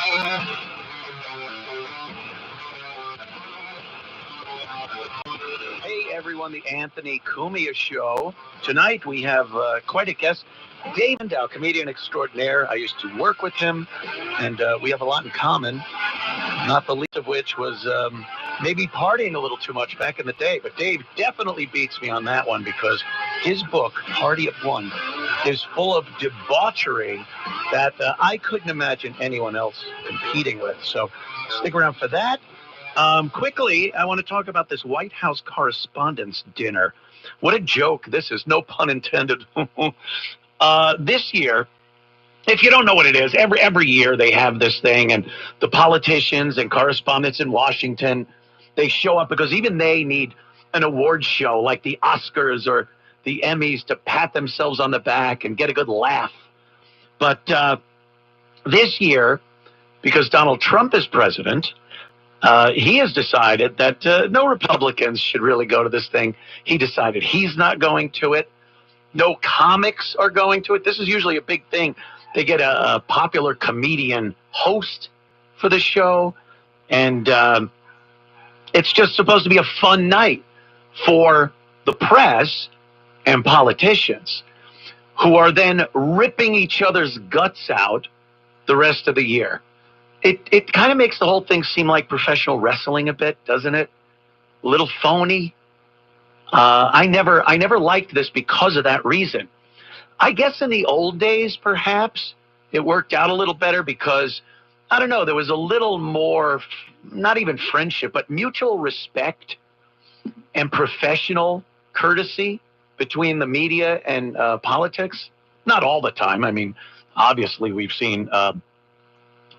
Hey everyone, the Anthony Cumia Show. Tonight we have quite a guest, Dave Endow, comedian extraordinaire. I used to work with him, and we have a lot in common, not the least of which was maybe partying a little too much back in the day. But Dave definitely beats me on that one because his book, Party of One, is full of debauchery that I couldn't imagine anyone else competing with. So stick around for that. Quickly, I want to talk about this White House Correspondents' Dinner. What a joke this is, no pun intended. This year, if you don't know what it is, every year they have this thing, and the politicians and correspondents in Washington, they show up because even they need an award show like the Oscars or the Emmys to pat themselves on the back and get a good laugh. But this year, because Donald Trump is president, he has decided that no Republicans should really go to this thing. He decided he's not going to it. No comics are going to it. This is usually a big thing. They get a popular comedian host for the show, and it's just supposed to be a fun night for the press and politicians, who are then ripping each other's guts out the rest of the year. It kind of makes the whole thing seem like professional wrestling a bit, doesn't it? A little phony. I never liked this because of that reason. I guess in the old days, perhaps, it worked out a little better because, I don't know, there was a little more, not even friendship, but mutual respect and professional courtesy between the media and politics. Not all the time. I mean, obviously, we've seen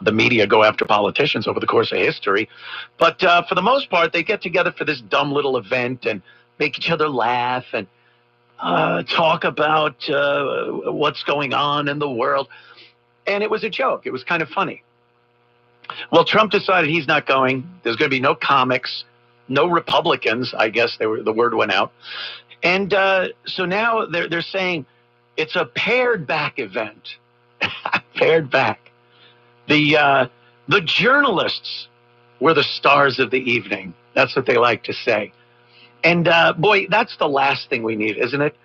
the media go after politicians over the course of history. But for the most part, they get together for this dumb little event and make each other laugh and talk about what's going on in the world. And it was a joke. It was kind of funny. Well, Trump decided he's not going. There's going to be no comics, no Republicans, I guess the word went out. And so now they're saying it's a pared back event. Pared back. The journalists were the stars of the evening. That's what they like to say. And boy, that's the last thing we need, isn't it?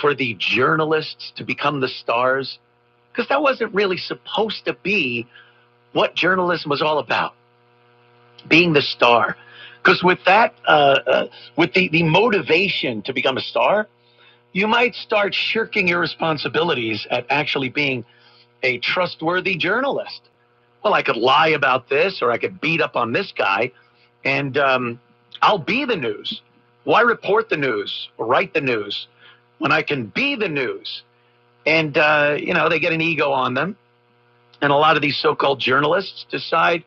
For the journalists to become the stars. Because that wasn't really supposed to be what journalism was all about. Being the star. Because with that, with the motivation to become a star, you might start shirking your responsibilities at actually being a trustworthy journalist. Well, I could lie about this, or I could beat up on this guy, and I'll be the news. Why report the news or write the news when I can be the news? And, they get an ego on them. And a lot of these so-called journalists decide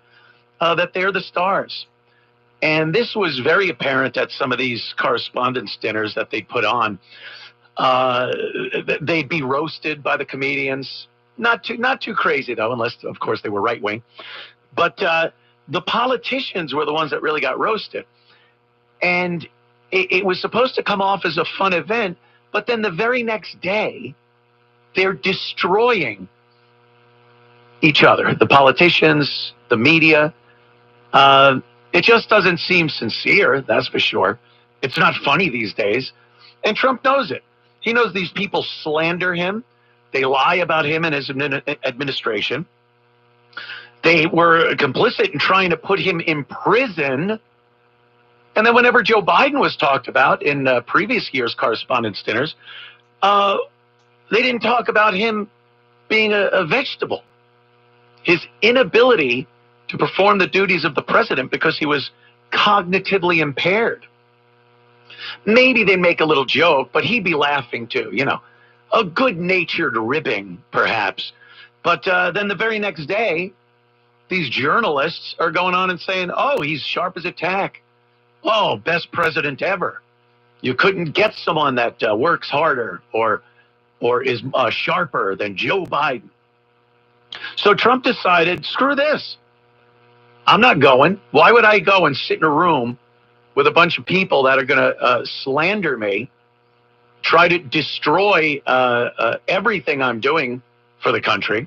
that they're the stars. And this was very apparent at some of these correspondence dinners that they put on. They'd be roasted by the comedians. Not too crazy, though, unless, of course, they were right-wing. But the politicians were the ones that really got roasted. And it was supposed to come off as a fun event, but then the very next day, they're destroying each other, the politicians, the media. It just doesn't seem sincere, that's for sure. It's not funny these days. And Trump knows it. He knows these people slander him. They lie about him and his administration. They were complicit in trying to put him in prison. And then whenever Joe Biden was talked about in previous year's correspondence dinners, they didn't talk about him being a vegetable. His inability to perform the duties of the president because he was cognitively impaired. Maybe they make a little joke, but he'd be laughing too, a good-natured ribbing, perhaps. But then the very next day, these journalists are going on and saying, oh, he's sharp as a tack. Oh, best president ever. You couldn't get someone that works harder or is sharper than Joe Biden. So Trump decided, screw this. I'm not going. Why would I go and sit in a room with a bunch of people that are going to slander me, try to destroy everything I'm doing for the country?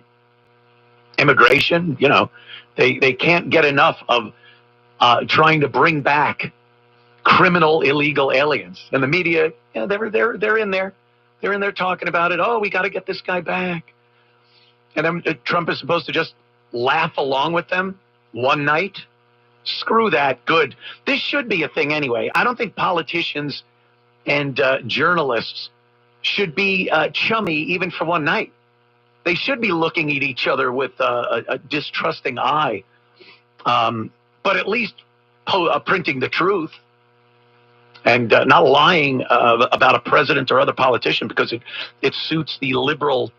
Immigration, they can't get enough of trying to bring back criminal illegal aliens. And the media, they're in there. They're in there talking about it. Oh, we got to get this guy back. And then Trump is supposed to just laugh along with them one night. Screw that. Good. This should be a thing anyway. I don't think politicians and journalists should be chummy even for one night. They should be looking at each other with a distrusting eye, but at least printing the truth and not lying about a president or other politician because it suits the liberal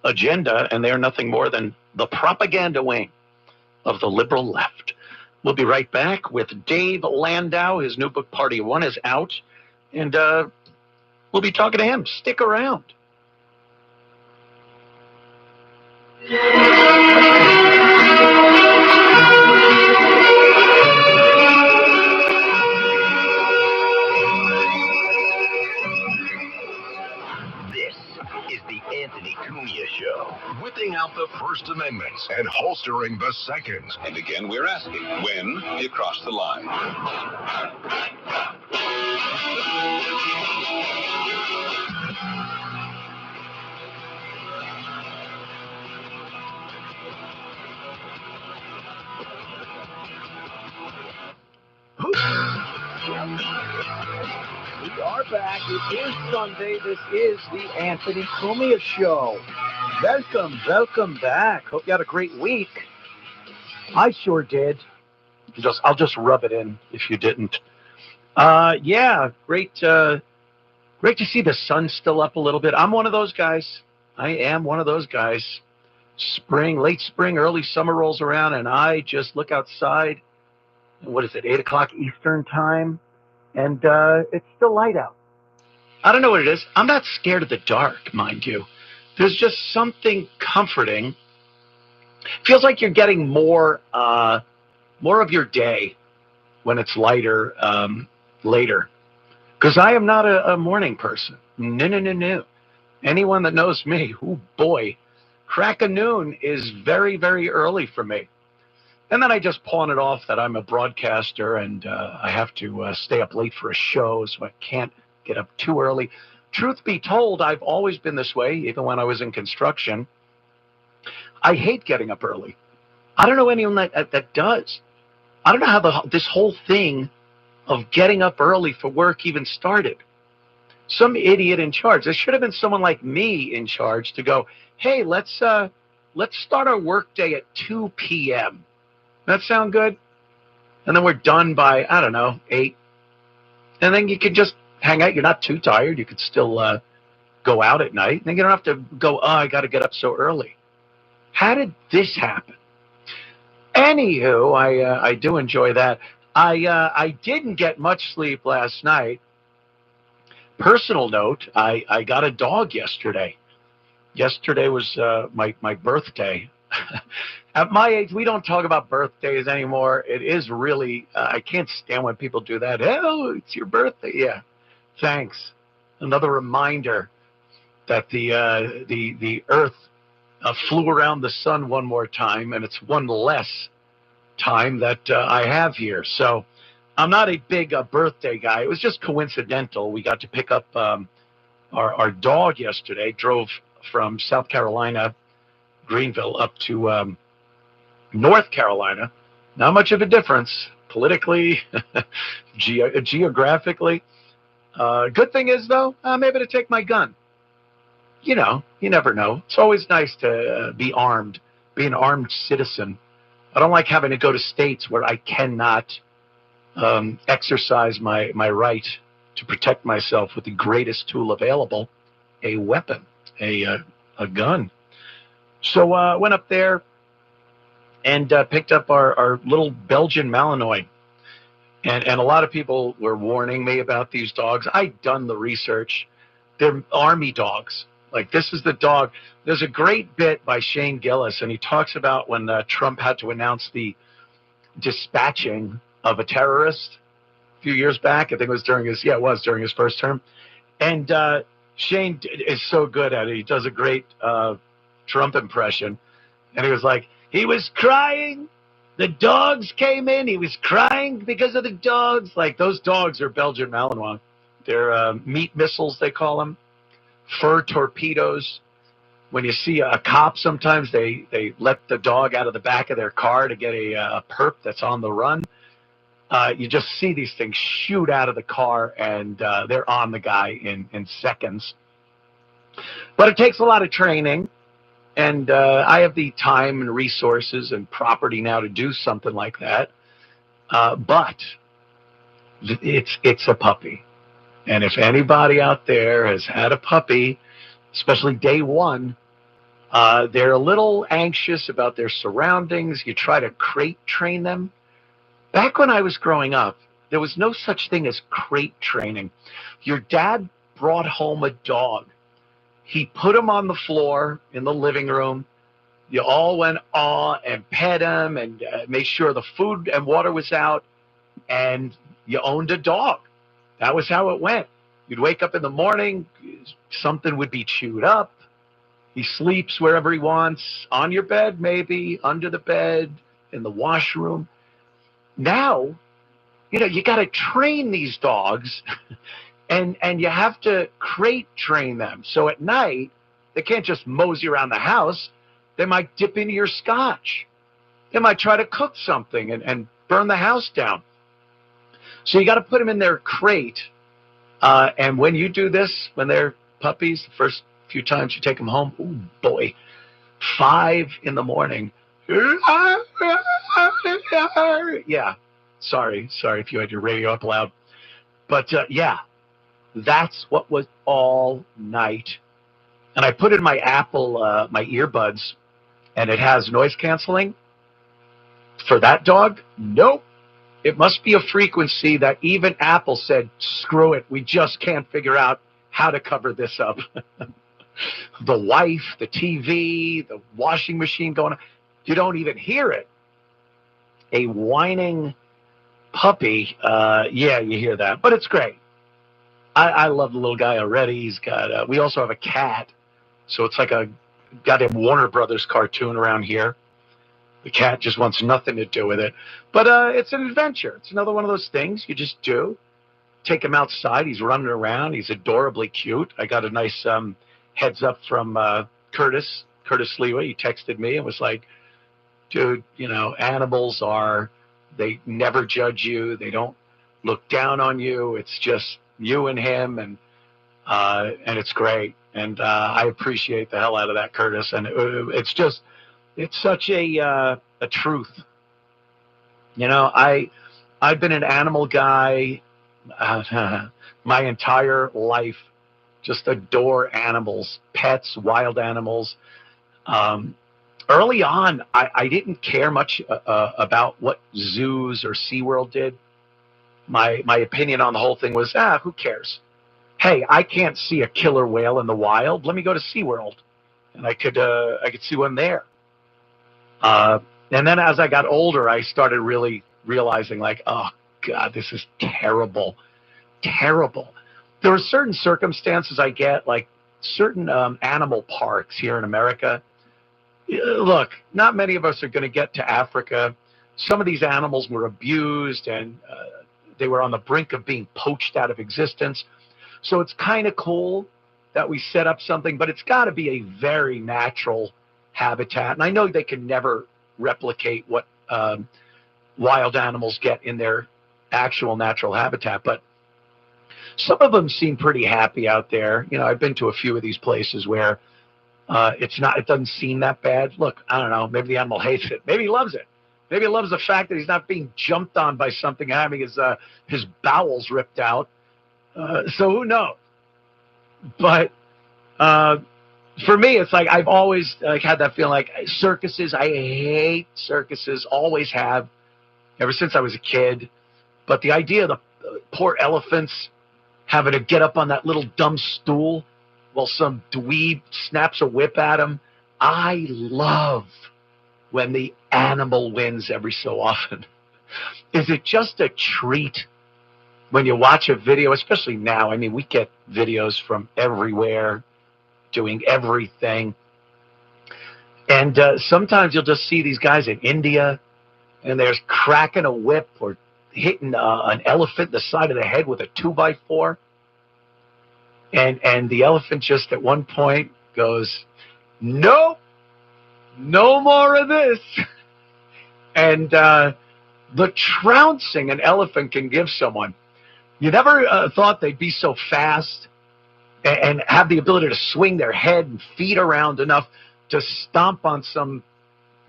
agenda, and they're nothing more than the propaganda wing of the liberal left. We'll be right back with Dave Landau. His new book, Party One, is out, and we'll be talking to him. Stick around. Cumia Show, whipping out the First Amendment and holstering the Second. And again, we're asking, when you cross the line. We are back. It is Sunday. This is the Anthony Cumia Show. Welcome back. Hope you had a great week. I sure did. I'll just rub it in if you didn't. Yeah, great to see the sun still up a little bit. I'm one of those guys. I am one of those guys. Late spring, early summer rolls around, and I just look outside. What is it, 8 o'clock Eastern time? And it's still light out. I don't know what it is. I'm not scared of the dark, mind you. There's just something comforting. Feels like you're getting more of your day when it's lighter later. Because I am not a morning person. No. Anyone that knows me, oh boy, crack of noon is very, very early for me. And then I just pawn it off that I'm a broadcaster and I have to stay up late for a show, so I can't get up too early. Truth be told, I've always been this way, even when I was in construction. I hate getting up early. I don't know anyone that does. I don't know how this whole thing of getting up early for work even started. Some idiot in charge. There should have been someone like me in charge to go, hey, let's start our work day at 2 p.m. That sound good? And then we're done by, 8. And then you can just hang out. You're not too tired. You could still go out at night. And then you don't have to go, I got to get up so early. How did this happen? Anywho, I do enjoy that. I didn't get much sleep last night. Personal note, I got a dog yesterday. Yesterday was my birthday. At my age, we don't talk about birthdays anymore. It is really, I can't stand when people do that. Oh, it's your birthday. Yeah, thanks. Another reminder that the Earth flew around the sun one more time, and it's one less time that I have here. So I'm not a big birthday guy. It was just coincidental. We got to pick up our dog yesterday, drove from South Carolina, Greenville, up to North Carolina. Not much of a difference politically, geographically. Good thing is, though, I'm able to take my gun. You never know. It's always nice to be armed, be an armed citizen. I don't like having to go to states where I cannot exercise my right to protect myself with the greatest tool available, a weapon, a gun. So I went up there and picked up our little Belgian Malinois. And a lot of people were warning me about these dogs. I'd done the research. They're army dogs. Like, this is the dog. There's a great bit by Shane Gillis, and he talks about when Trump had to announce the dispatching of a terrorist a few years back. I think it was during his first term. And Shane is so good at it. He does a great Trump impression. And he was like, He was crying. The dogs came in. He was crying because of the dogs. Like, those dogs are Belgian Malinois. They're meat missiles, they call them. Fur torpedoes. When you see a cop, sometimes they let the dog out of the back of their car to get a perp that's on the run. You just see these things shoot out of the car, and they're on the guy in seconds. But it takes a lot of training, and I have the time and resources and property now to do something like that. But it's a puppy. And if anybody out there has had a puppy, especially day one, they're a little anxious about their surroundings. You try to crate train them. Back when I was growing up, there was no such thing as crate training. Your dad brought home a dog. He put him on the floor in the living room. You all went and pet him and made sure the food and water was out, and you owned a dog. That was how it went. You'd wake up in the morning, something would be chewed up. He sleeps wherever he wants, on your bed maybe, under the bed, in the washroom. Now, you got to train these dogs, and you have to crate train them. So at night, they can't just mosey around the house. They might dip into your scotch. They might try to cook something and burn the house down. So you got to put them in their crate. And when you do this, when they're puppies, the first few times you take them home, oh boy, 5 a.m. Yeah, sorry if you had your radio up loud. But yeah, that's what was all night. And I put in my Apple, my earbuds, and it has noise canceling. For that dog, nope. It must be a frequency that even Apple said, screw it, we just can't figure out how to cover this up. The wife, the TV, the washing machine going on, you don't even hear it. A whining puppy, yeah, you hear that, but it's great. I love the little guy already. He's got, we also have a cat, so it's like a goddamn Warner Brothers cartoon around here. The cat just wants nothing to do with it. But it's an adventure. It's another one of those things you just do. Take him outside. He's running around. He's adorably cute. I got a nice heads up from Curtis Leeway. He texted me and was like, dude, animals they never judge you. They don't look down on you. It's just you and him, and it's great. And I appreciate the hell out of that, Curtis. And it's such a truth. I've been an animal guy my entire life. Just adore animals, pets, wild animals. Early on, I didn't care much about what zoos or SeaWorld did. My opinion on the whole thing was, who cares? Hey, I can't see a killer whale in the wild. Let me go to SeaWorld, and I could see one there. And then as I got older, I started really realizing, like, oh, God, this is terrible. Terrible. There are certain circumstances I get, like certain animal parks here in America. Look, not many of us are going to get to Africa. Some of these animals were abused, and they were on the brink of being poached out of existence. So it's kind of cool that we set up something, but it's got to be a very natural habitat. And I know they can never replicate what wild animals get in their actual natural habitat, but some of them seem pretty happy out there. I've been to a few of these places where it doesn't seem that bad. Look, I don't know, maybe the animal hates it. Maybe he loves it. Maybe he loves the fact that he's not being jumped on by something, having his bowels ripped out. So who knows? But for me, it's like I've always had that feeling, like circuses. I hate circuses, always have, ever since I was a kid. But the idea of the poor elephants having to get up on that little dumb stool while some dweeb snaps a whip at them, I love when the animal wins every so often. Is it just a treat when you watch a video, especially now? I mean, we get videos from everywhere doing everything. And sometimes you'll just see these guys in India, and they're cracking a whip or hitting an elephant in the side of the head with a 2x4. And the elephant just at one point goes, nope, no more of this. And the trouncing an elephant can give someone. You never thought they'd be so fast and have the ability to swing their head and feet around enough to stomp on some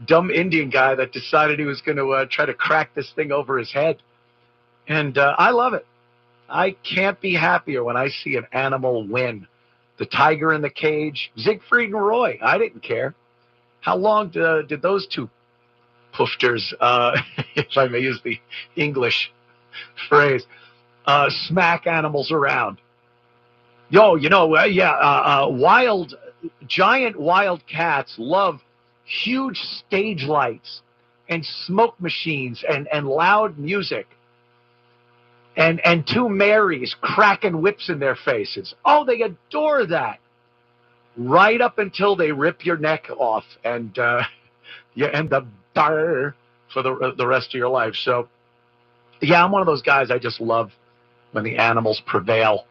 dumb Indian guy that decided he was going to try to crack this thing over his head. And I love it. I can't be happier when I see an animal win. The tiger in the cage, Siegfried and Roy, I didn't care. How long did those two poofters, if I may use the English phrase, smack animals around? Giant wild cats love huge stage lights and smoke machines and loud music. And two Marys cracking whips in their faces. Oh, they adore that. Right up until they rip your neck off and you end up for the rest of your life. So, yeah, I'm one of those guys. I just love when the animals prevail.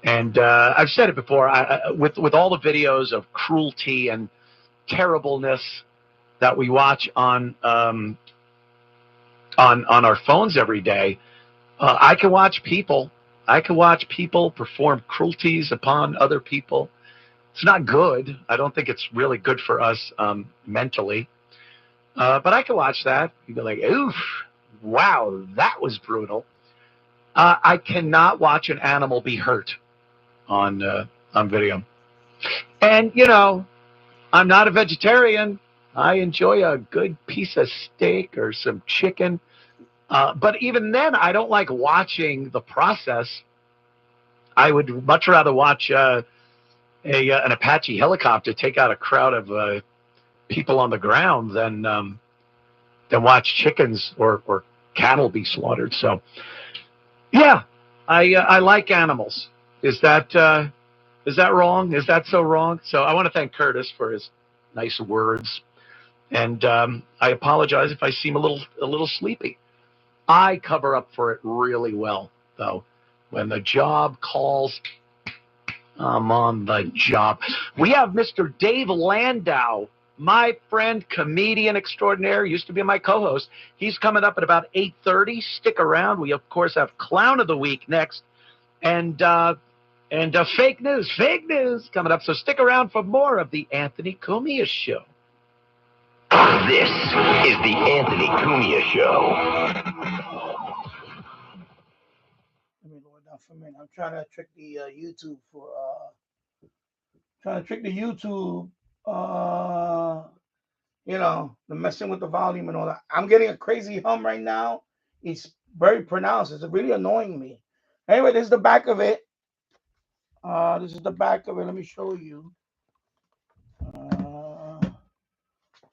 And I've said it before. With all the videos of cruelty and terribleness that we watch on our phones every day, I can watch people perform cruelties upon other people. It's not good. I don't think it's really good for us mentally. But I can watch that. You'd be like, oof, wow, that was brutal. I cannot watch an animal be hurt on video. And, I'm not a vegetarian. I enjoy a good piece of steak or some chicken. But even then, I don't like watching the process. I would much rather watch an Apache helicopter take out a crowd of people on the ground than watch chickens or cattle be slaughtered. So, yeah, I like animals. Is that wrong? Is that so wrong? So I want to thank Curtis for his nice words, and I apologize if I seem a little sleepy. I cover up for it really well, though. When the job calls, I'm on the job. We have Mr. Dave Landau, my friend, comedian extraordinaire, used to be my co-host. He's coming up at about 8:30. Stick around. We, of course, have Clown of the Week next. And fake news coming up. So stick around for more of the Anthony Cumia Show. This is the Anthony Cumia Show. Let me lower down for a minute. I'm trying to trick the YouTube for the messing with the volume and all that. I'm getting a crazy hum right now. It's very pronounced. It's really annoying me. Anyway, this is the back of it. Let me show you.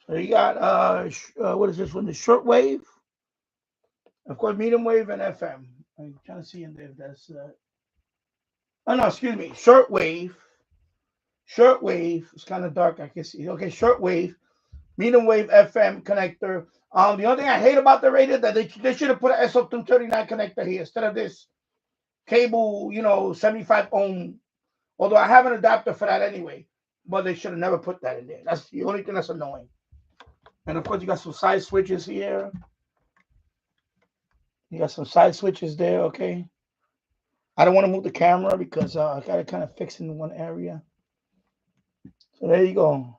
So you got what is this one? The shortwave, of course, medium wave and FM. I'm trying to see in there if that's. Oh no, excuse me, shortwave. Shortwave. It's kind of dark. I can see. Okay, shortwave, medium wave FM connector. The only thing I hate about the radio that they should have put an SO239 connector here instead of this cable, 75 ohm. Although I have an adapter for that anyway, but they should have never put that in there. That's the only thing that's annoying. And of course, you got some side switches here. You got some side switches there, okay? I don't want to move the camera because I got to kind of fix in one area. So there you go.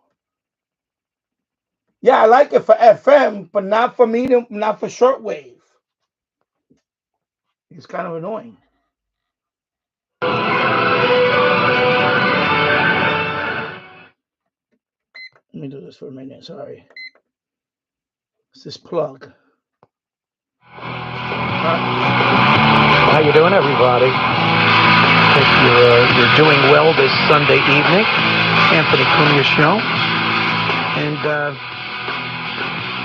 Yeah, I like it for FM, but not for medium, not for shortwave. It's kind of annoying. Let me do this for a minute. Sorry. It's this plug. How you doing, everybody? Hope you're doing well this Sunday evening. Anthony Cumia Show. And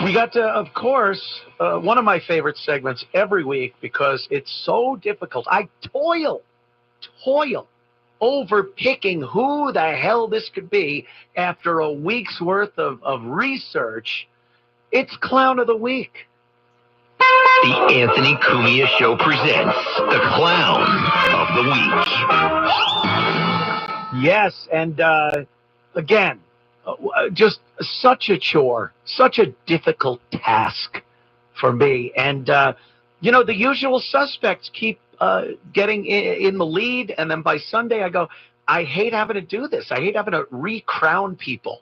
we got to, of course, one of my favorite segments every week because it's so difficult. I toil over picking who the hell this could be after a week's worth of research. It's Clown of the Week. The Anthony Cumia Show presents the Clown of the Week. Yes, and again, just such a chore, such a difficult task for me. And, the usual suspects keep getting in the lead. And then by Sunday, I go, I hate having to do this. I hate having to recrown people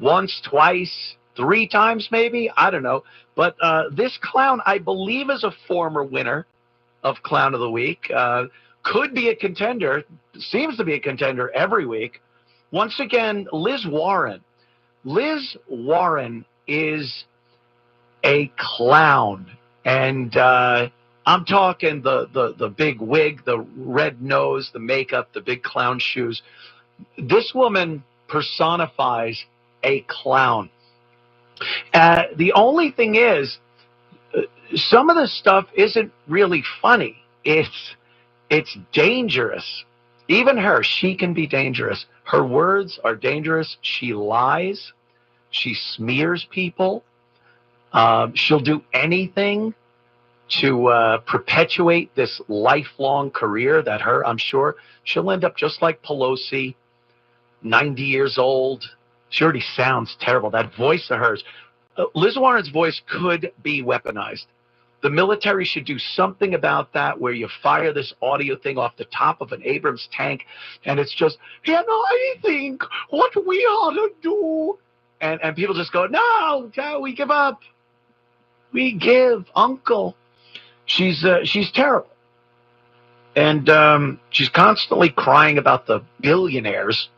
once, twice, 3 times maybe. I don't know. But this clown, I believe, is a former winner of Clown of the Week. Could be a contender. Seems to be a contender every week. Once again, Liz Warren. Liz Warren is a clown. And I'm talking the big wig, the red nose, the makeup, the big clown shoes. This woman personifies a clown. The only thing is, some of the stuff isn't really funny. It's dangerous. Even her, she can be dangerous. Her words are dangerous. She lies. She smears people. She'll do anything to perpetuate this lifelong career that I'm sure she'll end up just like Pelosi, 90 years old. She already sounds terrible. That voice of hers. Liz Warren's voice could be weaponized. The military should do something about that, where you fire this audio thing off the top of an Abrams tank, and it's just, I think what we ought to do. And people just go, no, we give up. We give, uncle. She's terrible. And she's constantly crying about the billionaires.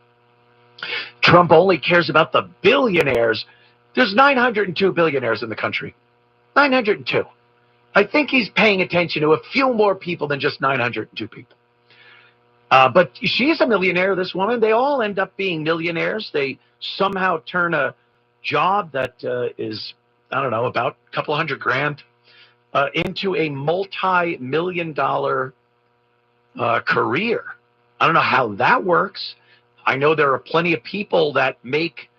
Trump only cares about the billionaires. There's 902 billionaires in the country. 902. I think he's paying attention to a few more people than just 902 people. But she's a millionaire, this woman. They all end up being millionaires. They somehow turn a job that is, I don't know, about a couple $100,000 into a multi-million-dollar career. I don't know how that works. I know there are plenty of people that make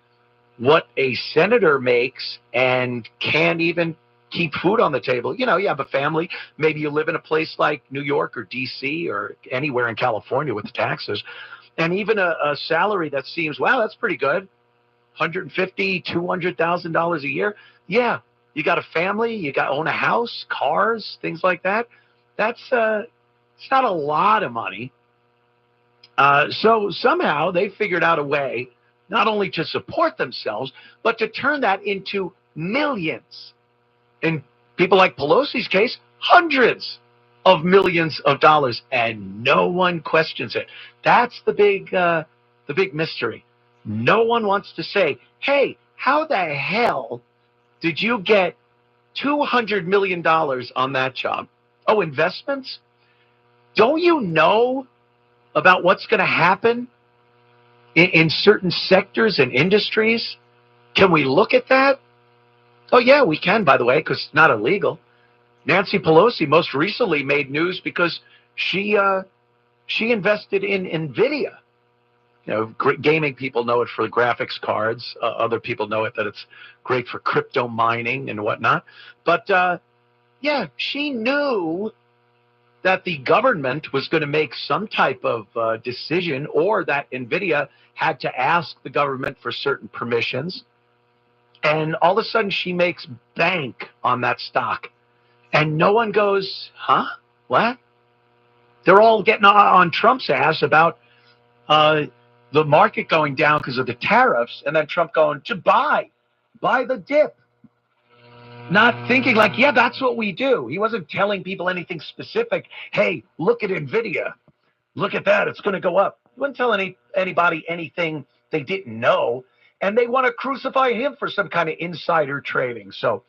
what a senator makes and can't even keep food on the table. You have a family. Maybe you live in a place like New York or D.C. or anywhere in California with the taxes. And even a salary that seems, wow, that's pretty good, $150,000, $200,000 a year. Yeah, you got a family, you own a house, cars, things like that. That's it's not a lot of money. So somehow they figured out a way not only to support themselves, but to turn that into millions. In people like Pelosi's case, hundreds of millions of dollars, and no one questions it. That's the big mystery. No one wants to say, hey, how the hell did you get $200 million on that job? Oh, investments? Don't you know about what's going to happen in certain sectors and industries? Can we look at that? Oh, yeah, we can, by the way, because it's not illegal. Nancy Pelosi most recently made news because she invested in NVIDIA. Gaming people know it for graphics cards. Other people know it that it's great for crypto mining and whatnot. But, yeah, she knew that the government was going to make some type of decision, or that NVIDIA had to ask the government for certain permissions. And all of a sudden, she makes bank on that stock. And no one goes, huh? What? They're all getting on Trump's ass about the market going down because of the tariffs, and then Trump going to buy the dip. Not thinking like, yeah, that's what we do. He wasn't telling people anything specific. Hey, look at NVIDIA. Look at that. It's going to go up. He wasn't telling anybody anything they didn't know. And they want to crucify him for some kind of insider trading. So,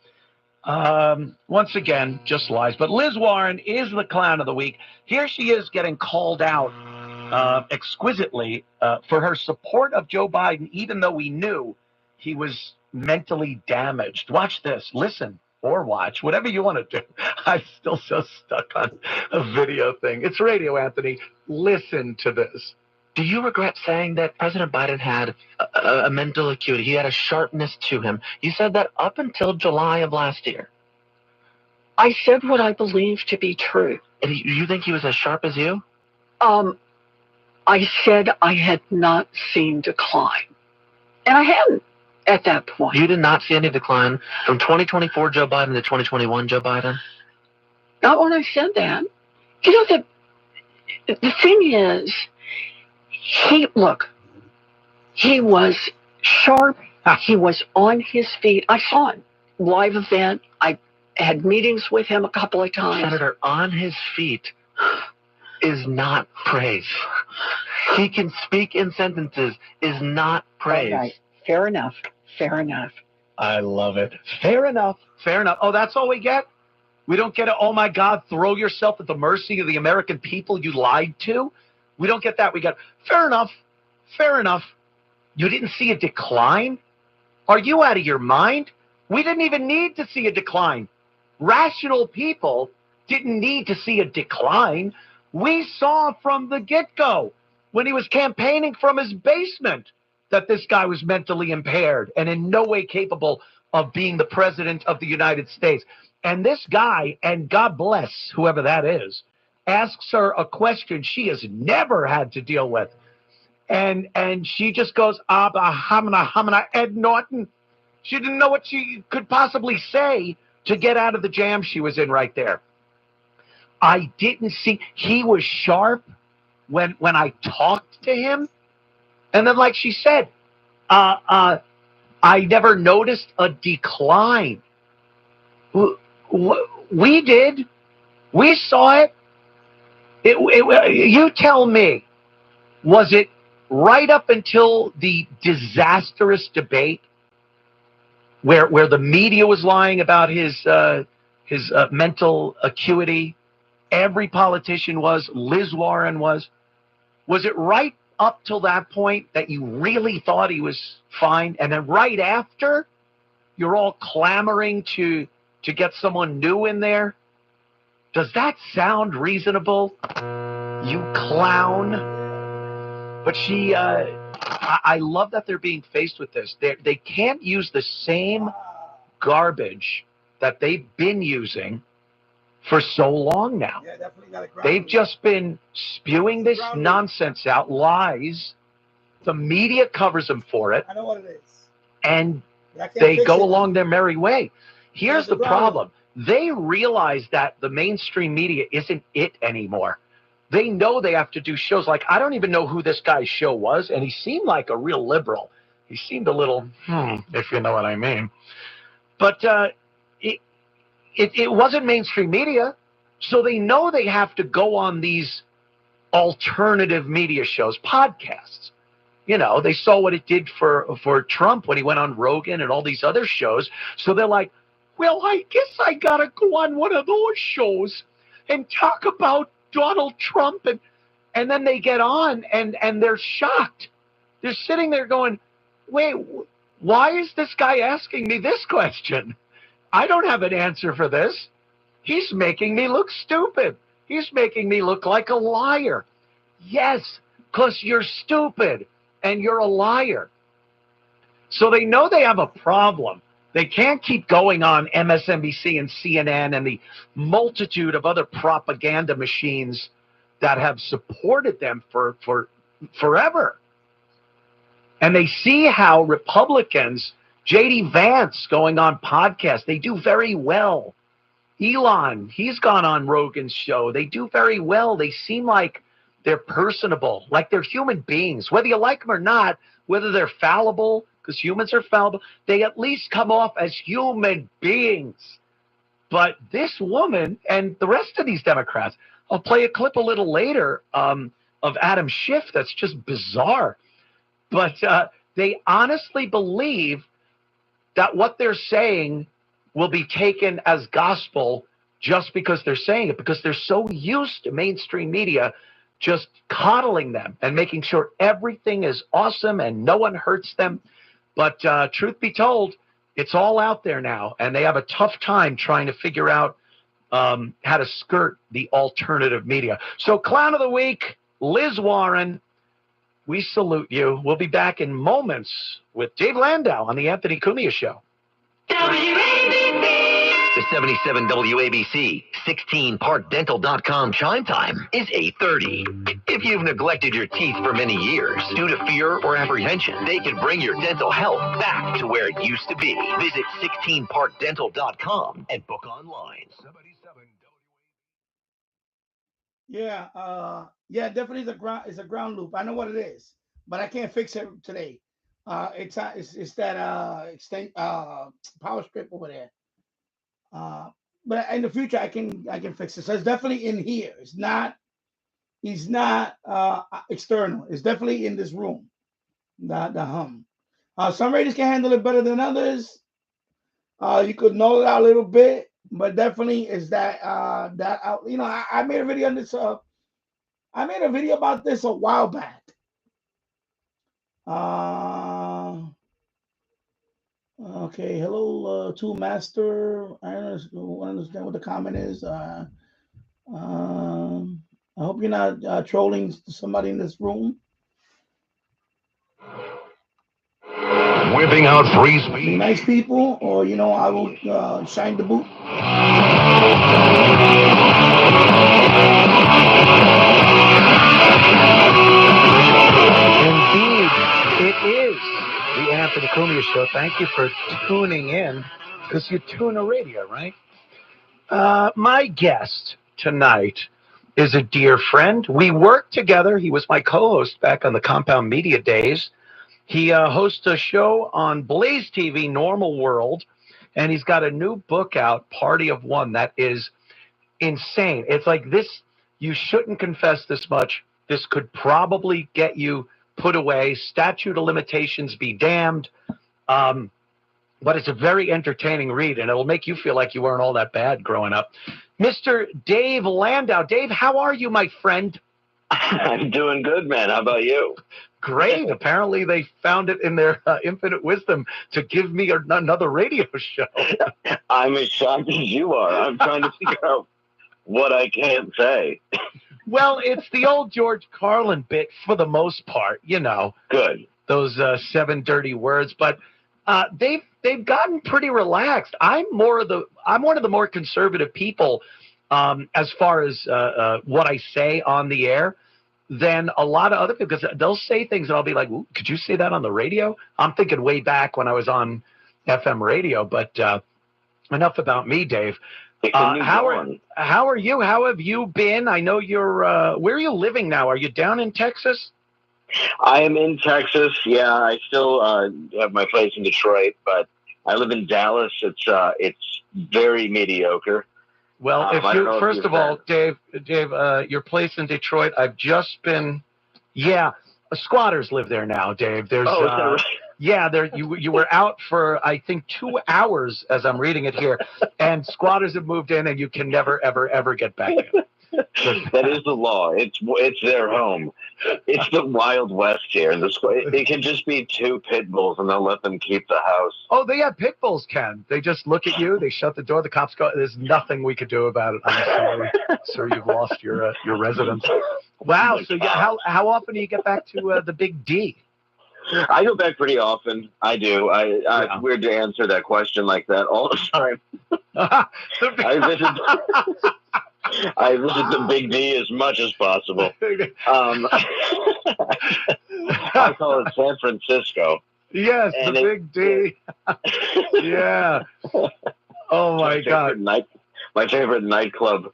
once again, just lies. But Liz Warren is the clown of the week. Here she is getting called out exquisitely for her support of Joe Biden, even though we knew he was mentally damaged. Watch this. Listen or watch, whatever you want to do. I'm still so stuck on a video thing. It's radio, Anthony. Listen to this. Do you regret saying that President Biden had a mental acuity? He had a sharpness to him. You said that up until July of last year. I said what I believe to be true. And you think he was as sharp as you? I said I had not seen decline. And I hadn't at that point. You did not see any decline from 2024 Joe Biden to 2021 Joe Biden? Not when I said that. You know, the thing is, he was sharp. He was on his feet. I saw him. Live event. I had meetings with him a couple of times. Senator, on his feet is not praise. He can speak in sentences is not praise. Right. Fair enough. Fair enough. I love it. Fair enough. Fair enough. Oh, that's all we get? We don't get it. Oh, my God, throw yourself at the mercy of the American people you lied to. We don't get that. We got fair enough. Fair enough. You didn't see a decline? Are you out of your mind? We didn't even need to see a decline. Rational people didn't need to see a decline. We saw from the get-go when he was campaigning from his basement that this guy was mentally impaired and in no way capable of being the president of the United States. And this guy, and God bless whoever that is, asks her a question she has never had to deal with. And she just goes, hamna, Ed Norton. She didn't know what she could possibly say to get out of the jam she was in right there. I didn't see, he was sharp when I talked to him. And then, like she said, I never noticed a decline. We did. We saw it. You tell me, was it right up until the disastrous debate where the media was lying about his mental acuity? Every politician was. Liz Warren was. Was it right up till that point that you really thought he was fine? And then right after, you're all clamoring to get someone new in there? Does that sound reasonable, you clown? But I love that they're being faced with this. They can't use the same garbage that they've been using for so long now. Yeah, definitely. They've just been spewing this nonsense out, lies. The media covers them for it. I know what it is. And they go along their merry way. Here's the problem. They realize that the mainstream media isn't it anymore. They know they have to do shows like, I don't even know who this guy's show was, and he seemed like a real liberal. He seemed a little, if you know what I mean. But it wasn't mainstream media, so they know they have to go on these alternative media shows, podcasts. You know, they saw what it did for Trump when he went on Rogan and all these other shows. So they're like, well, I guess I got to go on one of those shows and talk about Donald Trump. And then they get on and they're shocked. They're sitting there going, wait, why is this guy asking me this question? I don't have an answer for this. He's making me look stupid. He's making me look like a liar. Yes, because you're stupid and you're a liar. So they know they have a problem. They can't keep going on MSNBC and CNN and the multitude of other propaganda machines that have supported them for forever. And they see how Republicans, J.D. Vance going on podcasts, they do very well. Elon, he's gone on Rogan's show. They do very well. They seem like they're personable, like they're human beings. Whether you like them or not, whether they're fallible, because humans are fallible, they at least come off as human beings. But this woman and the rest of these Democrats, I'll play a clip a little later of Adam Schiff that's just bizarre. But they honestly believe that what they're saying will be taken as gospel just because they're saying it, because they're so used to mainstream media just coddling them and making sure everything is awesome and no one hurts them. But truth be told, it's all out there now, and they have a tough time trying to figure out how to skirt the alternative media. So clown of the week, Liz Warren. We salute you. We'll be back in moments with Dave Landau on the Anthony Cumia Show. The 77 WABC 16partdental.com chime time is 8:30. If you've neglected your teeth for many years due to fear or apprehension, they can bring your dental health back to where it used to be. Visit 16partdental.com and book online. 77 Yeah, definitely it's a ground loop. I know what it is, but I can't fix it today. It's that power strip over there. But in the future I can fix it. So it's definitely in here. It's not external. It's definitely in this room. The hum. Some radios can handle it better than others. You could null it out a little bit, but definitely is that you know, I made a video on this. I made a video about this a while back. Okay, hello, Tool Master. I don't understand what the comment is. I hope you're not trolling somebody in this room. Whipping out free speech. Be nice people, or you know, I will shine the boot. Indeed, it is the Anthony Cumia Show. Thank you for tuning in, because you tune a radio, right? My guest tonight is a dear friend. We worked together. He was my co-host back on the Compound Media days. He hosts a show on Blaze TV, Normal World, and he's got a new book out, Party of One, that is insane. It's like this, you shouldn't confess this much. This could probably get you put away. Statute of limitations be damned. But it's a very entertaining read, and it'll make you feel like you weren't all that bad growing up. Mr. Dave Landau. Dave, how are you, my friend? I'm doing good, man. How about you? Great. Apparently they found it in their infinite wisdom to give me another radio show. I'm as shocked as you are. I'm trying to figure out what I can't say. Well, it's the old George Carlin bit for the most part, you know. Good. Those 7 dirty words, but they've gotten pretty relaxed. I'm one of the more conservative people as far as what I say on the air than a lot of other people, because they'll say things and I'll be like, ooh, could you say that on the radio? I'm thinking way back when I was on FM radio, but enough about me, Dave. How are you? How have you been? I know you're, where are you living now? Are you down in Texas? I am in Texas. Yeah, I still have my place in Detroit, but I live in Dallas. It's very mediocre. Well, first of all, Dave, your place in Detroit, I've just been, squatters live there now, Dave. There's, is that right? Yeah, you were out for, I think, 2 hours as I'm reading it here, and squatters have moved in, and you can never, ever, ever get back in. That is the law. It's their home. It's the Wild West here. It can just be 2 pit bulls, and they'll let them keep the house. Oh, they have pit bulls, Ken. They just look at you. They shut the door. The cops go. There's nothing we could do about it. I'm sorry, sir. You've lost your residence. Wow. So how often do you get back to the Big D? I go back pretty often. I do. It's weird to answer that question like that all the time. I visit the Big D as much as possible. I call it San Francisco. Yes, and the Big D. Yeah. Oh my God. My favorite nightclub.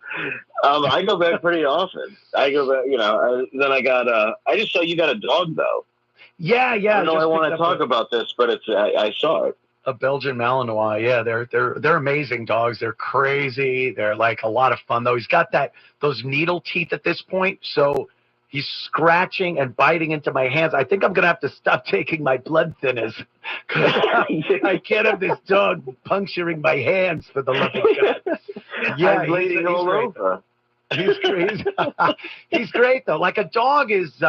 I go back pretty often. I go back, then I just saw you got a dog though. Yeah. I know I want to talk about this, but I saw it. A Belgian Malinois. Yeah, they're amazing dogs. They're crazy. They're like a lot of fun though. He's got those needle teeth at this point, so he's scratching and biting into my hands. I think I'm gonna have to stop taking my blood thinners. I can't have this dog puncturing my hands for the love of God. Yeah, I'm bleeding all over. He's crazy. He's great though. Like a dog is.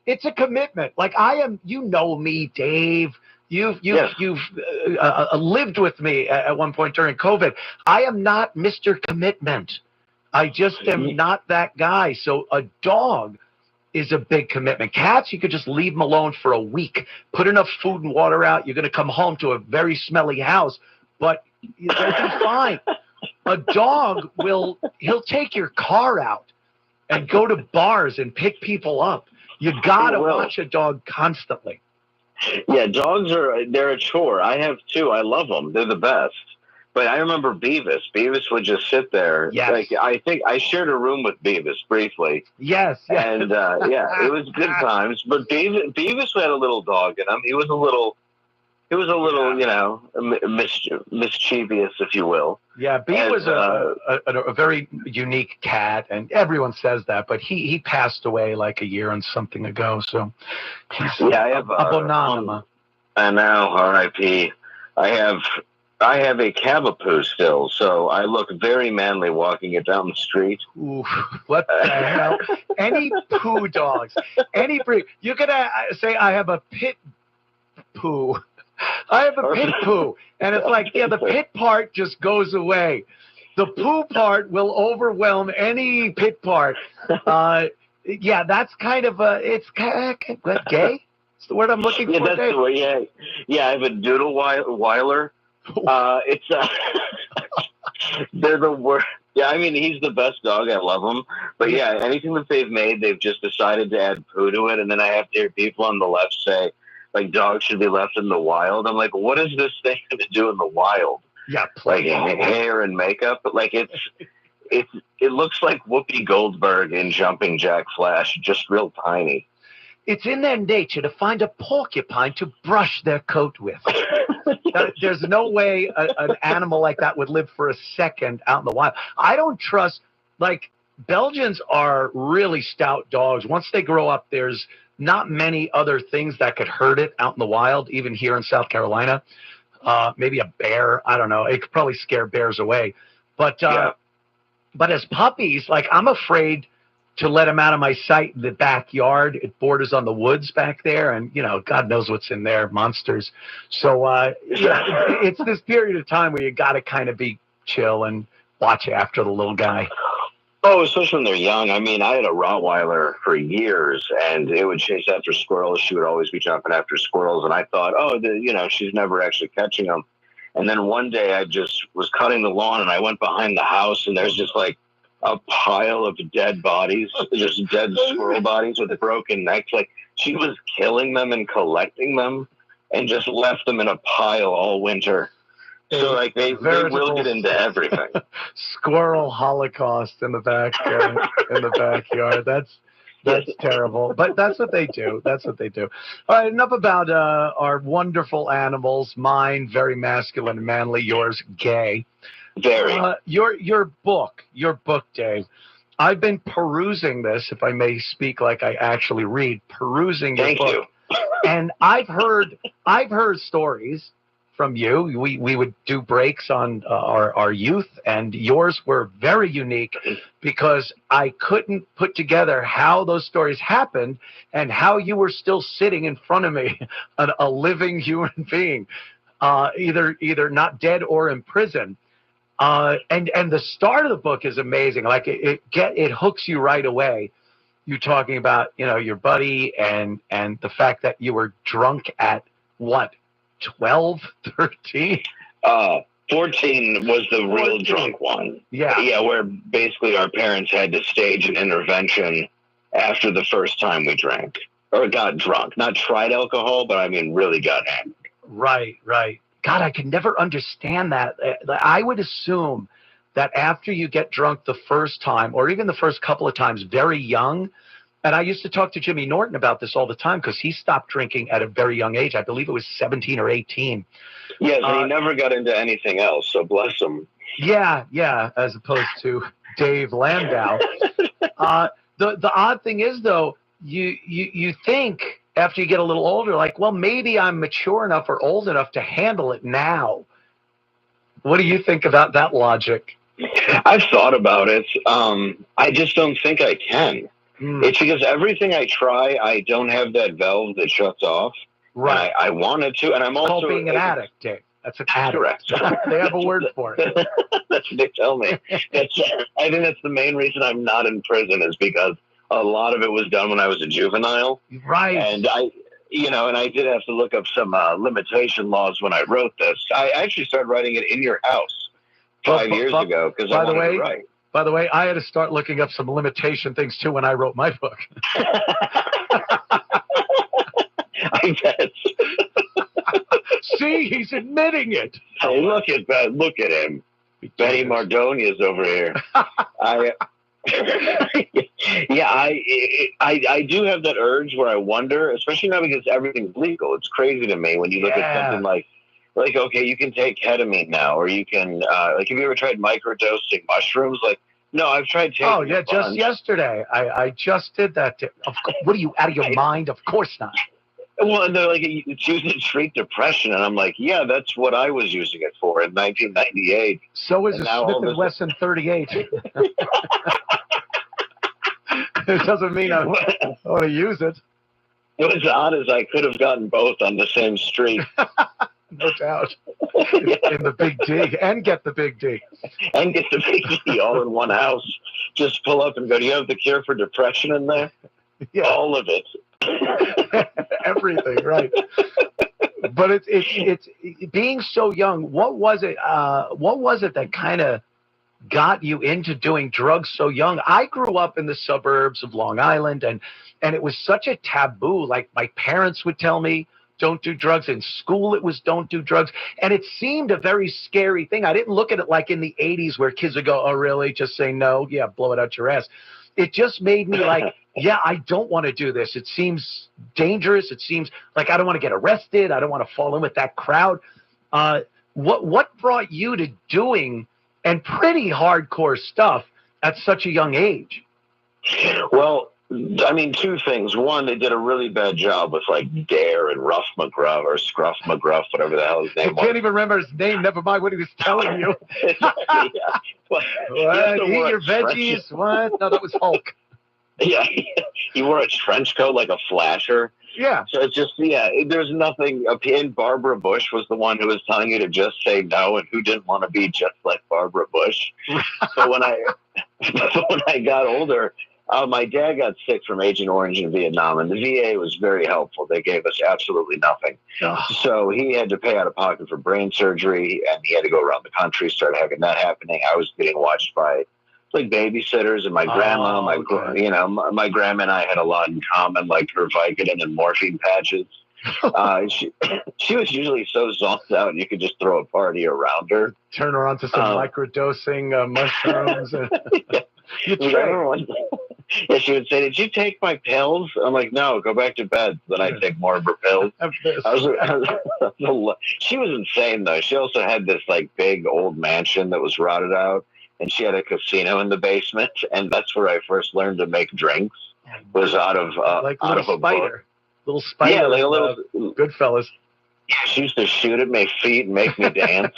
It's a commitment. Like I am. You know me, Dave. You've lived with me at one point during COVID. I am not Mr. Commitment. I just am not that guy. So a dog is a big commitment. Cats, you could just leave them alone for a week, put enough food and water out. You're going to come home to a very smelly house, but they'll be fine. A dog he'll take your car out and go to bars and pick people up. You got to watch a dog constantly. Yeah, they're a chore. I have two. I love them. They're the best. But I remember Beavis. Beavis would just sit there. Yes. Like, I think I shared a room with Beavis briefly. Yes. And, it was good times. But Beavis had a little dog in him. He was a little, mischievous, if you will. Yeah, Beavis was a very unique cat, and everyone says that, but he passed away like a year and something ago, so he's I have a banana. I know, R.I.P. I have a Cavapoo still, so I look very manly walking it down the street. Ooh, what the hell? Any poo dogs, any breed. You're going to say, I have a pit poo. I have a pit poo. And it's like, yeah, the pit part just goes away. The poo part will overwhelm any pit part. Yeah, that's kind of it's kind of gay. It's the word I'm looking for. Yeah, that's the word. Yeah, I have a Doodle Weiler. They're the worst. Yeah, I mean, he's the best dog. I love him. But yeah, anything that they've made, they've just decided to add poo to it. And then I have to hear people on the left say, like, dogs should be left in the wild. I'm like, what is this thing to do in the wild? Yeah, like hair and makeup. But like, it looks like Whoopi Goldberg in Jumping Jack Flash, just real tiny. It's in their nature to find a porcupine to brush their coat with. There's no way an animal like that would live for a second out in the wild. I don't trust, like, Belgians are really stout dogs. Once they grow up, there's not many other things that could hurt it out in the wild, even here in South Carolina. Maybe a bear. I don't know. It could probably scare bears away. But as puppies, like, I'm afraid to let them out of my sight in the backyard. It borders on the woods back there, and, God knows what's in there, monsters. So, it's this period of time where you got to kind of be chill and watch after the little guy. Oh, especially when they're young. I mean, I had a Rottweiler for years, and it would chase after squirrels. She would always be jumping after squirrels, and I thought, she's never actually catching them. And then one day I just was cutting the lawn, and I went behind the house, and there's just like a pile of dead bodies, just dead squirrel bodies with broken necks. Like, she was killing them and collecting them and just left them in a pile all winter. So, like, they will get into everything. Squirrel holocaust in the backyard. That's terrible. But that's what they do. All right, enough about our wonderful animals. Mine, very masculine and manly. Yours, gay. Very. Your book, Dave. I've been perusing this, if I may speak like I actually read, perusing your book. Thank you. And I've heard stories from you. We would do breaks on our youth, and yours were very unique because I couldn't put together how those stories happened and how you were still sitting in front of me, a living human being, either not dead or in prison. And the start of the book is amazing. Like, it hooks you right away. You talking about, your buddy and the fact that you were drunk at what, 12, 13? 14 was the real drunk one. Yeah, where basically our parents had to stage an intervention after the first time we drank or got drunk. Not tried alcohol, but I mean really got hammered. Right. God, I could never understand that. I would assume that after you get drunk the first time, or even the first couple of times, very young, and I used to talk to Jimmy Norton about this all the time because he stopped drinking at a very young age. I believe it was 17 or 18. Yes, and he never got into anything else, so bless him. Yeah, as opposed to Dave Landau. The odd thing is, though, you think after you get a little older, like, well, maybe I'm mature enough or old enough to handle it now. What do you think about that logic? I've thought about it. I just don't think I can. It's because everything I try, I don't have that valve that shuts off. Right. I wanted to, and I'm it's also called being an addict, Dave. That's an addict. Correct. They have a word for it. That's what they tell me. I think that's the main reason I'm not in prison is because a lot of it was done when I was a juvenile. Right. And I did have to look up some limitation laws when I wrote this. I actually started writing it in your house 5 years ago because I wanted to write. By the way, I had to start looking up some limitation things too when I wrote my book. I bet. See, he's admitting it. Hey, look at him. Benny Mardonia's over here. I do have that urge where I wonder, especially now because everything's legal. It's crazy to me when you look at something like, okay, you can take ketamine now, or you can, have you ever tried microdosing mushrooms? Like, no, I've tried taking. Oh yeah, just yesterday. I just did that. What are you, out of your mind? Of course not. Well, and they're like, it's used to treat depression, and I'm like, yeah, that's what I was using it for in 1998. So is a Smith & Wesson 38. It doesn't mean I want to use it. It was odd as I could have gotten both on the same street. No doubt. In the Big D, and get the Big D. And get the Big D all in one house. Just pull up and go, do you have the cure for depression in there? Yeah. All of it. Everything, right. But it's being so young, what was it that kind of got you into doing drugs so young? I grew up in the suburbs of Long Island, and it was such a taboo. Like, my parents would tell me, don't do drugs. In school, it was don't do drugs. And it seemed a very scary thing. I didn't look at it like in the 80s where kids would go, oh, really? Just say no? Yeah, blow it out your ass. It just made me like, yeah, I don't want to do this. It seems dangerous. It seems like I don't want to get arrested. I don't want to fall in with that crowd. What brought you to doing and pretty hardcore stuff at such a young age? Well, I mean, two things. One, they did a really bad job with like Dare and Rough McGruff or Scruff McGruff, whatever the hell his name was. I can't even remember his name. Never mind what he was telling you. What? Eat your veggies? What? No, that was Hulk. Yeah, he wore a trench coat like a flasher. Yeah. So it's just, there's nothing. And Barbara Bush was the one who was telling you to just say no, and who didn't want to be just like Barbara Bush. So when I got older, my dad got sick from Agent Orange in Vietnam, and the VA was very helpful. They gave us absolutely nothing. Oh. So he had to pay out of pocket for brain surgery, and he had to go around the country, start having that happening. I was getting watched by like babysitters, and my grandma, my grandma and I had a lot in common, like her Vicodin and morphine patches. She was usually so zoned out, you could just throw a party around her. Turn her on to some microdosing mushrooms. Yeah, she would say, did you take my pills? I'm like, no, go back to bed. Then I take more of her pills. She was insane, though. She also had this like big old mansion that was rotted out, and she had a casino in the basement, and that's where I first learned to make drinks. Was out of like out of a spider. Book. Little spider. Yeah, like a little Goodfellas. Yeah, she used to shoot at my feet and make me dance.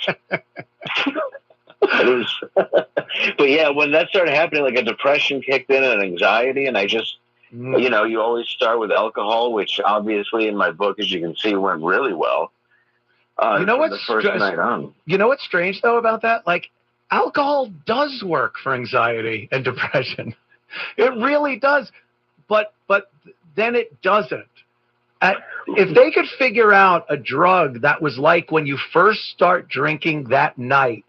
But yeah, when that started happening, like a depression kicked in and anxiety, and I just, you always start with alcohol, which obviously in my book, as you can see, went really well. You know what's the first night on. You know what's strange though about that? Like, alcohol does work for anxiety and depression. It really does, but then it doesn't. If they could figure out a drug that was like when you first start drinking that night,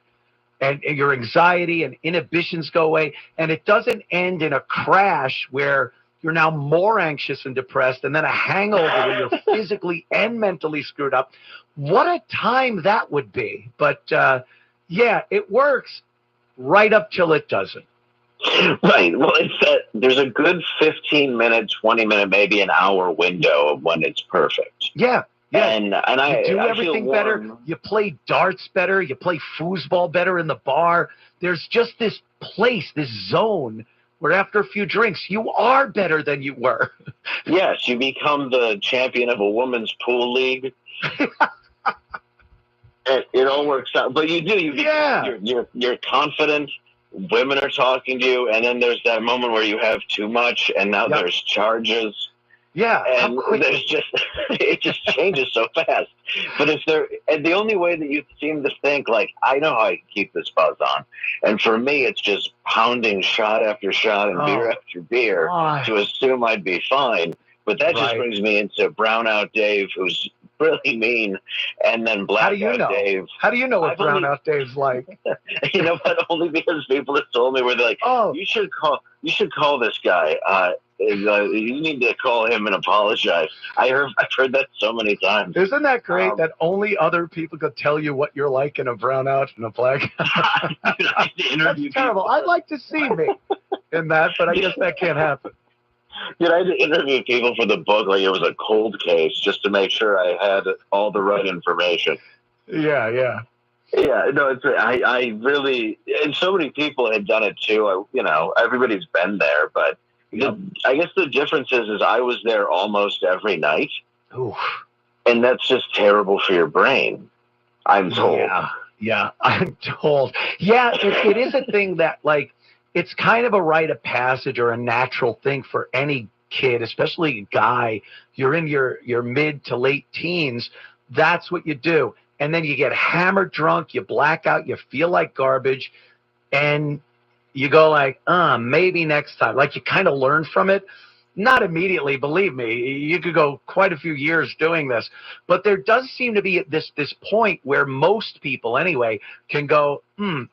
and your anxiety and inhibitions go away, and it doesn't end in a crash where you're now more anxious and depressed, and then a hangover where you're physically and mentally screwed up. What a time that would be. But yeah, it works right up till it doesn't. Right. Well, there's a good 15-minute, 20-minute, maybe an hour window of when it's perfect. Yeah. Yeah, and I do I everything feel better. warm. You play darts better. You play foosball better in the bar. There's just this place, this zone where after a few drinks, you are better than you were. Yes, you become the champion of a women's pool league. It all works out, but you do. You're confident. Women are talking to you, and then there's that moment where you have too much, and now there's charges. Yeah. And there's just, it just changes so fast. But and the only way that you seem to think, like, I know how I can keep this buzz on. And for me, it's just pounding shot after shot and beer after beer to assume I'd be fine. But that just brings me into Brownout Dave, who's really mean, and then Blackout Dave. How do you know what Brownout Dave's like? You know what? Only because people have told me where they're like, you should call this guy. You need to call him and apologize. I've heard that so many times. Isn't that great that only other people could tell you what you're like in a brownout and a blackout? That's terrible. I'd like to see me in that, but I guess that can't happen. I had to interview people for the book like it was a cold case just to make sure I had all the right information. Yeah. Yeah, no, I really, and so many people had done it too. Everybody's been there, but I guess the difference is I was there almost every night. Oof. And that's just terrible for your brain, I'm told. Yeah, I'm told. Yeah, it is a thing that, like, it's kind of a rite of passage or a natural thing for any kid, especially a guy. You're in your mid to late teens. That's what you do. And then you get hammered drunk, you black out, you feel like garbage, and you go like, maybe next time. Like, you kind of learn from it. Not immediately, believe me. You could go quite a few years doing this. But there does seem to be this point where most people, anyway, can go,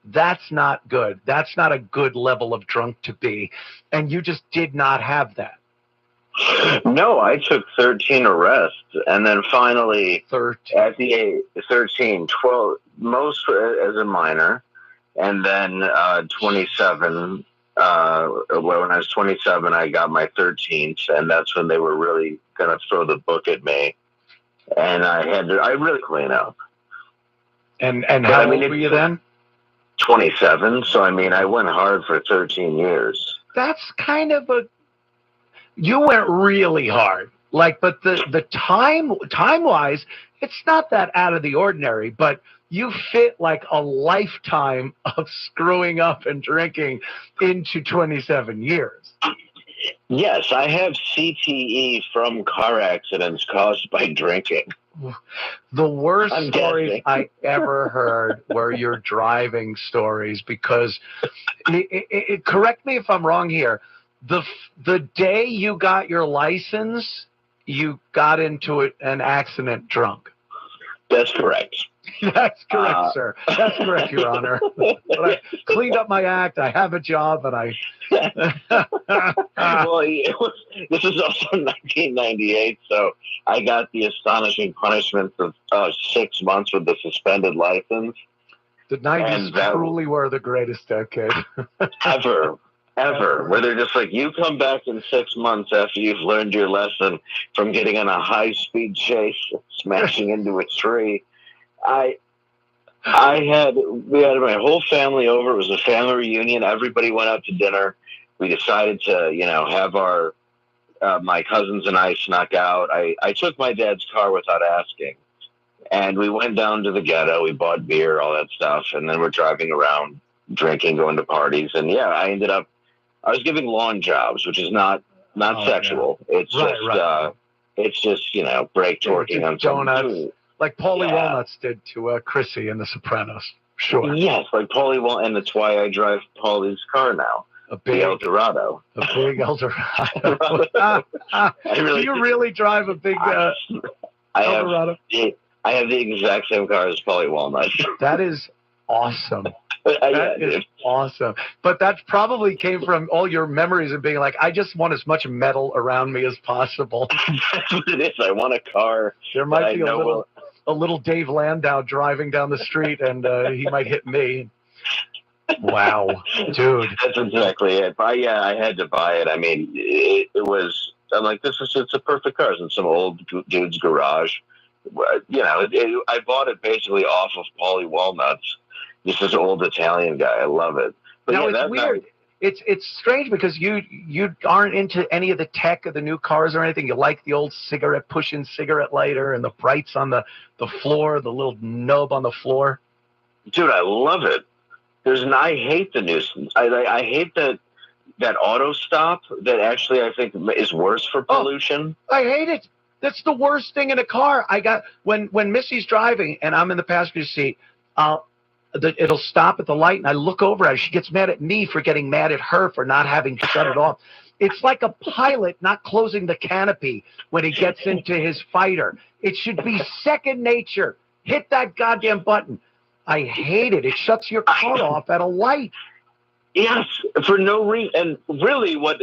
that's not good. That's not a good level of drunk to be. And you just did not have that. No, I took 13 arrests. And then finally, 13. At the age 13, 12, most as a minor. And then 27. When I was 27, I got my 13th, and that's when they were really going to throw the book at me. And I really clean up. And how old were you then? 27. So, I went hard for 13 years. That's kind of you went really hard. Like, but the time-wise, it's not that out of the ordinary, but you fit like a lifetime of screwing up and drinking into 27 years. Yes, I have CTE from car accidents caused by drinking. The worst stories I ever heard were your driving stories, because correct me if I'm wrong here. The day you got your license, you got into an accident drunk. That's correct. That's correct, sir. That's correct, Your Honor. But I cleaned up my act. I have a job, and I. Well, this is also 1998, so I got the astonishing punishment of 6 months with the suspended license. The 90s truly were the greatest decade. Ever. Where they're just like, you come back in 6 months after you've learned your lesson from getting on a high-speed chase, smashing into a tree. We had my whole family over. It was a family reunion. Everybody went out to dinner. We decided to, have our my cousins and I snuck out. I took my dad's car without asking, and we went down to the ghetto. We bought beer, all that stuff, and then we're driving around, drinking, going to parties, and I was giving lawn jobs, which is not sexual. Yeah. It's just brake torquing on donuts. Like Paulie Walnuts did to Chrissy in The Sopranos. Sure. Yes, like Paulie Walnuts, and that's why I drive Paulie's car now. The Eldorado. A big Eldorado. Do you really drive a big Eldorado? I have the exact same car as Paulie Walnuts. That is awesome. That is awesome. But that probably came from all your memories of being like, I just want as much metal around me as possible. That's what it is. I want a car. There might be a little Dave Landau driving down the street, and he might hit me. Wow, dude. That's exactly it. But I had to buy it. It was. I'm like, it's a perfect car. It's in some old dude's garage. I bought it basically off of Paulie Walnuts. Just this old Italian guy. I love it. But now, it's weird. It's strange because you aren't into any of the tech of the new cars or anything. You like the old pushing cigarette lighter and the brights on the floor, the little nub on the floor. Dude, I love it. I hate the nuisance. I hate that that auto stop that actually I think is worse for pollution. I hate it. That's the worst thing in a car. I got when Missy's driving and I'm in the passenger seat, it'll stop at the light and I look over at her. She gets mad at me for getting mad at her for not having shut it off. It's like a pilot not closing the canopy when he gets into his fighter. It should be second nature. Hit that goddamn button. I hate it. It shuts your car off at a light. Yes, for no reason. And really, what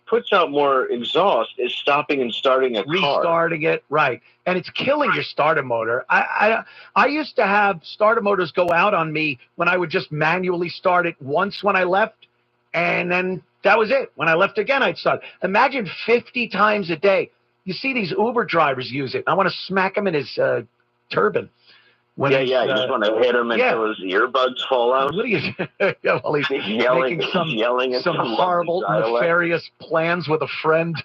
puts out more exhaust is stopping and starting a car. Restarting it, right. And it's killing your starter motor. I used to have starter motors go out on me when I would just manually start it once when I left, and then that was it. When I left again, I'd start. Imagine 50 times a day. You see these Uber drivers use it. I want to smack him in his turban. You just want to hit him until his earbuds fall out. What are you? Well, he's making some horrible, nefarious plans with a friend.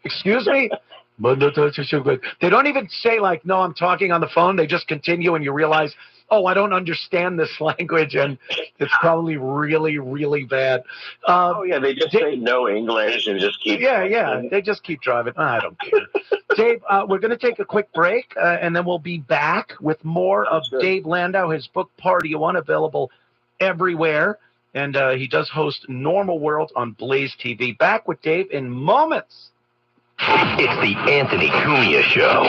Excuse me? They don't even say, like, no, I'm talking on the phone. They just continue, and you realize, oh, I don't understand this language, and it's probably really, really bad. They just say no English and just keep driving. They just keep driving. I don't care. Dave, we're going to take a quick break, and then we'll be back with more of Dave Landau, his book Party One, available everywhere, and he does host Normal World on Blaze TV. Back with Dave in moments. It's the Anthony Cumia Show.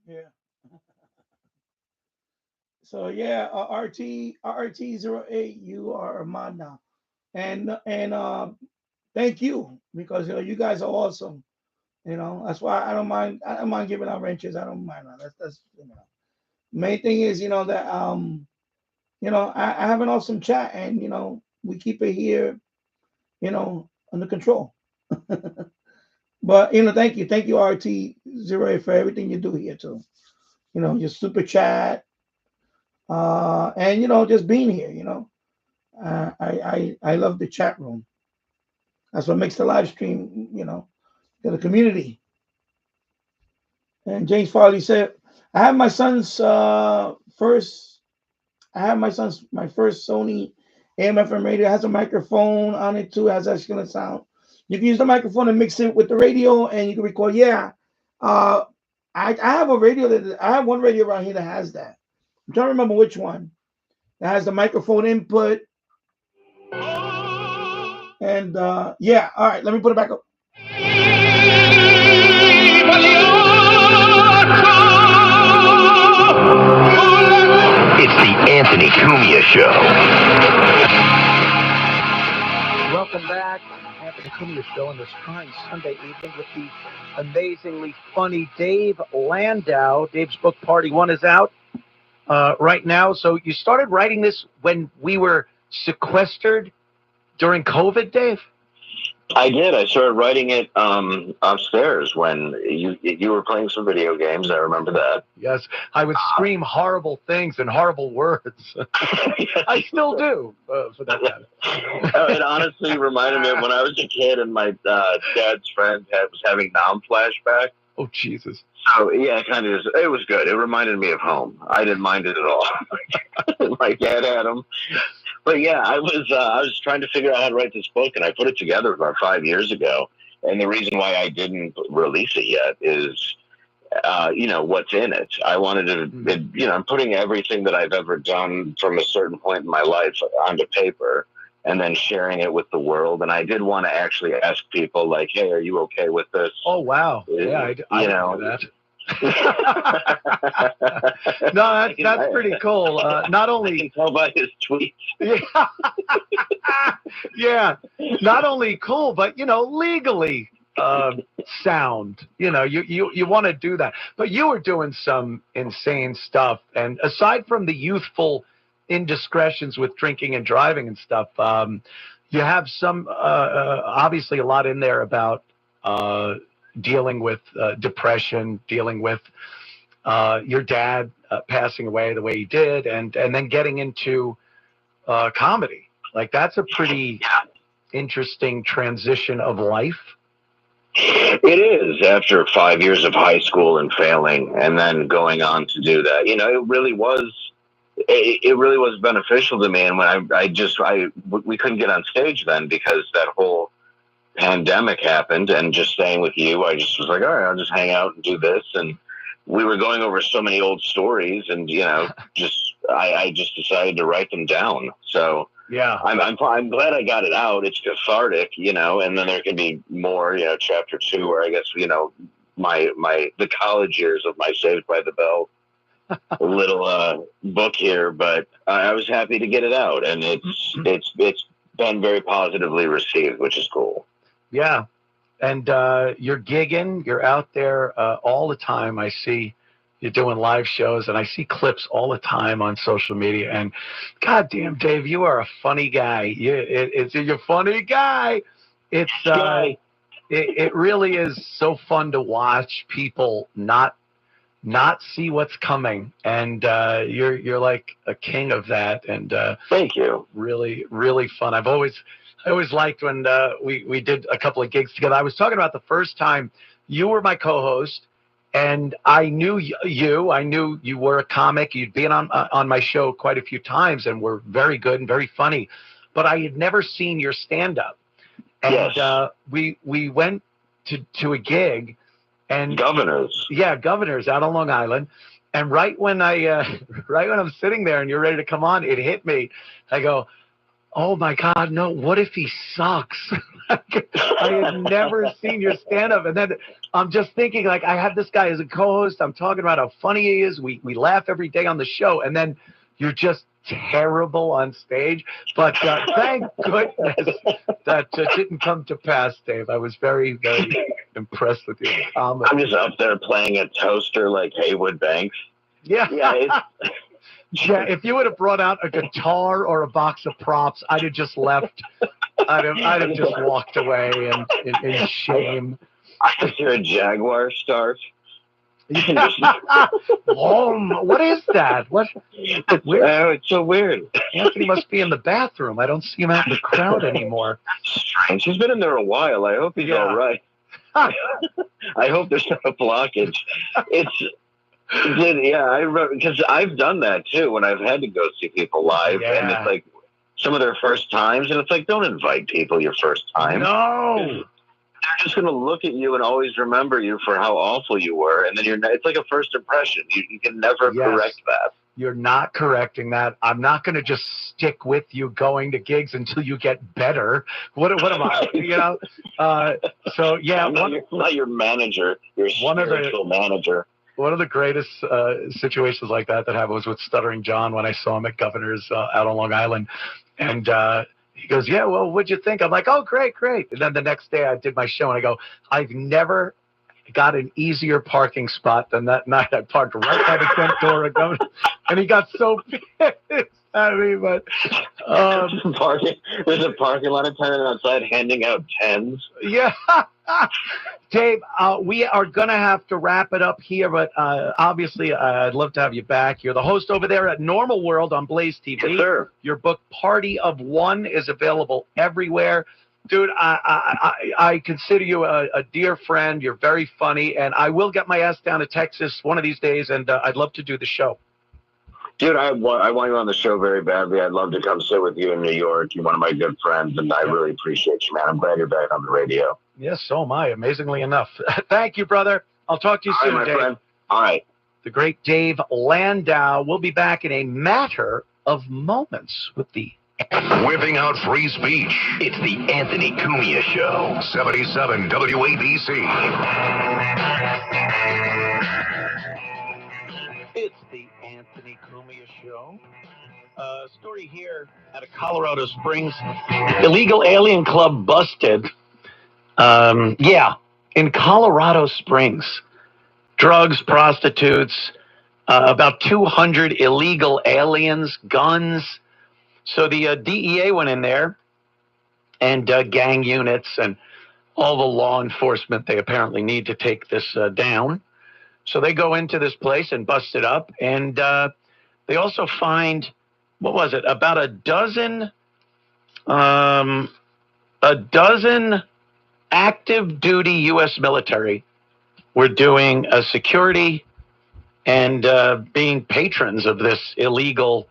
Yeah. So RT08, you are a man now, and thank you, because you guys are awesome. That's why I don't mind giving out wrenches. I don't mind that. That's main thing is that I have an awesome chat, and we keep it here under control. But thank you RT08 for everything you do here too. Your super chat, and just being here. I love the chat room. That's what makes the live stream, to the community. And James Farley said, I have my son's my first Sony AM/FM radio. It has a microphone on it too. It has excellent sound. You can use the microphone and mix it with the radio, and you can record. I have a radio I have one radio around here that has that. I'm trying to remember which one. That has the microphone input. And all right, let me put it back up. It's the Anthony Cumia Show. Welcome back, Anthony Cumia Show on this fine Sunday evening with the amazingly funny Dave Landau. Dave's book Party One is out right now. So you started writing this when we were sequestered during COVID, Dave? I did. I started writing it upstairs when you were playing some video games. I remember that. Yes, I would scream horrible things and horrible words. I still do, for that matter. It honestly reminded me of when I was a kid and my dad's friend was having Nam flashback. Oh, Jesus. So, yeah, kind of. It was good. It reminded me of home. I didn't mind it at all. My dad had them. But yeah, I was trying to figure out how to write this book, and I put it together about 5 years ago. And the reason why I didn't release it yet is, what's in it. I wanted to, I'm putting everything that I've ever done from a certain point in my life onto paper, and then sharing it with the world. And I did want to actually ask people, like, hey, are you okay with this? Oh, wow. Yeah, I know that. No, that's pretty cool. Not only I can tell by his tweets. Yeah, not only cool, but legally sound. You want to do that, but you were doing some insane stuff. And aside from the youthful indiscretions with drinking and driving and stuff, you have some obviously a lot in there about dealing with depression, dealing with your dad passing away the way he did, and then getting into comedy. Like, that's a pretty interesting transition of life. It is, after 5 years of high school and failing, and then going on to do that. It really was. It really was beneficial to me. And when we couldn't get on stage then because that whole pandemic happened, and just staying with you, I just was like, all right, I'll just hang out and do this. And we were going over so many old stories, and I just decided to write them down. So Yeah, I'm glad I got it out. It's cathartic, and then there can be more, chapter 2, where I guess, the college years of my Saved by the Bell little book here. But I was happy to get it out, and it's been very positively received, which is cool. yeah. And you're gigging, you're out there all the time. I see you're doing live shows, and I see clips all the time on social media. And goddamn, Dave, you are a funny guy. You're a funny guy. It really is so fun to watch people not see what's coming, and you're like a king of that. And thank you. Really, really fun. I always liked when we did a couple of gigs together. I was talking about the first time you were my co-host, and I knew you. I knew you were a comic. You'd been on my show quite a few times, and were very good and very funny. But I had never seen your stand-up. And yes. We went to a gig, and Governors. Yeah, Governors out on Long Island. And right when I'm sitting there and you're ready to come on, it hit me. I go, oh my God, no, what if he sucks? I had never seen your stand-up. And then I'm just thinking, like, I have this guy as a co-host. I'm talking about how funny he is. We laugh every day on the show. And then you're just terrible on stage. But thank goodness that didn't come to pass, Dave. I was very, very impressed with your comedy. I'm just up there playing a toaster like Haywood Banks. Yeah. Yeah, if you would have brought out a guitar or a box of props, I'd have just left. I'd have just walked away in shame. I could hear a Jaguar start. What is that? What? It's so weird. Anthony must be in the bathroom. I don't see him out in the crowd anymore. Strange. He's been in there a while. I hope he's all right. I hope there's no blockage. Because I've done that too when I've had to go see people live, and it's like some of their first times, and it's like, don't invite people your first time. No, they're just going to look at you and always remember you for how awful you were, and then it's like a first impression. You can never correct that. You're not correcting that. I'm not going to just stick with you going to gigs until you get better. What am I? So yeah, not your manager. Your spiritual manager. One of the greatest situations like that happened was with Stuttering John when I saw him at Governor's out on Long Island. And he goes, yeah, well, what'd you think? I'm like, oh, great. And then the next day I did my show, and I go, I've never got an easier parking spot than that night. I parked right by the front door of Governor, and he got so pissed at me. But there's a parking lot attendant outside handing out tens. Yeah. Dave, we are going to have to wrap it up here, but obviously I'd love to have you back. You're the host over there at Normal World on Blaze TV. Yes, sir. Your book, Party of One, is available everywhere. Dude, I consider you a dear friend. You're very funny, and I will get my ass down to Texas one of these days, and I'd love to do the show. Dude, I want you on the show very badly. I'd love to come sit with you in New York. You're one of my good friends, and I really appreciate you, man. I'm glad you're back on the radio. Yes, so am I, amazingly enough. Thank you, brother. I'll talk to you soon, my Dave. Friend. All right. The great Dave Landau will be back in a matter of moments with the Whipping out free speech. It's the Anthony Cumia Show. 77 WABC. It's the Anthony Cumia Show. Story here out of Colorado Springs. Illegal alien club busted. In Colorado Springs. Drugs, prostitutes, about 200 illegal aliens, guns. So the DEA went in there, and gang units and all the law enforcement they apparently need to take this down. So they go into this place and bust it up, and they also find, what was it, about a dozen active duty U.S. military were doing a security and being patrons of this illegal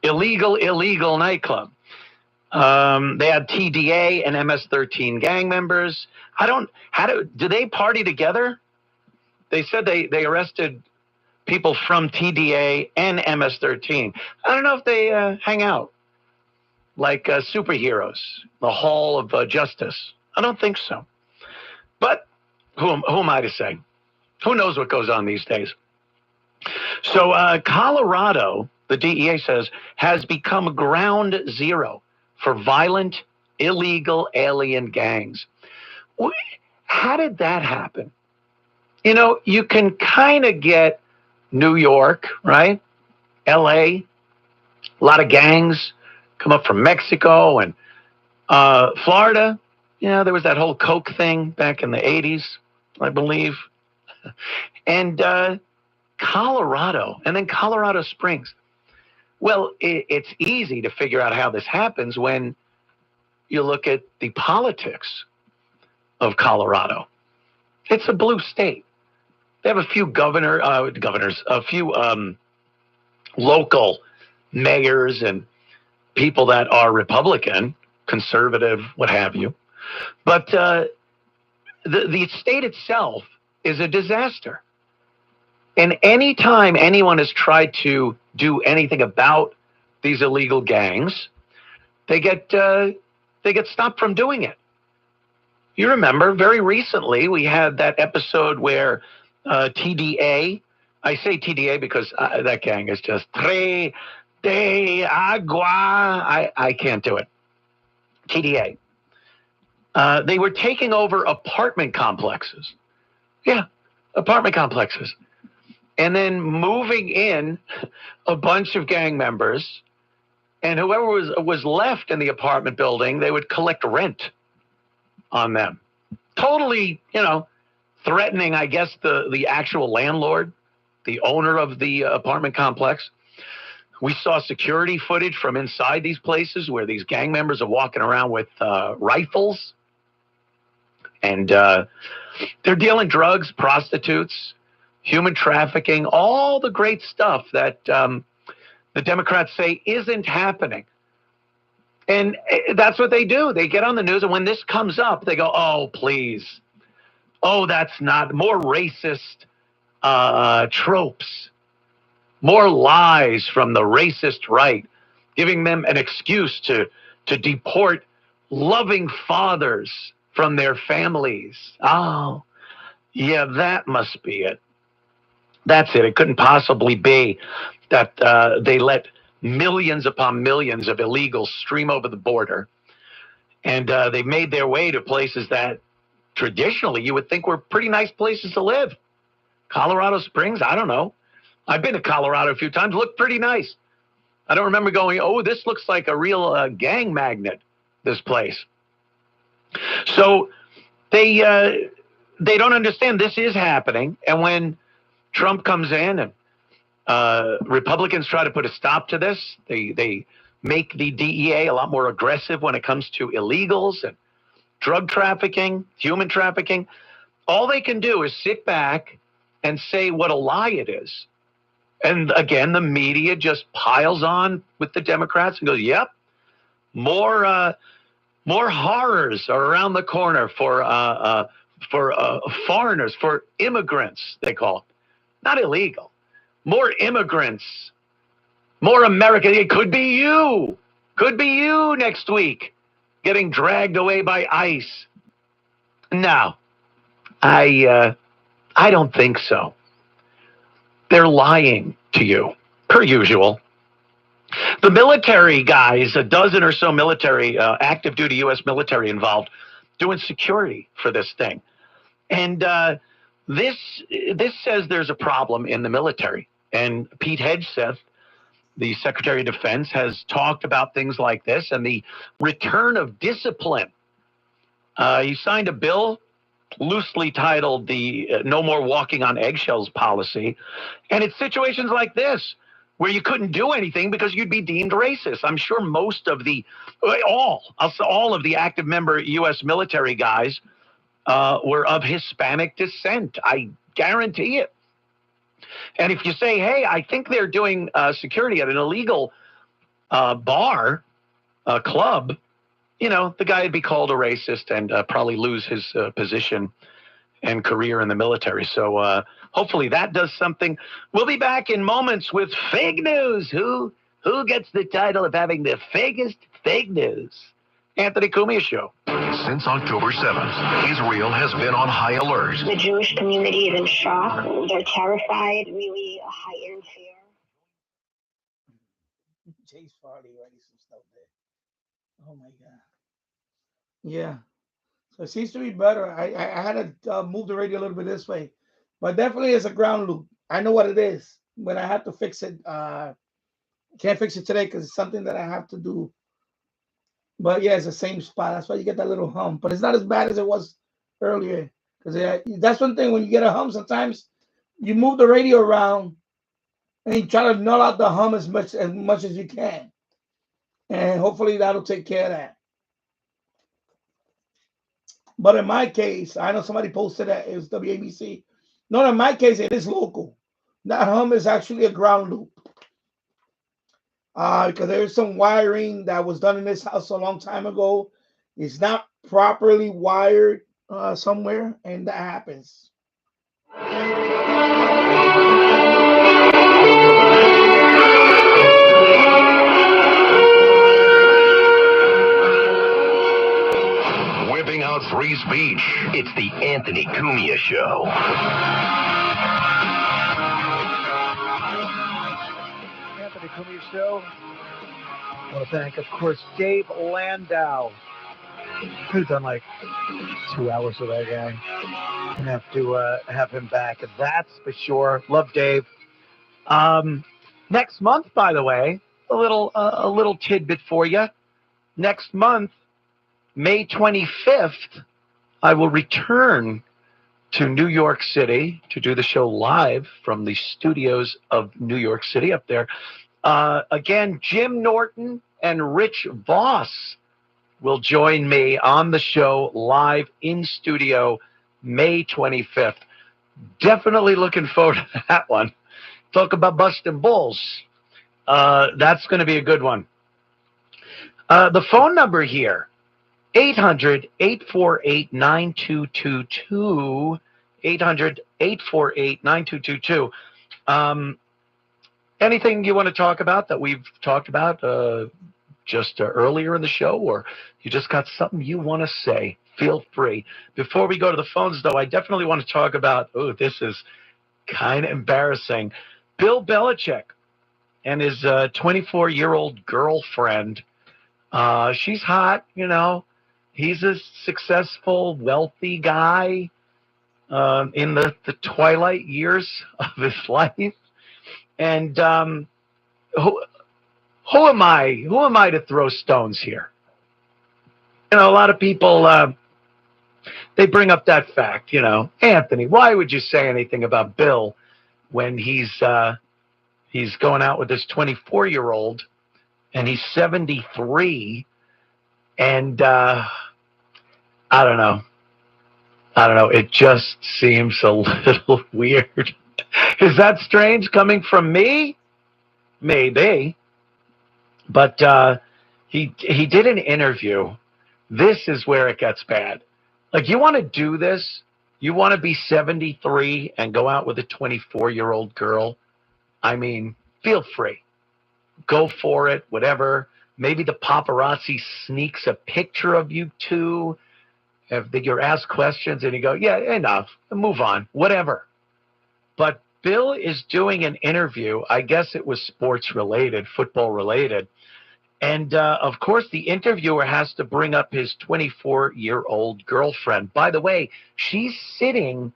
nightclub. They had TDA and MS-13 gang members. Do they party together? They said they arrested people from TDA and MS-13. I don't know if they hang out like superheroes, the Hall of Justice. I don't think so. But who am I to say? Who knows what goes on these days? So Colorado, the DEA says, has become ground zero for violent, illegal alien gangs. How did that happen? You know, you can kind of get New York, right? LA, a lot of gangs come up from Mexico and Florida. You know, there was that whole Coke thing back in the 80s, I believe. And Colorado, and then Colorado Springs. Well, it's easy to figure out how this happens when you look at the politics of Colorado. It's a blue state. They have a few governors, a few local mayors and people that are Republican, conservative, what have you. But the state itself is a disaster. And anytime anyone has tried to do anything about these illegal gangs, they get stopped from doing it. You remember very recently we had that episode where TDA, I say TDA because that gang is just Tres de Agua. I can't do it. TDA. They were taking over apartment complexes. Yeah, apartment complexes. And then moving in a bunch of gang members, and whoever was left in the apartment building, they would collect rent on them. Totally, threatening, I guess, the actual landlord, the owner of the apartment complex. We saw security footage from inside these places where these gang members are walking around with rifles. And they're dealing drugs, prostitutes, human trafficking, all the great stuff that the Democrats say isn't happening. And that's what they do. They get on the news, and when this comes up, they go, oh, please. Oh, that's not more racist tropes, more lies from the racist right, giving them an excuse to deport loving fathers from their families. Oh, yeah, that must be it. That's it. It couldn't possibly be that they let millions upon millions of illegals stream over the border, and they made their way to places that traditionally you would think were pretty nice places to live. Colorado Springs, I don't know. I've been to Colorado a few times. Looked pretty nice. I don't remember going, oh, this looks like a real gang magnet, this place. So they don't understand this is happening. And when Trump comes in and Republicans try to put a stop to this, they make the DEA a lot more aggressive when it comes to illegals and drug trafficking, human trafficking. All they can do is sit back and say what a lie it is. And again, the media just piles on with the Democrats and goes, yep, more horrors are around the corner for foreigners, for immigrants, they call it. Not illegal. More immigrants, more American. It could be you. Could be you next week getting dragged away by ICE. No, I don't think so. They're lying to you, per usual. The military guys, a dozen or so military, active duty U.S. military involved, doing security for this thing. And this says there's a problem in the military. And Pete Hegseth, the Secretary of Defense, has talked about things like this and the return of discipline. He signed a bill loosely titled the No More Walking on Eggshells policy. And it's situations like this where you couldn't do anything because you'd be deemed racist. I'm sure most of all of the active member U.S. military guys were of Hispanic descent. I guarantee it. And if you say, hey, I think they're doing security at an illegal bar, club, you know, the guy would be called a racist and probably lose his position and career in the military. So hopefully that does something. We'll be back in moments with fake news. Who gets the title of having the fakest fake news? Anthony Cumia Show. Since October 7th, Israel has been on high alert. The Jewish community is in shock. They're terrified, really heightened fear. Jay's Farley writing some stuff there. Oh my God. Yeah. So it seems to be better. I had to move the radio a little bit this way, but definitely it's a ground loop. I know what it is, but I have to fix it. Can't fix it today because it's something that I have to do. But yeah, it's the same spot. That's why you get that little hum. But it's not as bad as it was earlier. Because that's one thing, when you get a hum, sometimes you move the radio around and you try to null out the hum as much as you can. And hopefully that'll take care of that. But in my case, I know somebody posted that it was WABC. No, in my case, it is local. That hum is actually a ground loop. Because there's some wiring that was done in this house a long time ago. It's not properly wired somewhere, and that happens. Whipping out free speech. It's the Anthony Cumia Show. Anthony Cumia Show. I want to thank, of course, Dave Landau. Could have done like 2 hours with that guy. Gonna have to have him back. That's for sure. Love Dave. Next month, by the way, a little tidbit for you. Next month, May 25th, I will return to New York City to do the show live from the studios of New York City up there. Again, Jim Norton and Rich Voss will join me on the show live in studio May 25th. Definitely looking forward to that one. Talk about busting bulls. That's going to be a good one. The phone number here, 800-848-9222. 800-848-9222. Anything you want to talk about that we've talked about just earlier in the show, or you just got something you want to say, feel free. Before we go to the phones, though, I definitely want to talk about, this is kind of embarrassing, Bill Belichick and his 24-year-old girlfriend. She's hot, you know. He's a successful, wealthy guy in the twilight years of his life. And who am I? Who am I to throw stones here? You know, a lot of people, they bring up that fact, you know. Anthony, why would you say anything about Bill when he's going out with this 24-year-old and he's 73? And I don't know. It just seems a little weird. Is that strange coming from me? Maybe. But he did an interview. This is where it gets bad. Like, you want to do this? You want to be 73 and go out with a 24-year-old girl? I mean, feel free. Go for it, whatever. Maybe the paparazzi sneaks a picture of you two. If you're asked questions and you go, yeah, enough, move on, whatever. But Bill is doing an interview. I guess it was sports related, football related. And of course, the interviewer has to bring up his 24-year-old girlfriend. By the way, she's sitting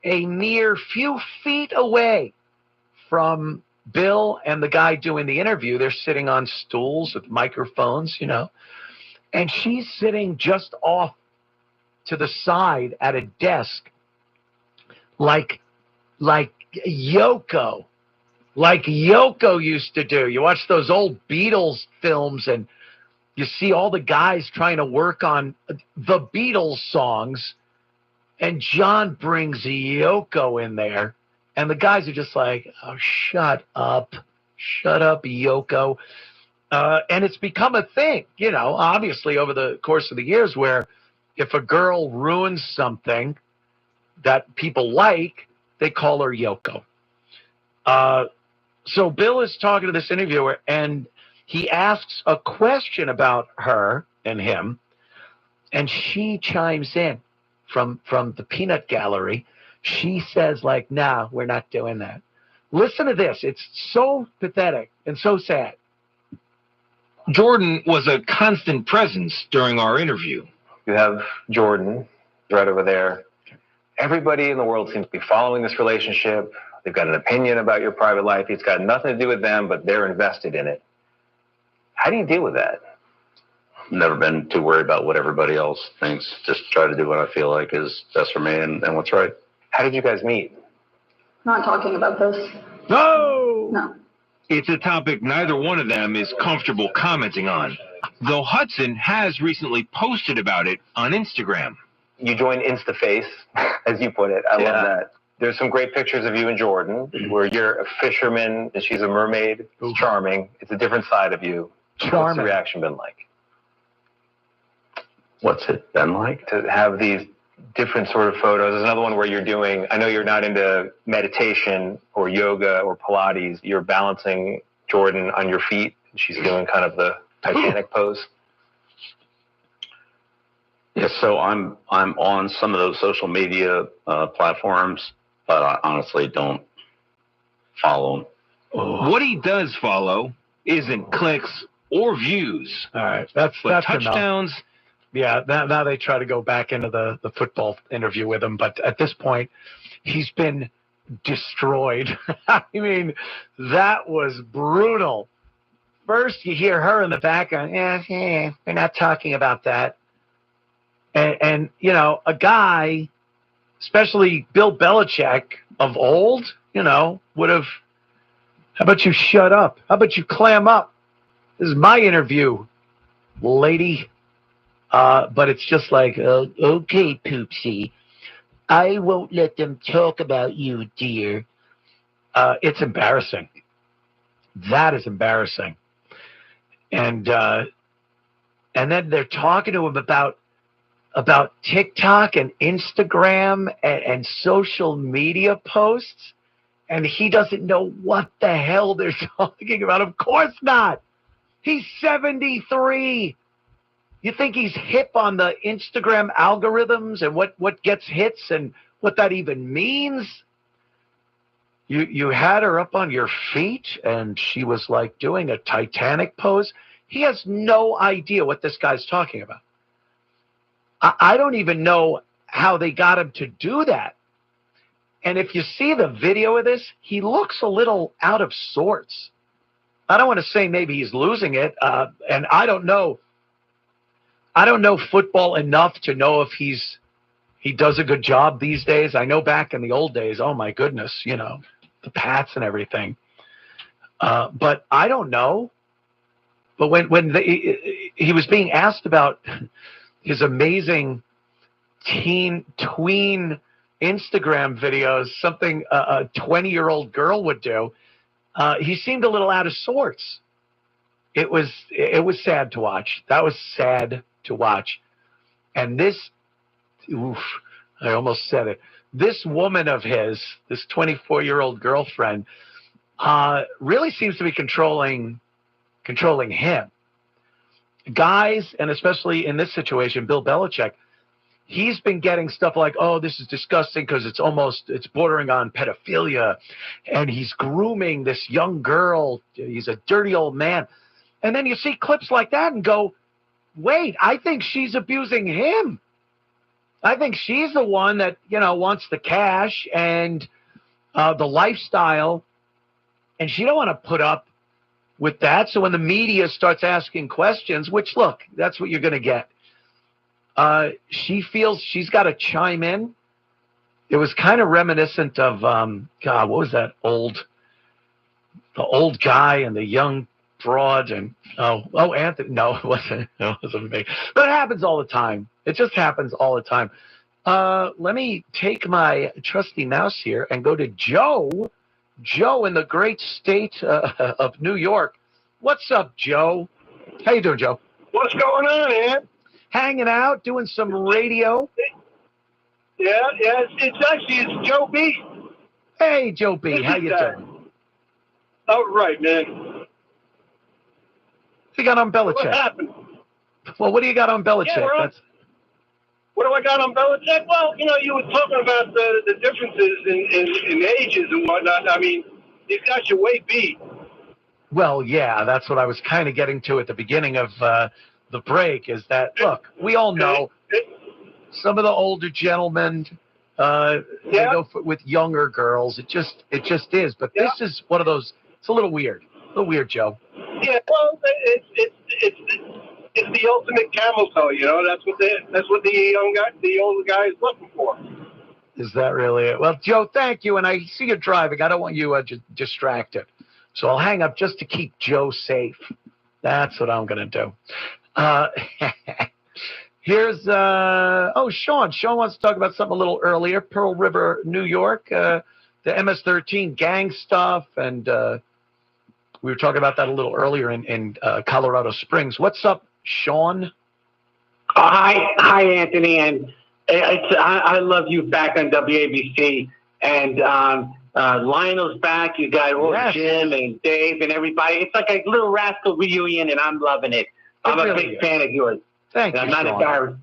a mere few feet away from Bill and the guy doing the interview. They're sitting on stools with microphones, you know. And she's sitting just off to the side at a desk like Yoko used to do. You watch those old Beatles films and you see all the guys trying to work on the Beatles songs And John brings Yoko in there, and the guys are just like, oh, shut up, Yoko. And it's become a thing, obviously over the course of the years, where if a girl ruins something that people like, they call her Yoko. So Bill is talking to this interviewer, and he asks a question about her and him, and she chimes in from the peanut gallery. She says, like, nah, we're not doing that. Listen to this. It's so pathetic and so sad. Jordan was a constant presence during our interview. You have Jordan right over there. Everybody in the world seems to be following this relationship. They've got an opinion about your private life. It's got nothing to do with them, but they're invested in it. How do you deal with that? Never been too worried about what everybody else thinks. Just try to do what I feel like is best for me and what's right. How did you guys meet? Not talking about this. No. It's a topic neither one of them is comfortable commenting on, though Hudson has recently posted about it on Instagram. You joined InstaFace, as you put it. I love that. There's some great pictures of you and Jordan, where you're a fisherman and she's a mermaid. It's charming. It's a different side of you. Charming. What's the reaction been like? What's it been like? To have these different sort of photos. There's another one where you're doing, I know you're not into meditation or yoga or Pilates. You're balancing Jordan on your feet. She's doing kind of the Titanic pose. Yeah, so I'm on some of those social media platforms, but I honestly don't follow them. What he does follow isn't clicks or views. All right, that's touchdowns. Enough. Yeah, now they try to go back into the football interview with him, but at this point, he's been destroyed. I mean, that was brutal. First, you hear her in the background, we're not talking about that. And a guy, especially Bill Belichick of old, would have, how about you shut up? How about you clam up? This is my interview, lady. But it's just like, okay, Poopsie, I won't let them talk about you, dear. It's embarrassing. That is embarrassing. And then they're talking to him about TikTok and Instagram and social media posts, and he doesn't know what the hell they're talking about. Of course not. He's 73. You think he's hip on the Instagram algorithms and what gets hits and what that even means? You had her up on your feet and she was like doing a Titanic pose. He has no idea what this guy's talking about. I don't even know how they got him to do that. And if you see the video of this, he looks a little out of sorts. I don't want to say maybe he's losing it, and I don't know football enough to know if he does a good job these days. I know back in the old days, oh my goodness, the Pats and everything. But I don't know. But when he was being asked about his amazing tween Instagram videos, something a 20-year-old girl would do, he seemed a little out of sorts. It was sad to watch. That was sad to watch. And this, I almost said it. This woman of his, this 24-year-old girlfriend, really seems to be controlling him. Guys, and especially in this situation, Bill Belichick, he's been getting stuff like, oh, this is disgusting because it's bordering on pedophilia. And he's grooming this young girl. He's a dirty old man. And then you see clips like that and go, wait, I think she's abusing him. I think she's the one that, wants the cash and the lifestyle. And she don't want to put up with that. So when the media starts asking questions, which, look, that's what you're going to get. She feels she's got to chime in. It was kind of reminiscent of, what was that the old guy and the young broad and, Anthony. No, it wasn't me. But it happens all the time. It just happens all the time. Let me take my trusty mouse here and go to Joe. Joe in the great state of New York. What's up, Joe? How you doing, Joe? What's going on, Ed? Hanging out, doing some radio. Yeah, it's Joe B. Hey, Joe B, how you doing? All right, man. What you got on Belichick? What happened? Well, what do you got on Belichick? Yeah, what do I got on Belichick? Well, you were talking about the differences in ages and whatnot. I mean, he's got you way beat. Well, yeah, that's what I was kind of getting to at the beginning of the break, is that, look, we all know some of the older gentlemen, they go with younger girls. It just is. But this is one of those, it's a little weird, Joe. Yeah, well, it's the ultimate camel toe, That's what the older guy is looking for. Is that really it? Well, Joe, thank you. And I see you're driving. I don't want you distracted. So I'll hang up just to keep Joe safe. That's what I'm going to do. Here's, Sean. Sean wants to talk about something a little earlier. Pearl River, New York, the MS-13 gang stuff. And we were talking about that a little earlier in Colorado Springs. What's up, Sean? Hi, Anthony. And I love you back on WABC. And Lionel's back. You got Jim and Dave and everybody. It's like a little Rascal reunion, and I'm loving it. I'm a big fan of yours. Thank you, I'm not Sean. embarrassed.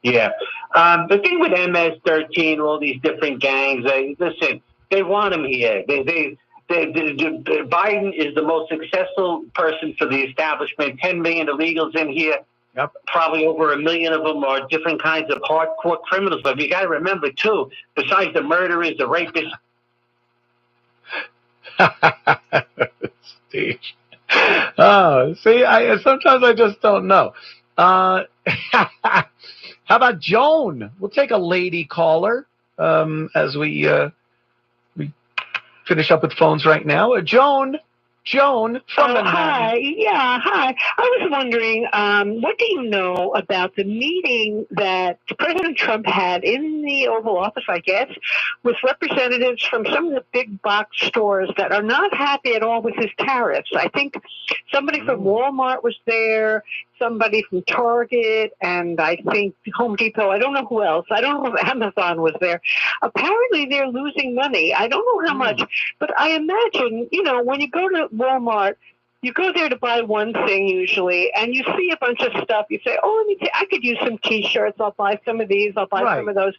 Yeah. The thing with MS-13, all these different gangs, listen, they want them here. Biden is the most successful person for the establishment. 10 million illegals in here. Yep. Probably over 1 million of them are different kinds of hardcore criminals. But you got to remember, too, besides the murderers, the rapists. Steve. Oh, see, sometimes I just don't know. How about Joan? We'll take a lady caller as we finish up with phones right now. Joan from Manhattan. Hi. Yeah, hi. I was wondering, what do you know about the meeting that President Trump had in the Oval Office, I guess, with representatives from some of the big box stores that are not happy at all with his tariffs? I think somebody from Walmart was there, somebody from Target, and I think Home Depot. I don't know who else. I don't know if Amazon was there. Apparently, they're losing money. I don't know how much, but I imagine, when you go to Walmart, you go there to buy one thing usually, and you see a bunch of stuff. You say, I could use some T-shirts. I'll buy some of these. I'll buy some of those.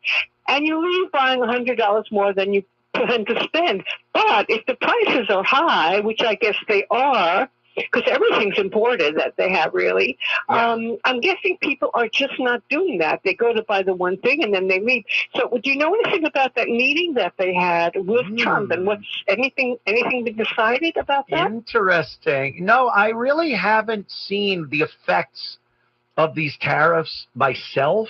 And you leave buying $100 more than you plan to spend. But if the prices are high, which I guess they are, because everything's imported that they have, really. Yeah. I'm guessing people are just not doing that. They go to buy the one thing and then they leave. So do you know anything about that meeting that they had with Trump, and what's anything been decided about that? Interesting. No, I really haven't seen the effects of these tariffs myself.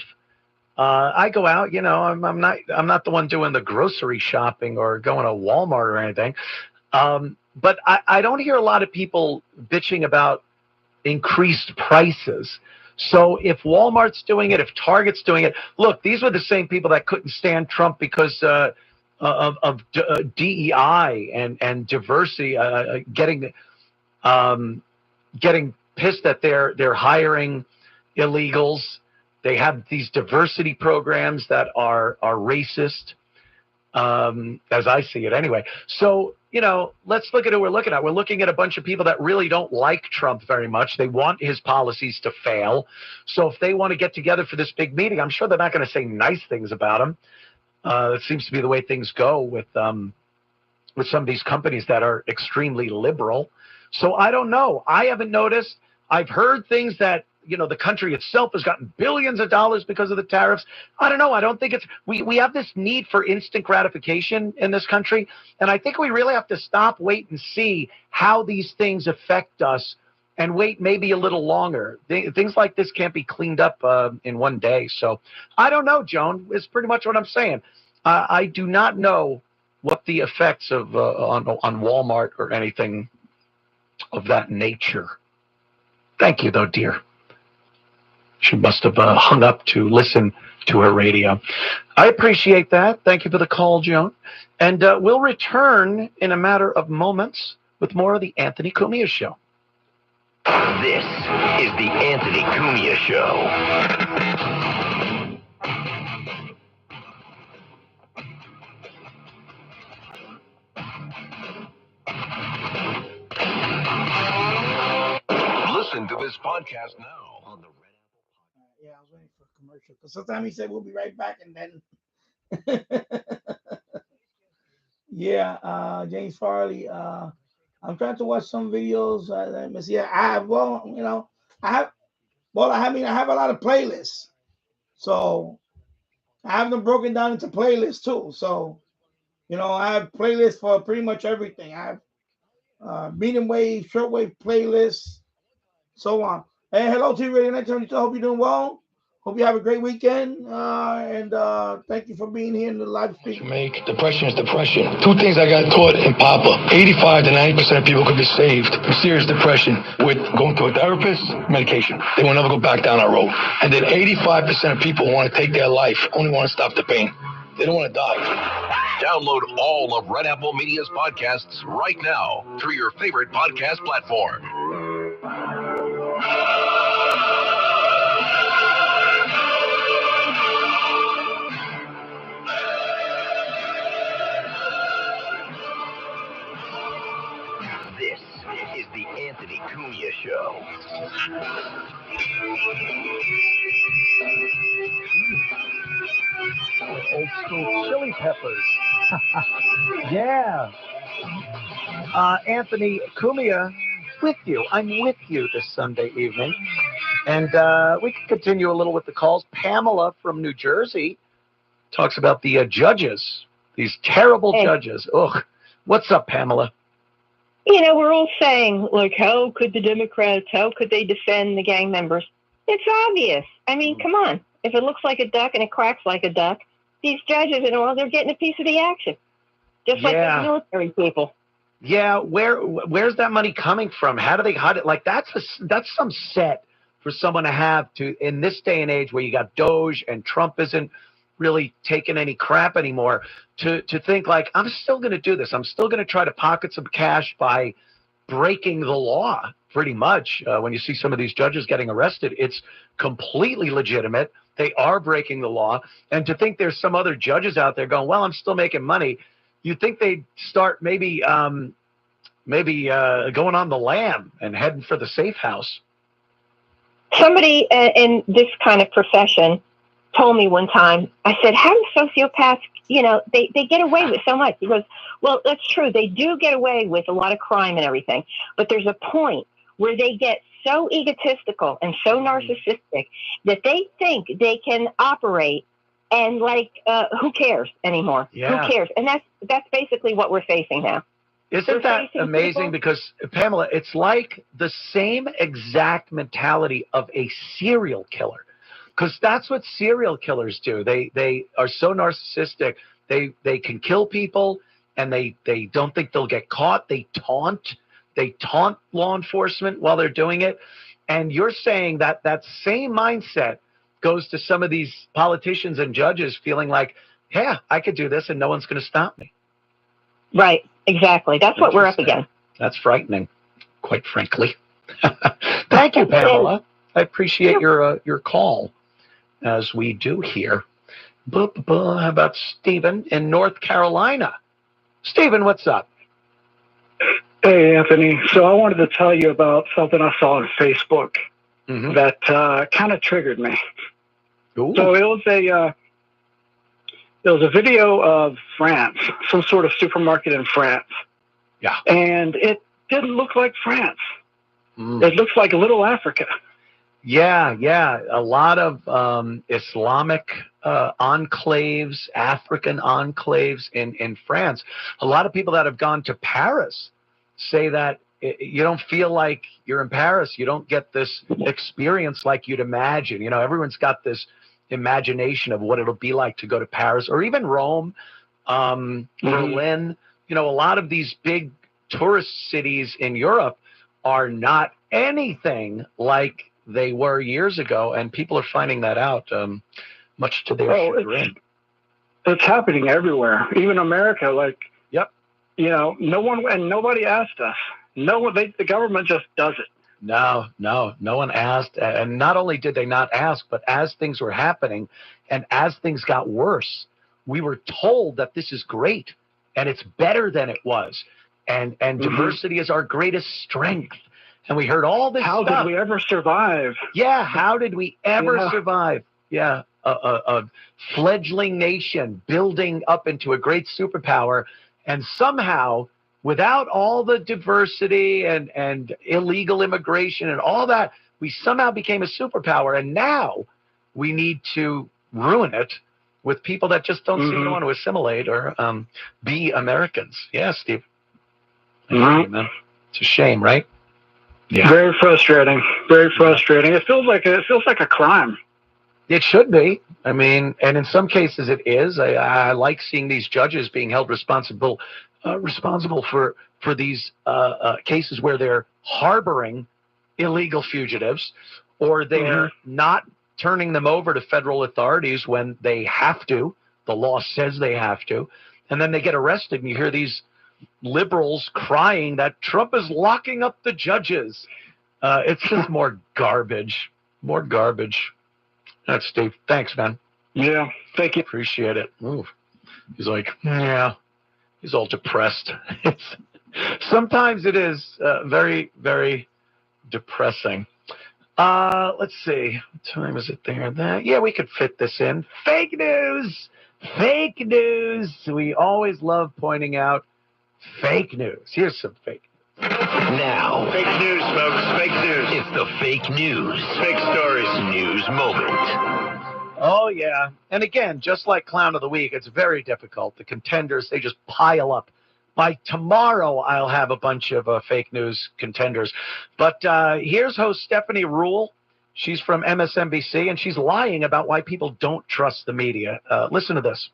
I go out, I'm not the one doing the grocery shopping or going to Walmart or anything. But I don't hear a lot of people bitching about increased prices. So if Walmart's doing it, if Target's doing it, look, these were the same people that couldn't stand Trump because of DEI and diversity, getting pissed that they're hiring illegals. They have these diversity programs that are racist, as I see it anyway. So, let's look at who we're looking at. We're looking at a bunch of people that really don't like Trump very much. They want his policies to fail. So if they want to get together for this big meeting, I'm sure they're not going to say nice things about him. It seems to be the way things go with some of these companies that are extremely liberal. So I don't know. I haven't noticed. I've heard things that, the country itself has gotten billions of dollars because of the tariffs. I don't know. I don't think we have this need for instant gratification in this country. And I think we really have to stop, wait, and see how these things affect us, and wait maybe a little longer. Things like this can't be cleaned up in one day. So I don't know, Joan, is pretty much what I'm saying. I do not know what the effects of on Walmart or anything of that nature. Thank you, though, dear. She must have hung up to listen to her radio. I appreciate that. Thank you for the call, Joan. And we'll return in a matter of moments with more of the Anthony Cumia Show. This is the Anthony Cumia Show. Listen to this podcast now on the Red Apple. Yeah, I was waiting for a commercial because sometimes he said we'll be right back, and then yeah, James Farley. I'm trying to watch some videos. Let me see. I have I have a lot of playlists, so I have them broken down into playlists too. So I have playlists for pretty much everything. I have medium wave, shortwave playlists, so on. Hey, hello to you, Radio 972. Hope you're doing well. Hope you have a great weekend. And thank you for being here in the live stream. Depression is depression. Two things I got taught in Papa. 85 to 90% of people could be saved from serious depression with going to a therapist, medication. They will never go back down that road. And then 85% of people who want to take their life only want to stop the pain. They don't want to die. Download all of Red Apple Media's podcasts right now through your favorite podcast platform. This is the Anthony Cumia Show. Old school chili peppers. Yeah. Anthony Cumia with you. I'm with you this Sunday evening. And we can continue a little with the calls. Pamela from New Jersey talks about the judges, these terrible judges. Ugh. What's up, Pamela? We're all saying, like, how could the Democrats, how could they defend the gang members? It's obvious. I mean, come on. If it looks like a duck and it quacks like a duck, these judges, they're getting a piece of the action. Just like the military people. Yeah, where's that money coming from? How do they hide it? Like, that's some set for someone to have to, in this day and age where you got Doge and Trump isn't really taking any crap anymore, to think like, I'm still going to do this. I'm still going to try to pocket some cash by breaking the law, pretty much. When you see some of these judges getting arrested, it's completely legitimate. They are breaking the law. And to think there's some other judges out there going, well, I'm still making money. You think they'd start maybe going on the lam and heading for the safe house. Somebody in this kind of profession told me one time, I said, how do sociopaths, they get away with so much? He goes, well, that's true. They do get away with a lot of crime and everything. But there's a point where they get so egotistical and so narcissistic that they think they can operate and who cares anymore? Yeah. Who cares? And that's basically what we're facing now. Isn't that amazing? Because, Pamela, it's like the same exact mentality of a serial killer. Because that's what serial killers do. They are so narcissistic. They can kill people, and they don't think they'll get caught. They taunt law enforcement while they're doing it. And you're saying that same mindset goes to some of these politicians and judges feeling like, yeah, I could do this and no one's going to stop me. Right, exactly. That's what we're up against. That's frightening, quite frankly. Thank you, Pamela. I appreciate your call, as we do here. How about Stephen in North Carolina? Stephen, what's up? Hey, Anthony. So I wanted to tell you about something I saw on Facebook that kind of triggered me. Ooh. So it was a video of France, some sort of supermarket in France. Yeah. And it didn't look like France. It looks like Little Africa. Yeah. A lot of Islamic enclaves, African enclaves in France. A lot of people that have gone to Paris say that you don't feel like you're in Paris. You don't get this experience like you'd imagine. Everyone's got this imagination of what it'll be like to go to Paris or even Rome, Berlin. A lot of these big tourist cities in Europe are not anything like they were years ago, and people are finding that out, much to their chagrin. It's happening everywhere, even America. Like, yep, nobody asked us. The government just does it. No one asked, and not only did they not ask, but as things were happening, and as things got worse, we were told that this is great, and it's better than it was, and diversity is our greatest strength. And we heard all this stuff. How did we ever survive? Yeah, how did we ever survive? Yeah, a fledgling nation building up into a great superpower, and somehow, without all the diversity and illegal immigration and all that, we somehow became a superpower, and now we need to ruin it with people that just don't seem to want to assimilate or be Americans. Yeah, Steve. Man. It's a shame, right? Yeah. Very frustrating. Very frustrating. It feels like a crime. It should be. I mean, and in some cases it is. I like seeing these judges being held responsible for these cases where they're harboring illegal fugitives, or they're not turning them over to federal authorities when they have to. The law says they have to. And then they get arrested, and you hear these liberals crying that Trump is locking up the judges. It's just more garbage. More garbage. That's Steve. Thanks, man. Yeah, thank you. Appreciate it. Ooh. He's like, yeah. He's all depressed. Sometimes it is very, very depressing. Let's see. What time is it there? Yeah, we could fit this in. Fake news! Fake news! We always love pointing out fake news. Here's some fake news. Now. Fake news, folks. Fake news. It's the fake news. Fake stories. News moment. Oh, yeah. And again, just like Clown of the Week, it's very difficult. The contenders, they just pile up. By tomorrow, I'll have a bunch of fake news contenders. But here's host Stephanie Rule. She's from MSNBC, and she's lying about why people don't trust the media. Listen to this.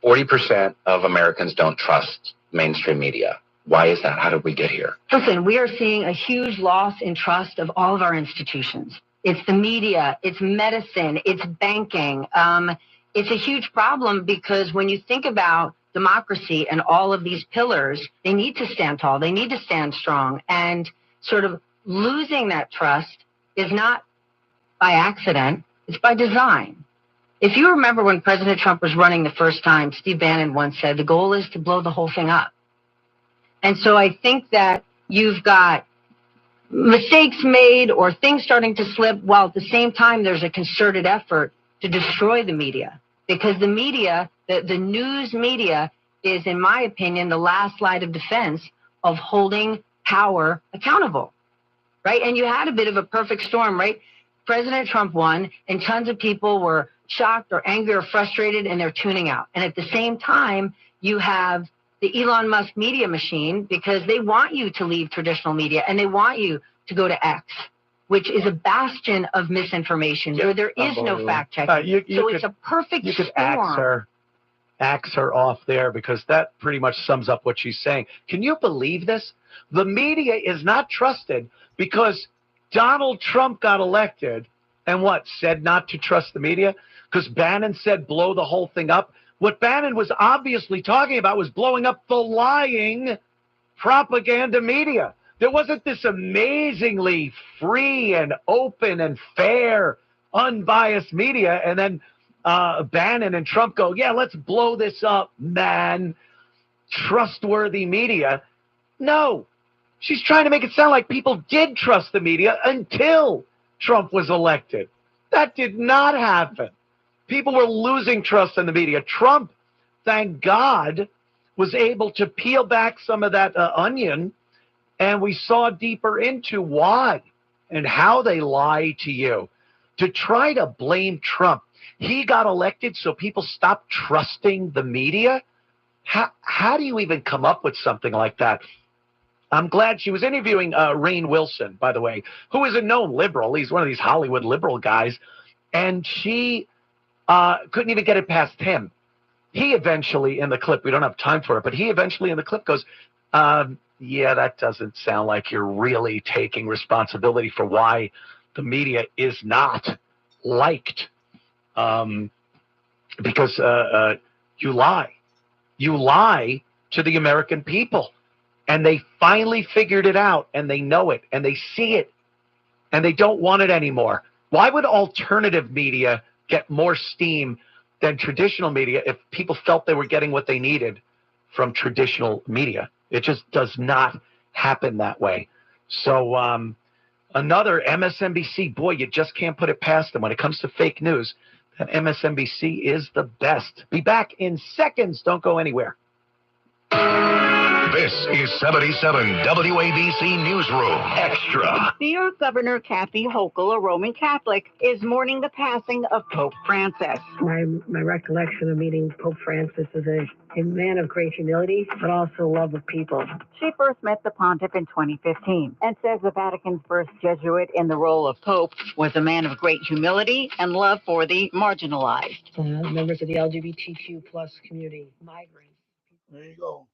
40% of Americans don't trust mainstream media. Why is that? How did we get here? Listen, we are seeing a huge loss in trust of all of our institutions. It's the media, it's medicine, it's banking. It's a huge problem because when you think about democracy and all of these pillars, they need to stand tall, they need to stand strong. And sort of losing that trust is not by accident, it's by design. If you remember when President Trump was running the first time, Steve Bannon once said, the goal is to blow the whole thing up. And so I think that you've got mistakes made or things starting to slip, while at the same time there's a concerted effort to destroy the media. Because the media, the news media, is, in my opinion, the last line of defense of holding power accountable, right? And you had a bit of a perfect storm, right? President Trump won, and tons of people were shocked or angry or frustrated, and they're tuning out. And at the same time, you have the Elon Musk media machine, because they want you to leave traditional media and they want you to go to X, which is a bastion of misinformation where there is no fact checking. So it's a perfect storm. You could axe her off there, because that pretty much sums up what she's saying. Can you believe this? The media is not trusted because Donald Trump got elected and said not to trust the media? Because Bannon said blow the whole thing up. What Bannon was obviously talking about was blowing up the lying propaganda media. There wasn't this amazingly free and open and fair, unbiased media. And then Bannon and Trump go, yeah, let's blow this up, man. Trustworthy media. No, she's trying to make it sound like people did trust the media until Trump was elected. That did not happen. People were losing trust in the media. Trump, thank God, was able to peel back some of that onion, and we saw deeper into why and how they lie to you. To try to blame Trump. He got elected so people stopped trusting the media? How do you even come up with something like that? I'm glad she was interviewing Rainn Wilson, by the way, who is a known liberal. He's one of these Hollywood liberal guys, and she couldn't even get it past him. He eventually, in the clip, we don't have time for it, but he eventually in the clip goes, yeah, that doesn't sound like you're really taking responsibility for why the media is not liked because you lie. You lie to the American people. And they finally figured it out, and they know it, and they see it, and they don't want it anymore. Why would alternative media get more steam than traditional media if people felt they were getting what they needed from traditional media? It just does not happen that way. So another MSNBC, boy, you just can't put it past them. When it comes to fake news, that MSNBC is the best. Be back in seconds. Don't go anywhere. This is 77 WABC Newsroom Extra. New York Governor Kathy Hochul, a Roman Catholic, is mourning the passing of Pope Francis. My recollection of meeting Pope Francis is a man of great humility, but also love of people. She first met the pontiff in 2015 and says the Vatican's first Jesuit in the role of Pope was a man of great humility and love for the marginalized. Members of the LGBTQ plus community, migrants. There you go.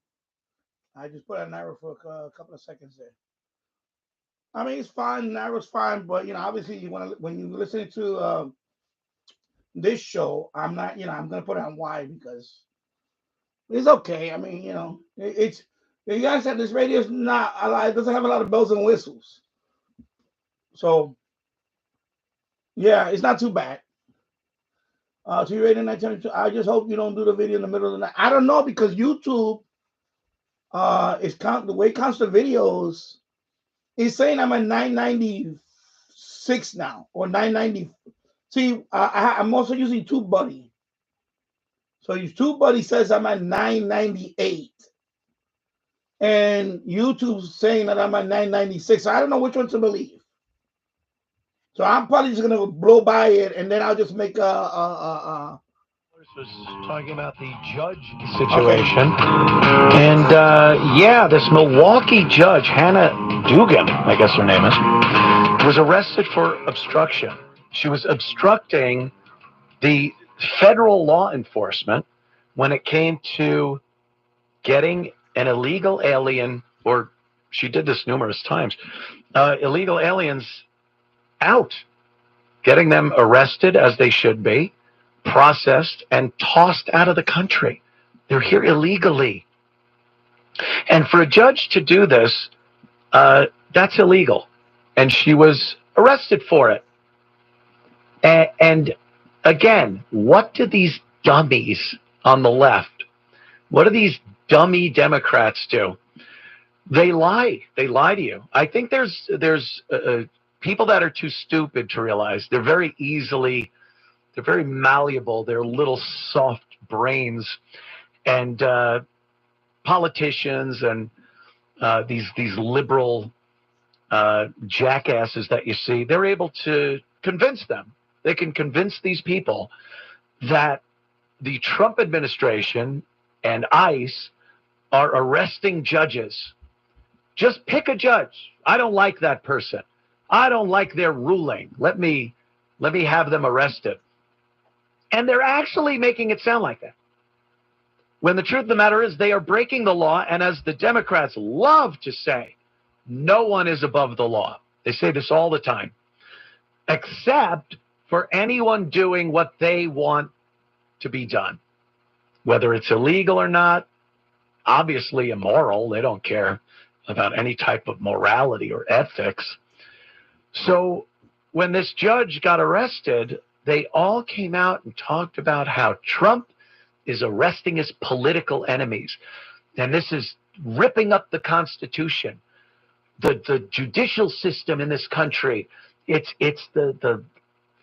I just put a narrow for a couple of seconds there. I mean, it's fine. Narrow's fine, but obviously, when you're listening to this show, I'm not. I'm gonna put it on wide because it's okay. I mean, it's you guys said this radio is not a lot. It doesn't have a lot of bells and whistles, so yeah, it's not too bad. To your radio 922, I just hope you don't do the video in the middle of the night. I don't know because YouTube. The way it counts the videos, it's saying I'm at 996 now or 990. See, I'm also using TubeBuddy. So TubeBuddy says I'm at 998, and YouTube's saying that I'm at 996. So I don't know which one to believe. So I'm probably just gonna blow by it, and then I'll just make a was talking about the judge situation. Okay. And this Milwaukee judge, Hannah Dugan, I guess her name is, was arrested for obstruction. She was obstructing the federal law enforcement when it came to getting an illegal alien, or she did this numerous times, illegal aliens out, getting them arrested as they should be, processed, and tossed out of the country. They're here illegally. And for a judge to do this, that's illegal. And she was arrested for it. And again, what do these dummies on the left, what do these dummy Democrats do? They lie. They lie to you. I think there's people that are too stupid to realize they're very malleable. They're little soft brains, and politicians and these liberal jackasses that you see, they're able to convince them. They can convince these people that the Trump administration and ICE are arresting judges. Just pick a judge. I don't like that person. I don't like their ruling. Let me have them arrested. And they're actually making it sound like that. When the truth of the matter is they are breaking the law, and as the Democrats love to say, no one is above the law. They say this all the time, except for anyone doing what they want to be done. Whether it's illegal or not, obviously immoral. They don't care about any type of morality or ethics. So when this judge got arrested, they all came out and talked about how Trump is arresting his political enemies. And this is ripping up the Constitution, the judicial system in this country. It's the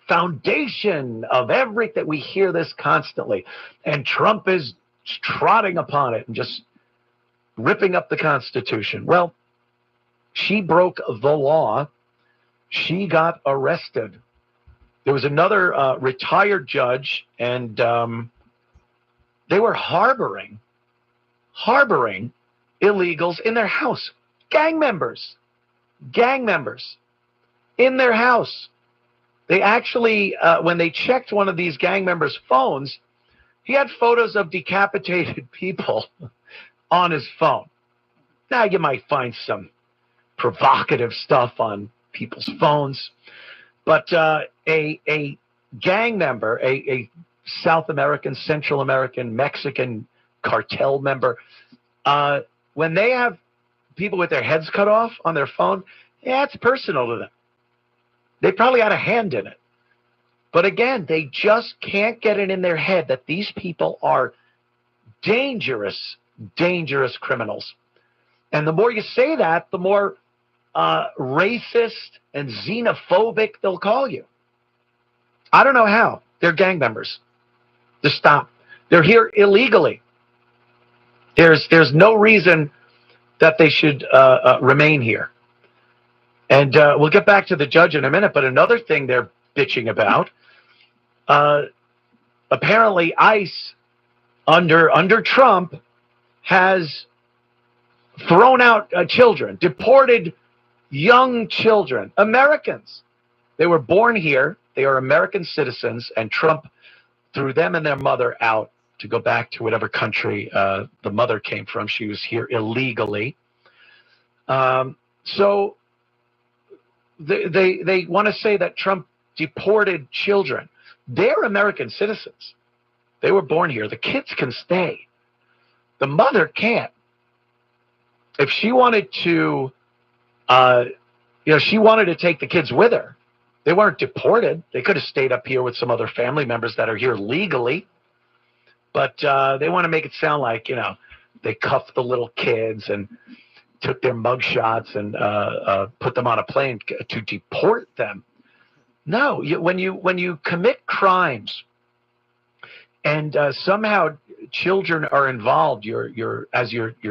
foundation of everything. We hear this constantly. And Trump is trotting upon it and just ripping up the Constitution. Well, she broke the law. She got arrested. There was another retired judge, and they were harboring illegals in their house. Gang members in their house. They actually, when they checked one of these gang members' phones, he had photos of decapitated people on his phone. Now, you might find some provocative stuff on people's phones, But a gang member, a South American, Central American, Mexican cartel member, when they have people with their heads cut off on their phone, yeah, it's personal to them. They probably had a hand in it. But again, they just can't get it in their head that these people are dangerous, dangerous criminals. And the more you say that, the more racist and xenophobic they'll call you. I don't know how. They're gang members. Just stop. They're here illegally. There's no reason that they should remain here. And we'll get back to the judge in a minute, but another thing they're bitching about, apparently ICE under Trump has thrown out children, deported young children, Americans. They were born here. They are American citizens, and Trump threw them and their mother out to go back to whatever country the mother came from. She was here illegally. So they want to say that Trump deported children. They're American citizens. They were born here. The kids can stay. The mother can't. If she wanted to, she wanted to take the kids with her. They weren't deported. They could have stayed up here with some other family members that are here legally. But they want to make it sound like, they cuffed the little kids and took their mugshots and put them on a plane to deport them. No, when you commit crimes and somehow children are involved, your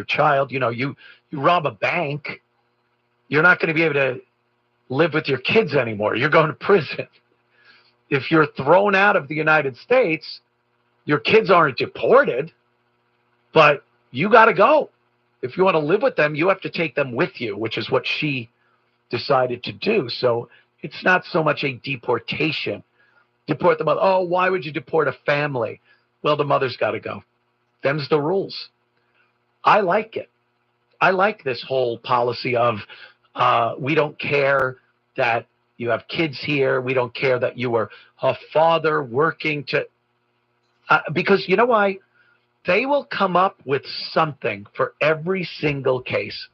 child, you rob a bank, you're not going to be able to live with your kids anymore. You're going to prison. If you're thrown out of the United States, your kids aren't deported, but you got to go. If you want to live with them, you have to take them with you, which is what she decided to do. So it's not so much a deportation. Deport the mother. Oh, why would you deport a family? Well, the mother's got to go. Them's the rules. I like it. I like this whole policy of we don't care that you have kids here. We don't care that you were a father working to... because you know why? They will come up with something for every single case.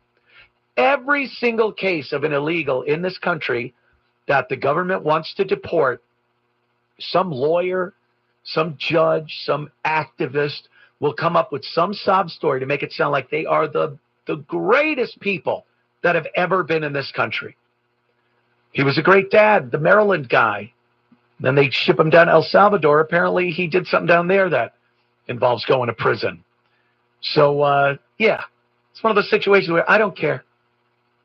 Every single case of an illegal in this country that the government wants to deport, some lawyer, some judge, some activist will come up with some sob story to make it sound like they are the greatest people that have ever been in this country. He was a great dad, the Maryland guy. Then they ship him down to El Salvador. Apparently he did something down there that involves going to prison. So, yeah, it's one of those situations where I don't care.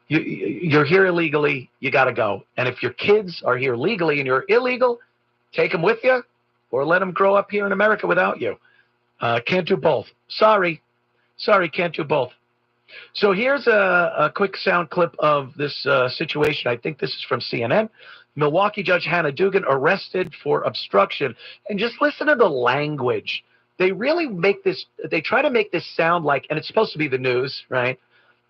You're here illegally, you got to go. And if your kids are here legally and you're illegal, take them with you or let them grow up here in America without you. Can't do both. Sorry, can't do both. So here's a quick sound clip of this situation. I think this is from CNN. Milwaukee Judge Hannah Dugan arrested for obstruction. And just listen to the language. They really make this, they try to make this sound like, and it's supposed to be the news, right?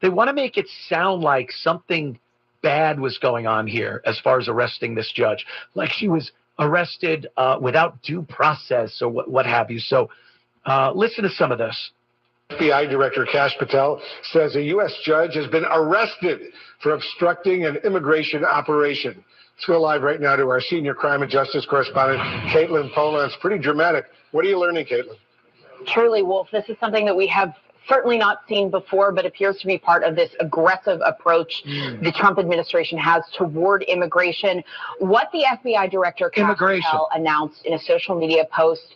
They want to make it sound like something bad was going on here as far as arresting this judge. Like she was arrested without due process or what have you. So listen to some of this. FBI Director Kash Patel says a U.S. judge has been arrested for obstructing an immigration operation. Let's go live right now to our senior crime and justice correspondent, Caitlin Pola. It's pretty dramatic. What are you learning, Caitlin? Truly, Wolf, this is something that we have certainly not seen before, but appears to be part of this aggressive approach the Trump administration has toward immigration. What the FBI director, Kash Patel, announced in a social media post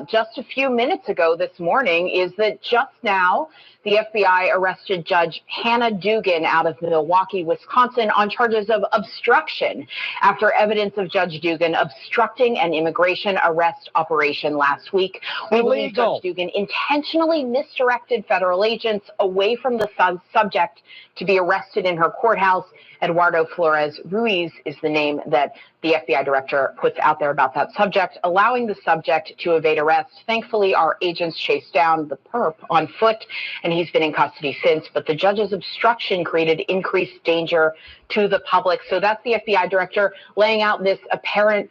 just a few minutes ago this morning is that just now, the FBI arrested Judge Hannah Dugan out of Milwaukee, Wisconsin, on charges of obstruction after evidence of Judge Dugan obstructing an immigration arrest operation last week. We believe Judge Dugan intentionally misdirected federal agents away from the subject to be arrested in her courthouse. Eduardo Flores Ruiz is the name that the FBI director puts out there about that subject, allowing the subject to evade arrest. Thankfully, our agents chased down the perp on foot and and he's been in custody since. But the judge's obstruction created increased danger to the public. So that's the FBI director laying out this apparent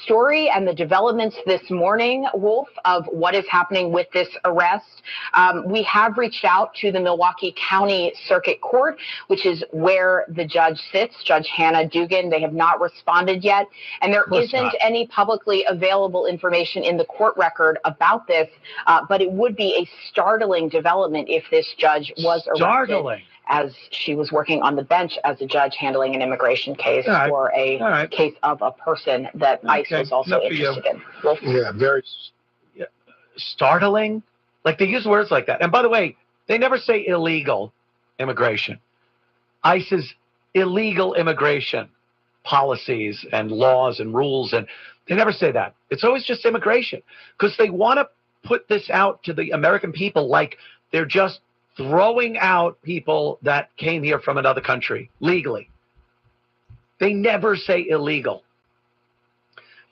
story and the developments this morning, Wolf, of what is happening with this arrest. We have reached out to the Milwaukee County Circuit Court, which is where the judge sits, Judge Hannah Dugan. They have not responded yet, and there isn't any publicly available information in the court record about this, but it would be a startling development if this judge was arrested as she was working on the bench as a judge handling an immigration case for a case of a person that ICE was also interested in. Wolf? Yeah, very startling. Like, they use words like that. And by the way, they never say illegal immigration. ICE's illegal immigration policies and laws and rules, and they never say that. It's always just immigration, because they want to put this out to the American people like they're just throwing out people that came here from another country legally. They never say illegal.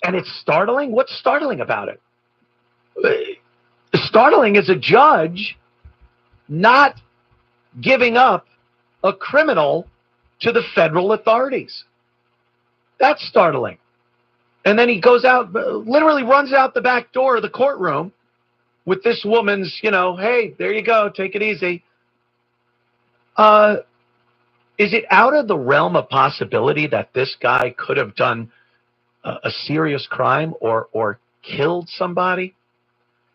And it's startling. What's startling about it? Startling is a judge not giving up a criminal to the federal authorities. That's startling. And then he goes out, literally runs out the back door of the courtroom with this woman's, hey, there you go, take it easy. Is it out of the realm of possibility that this guy could have done a serious crime or killed somebody?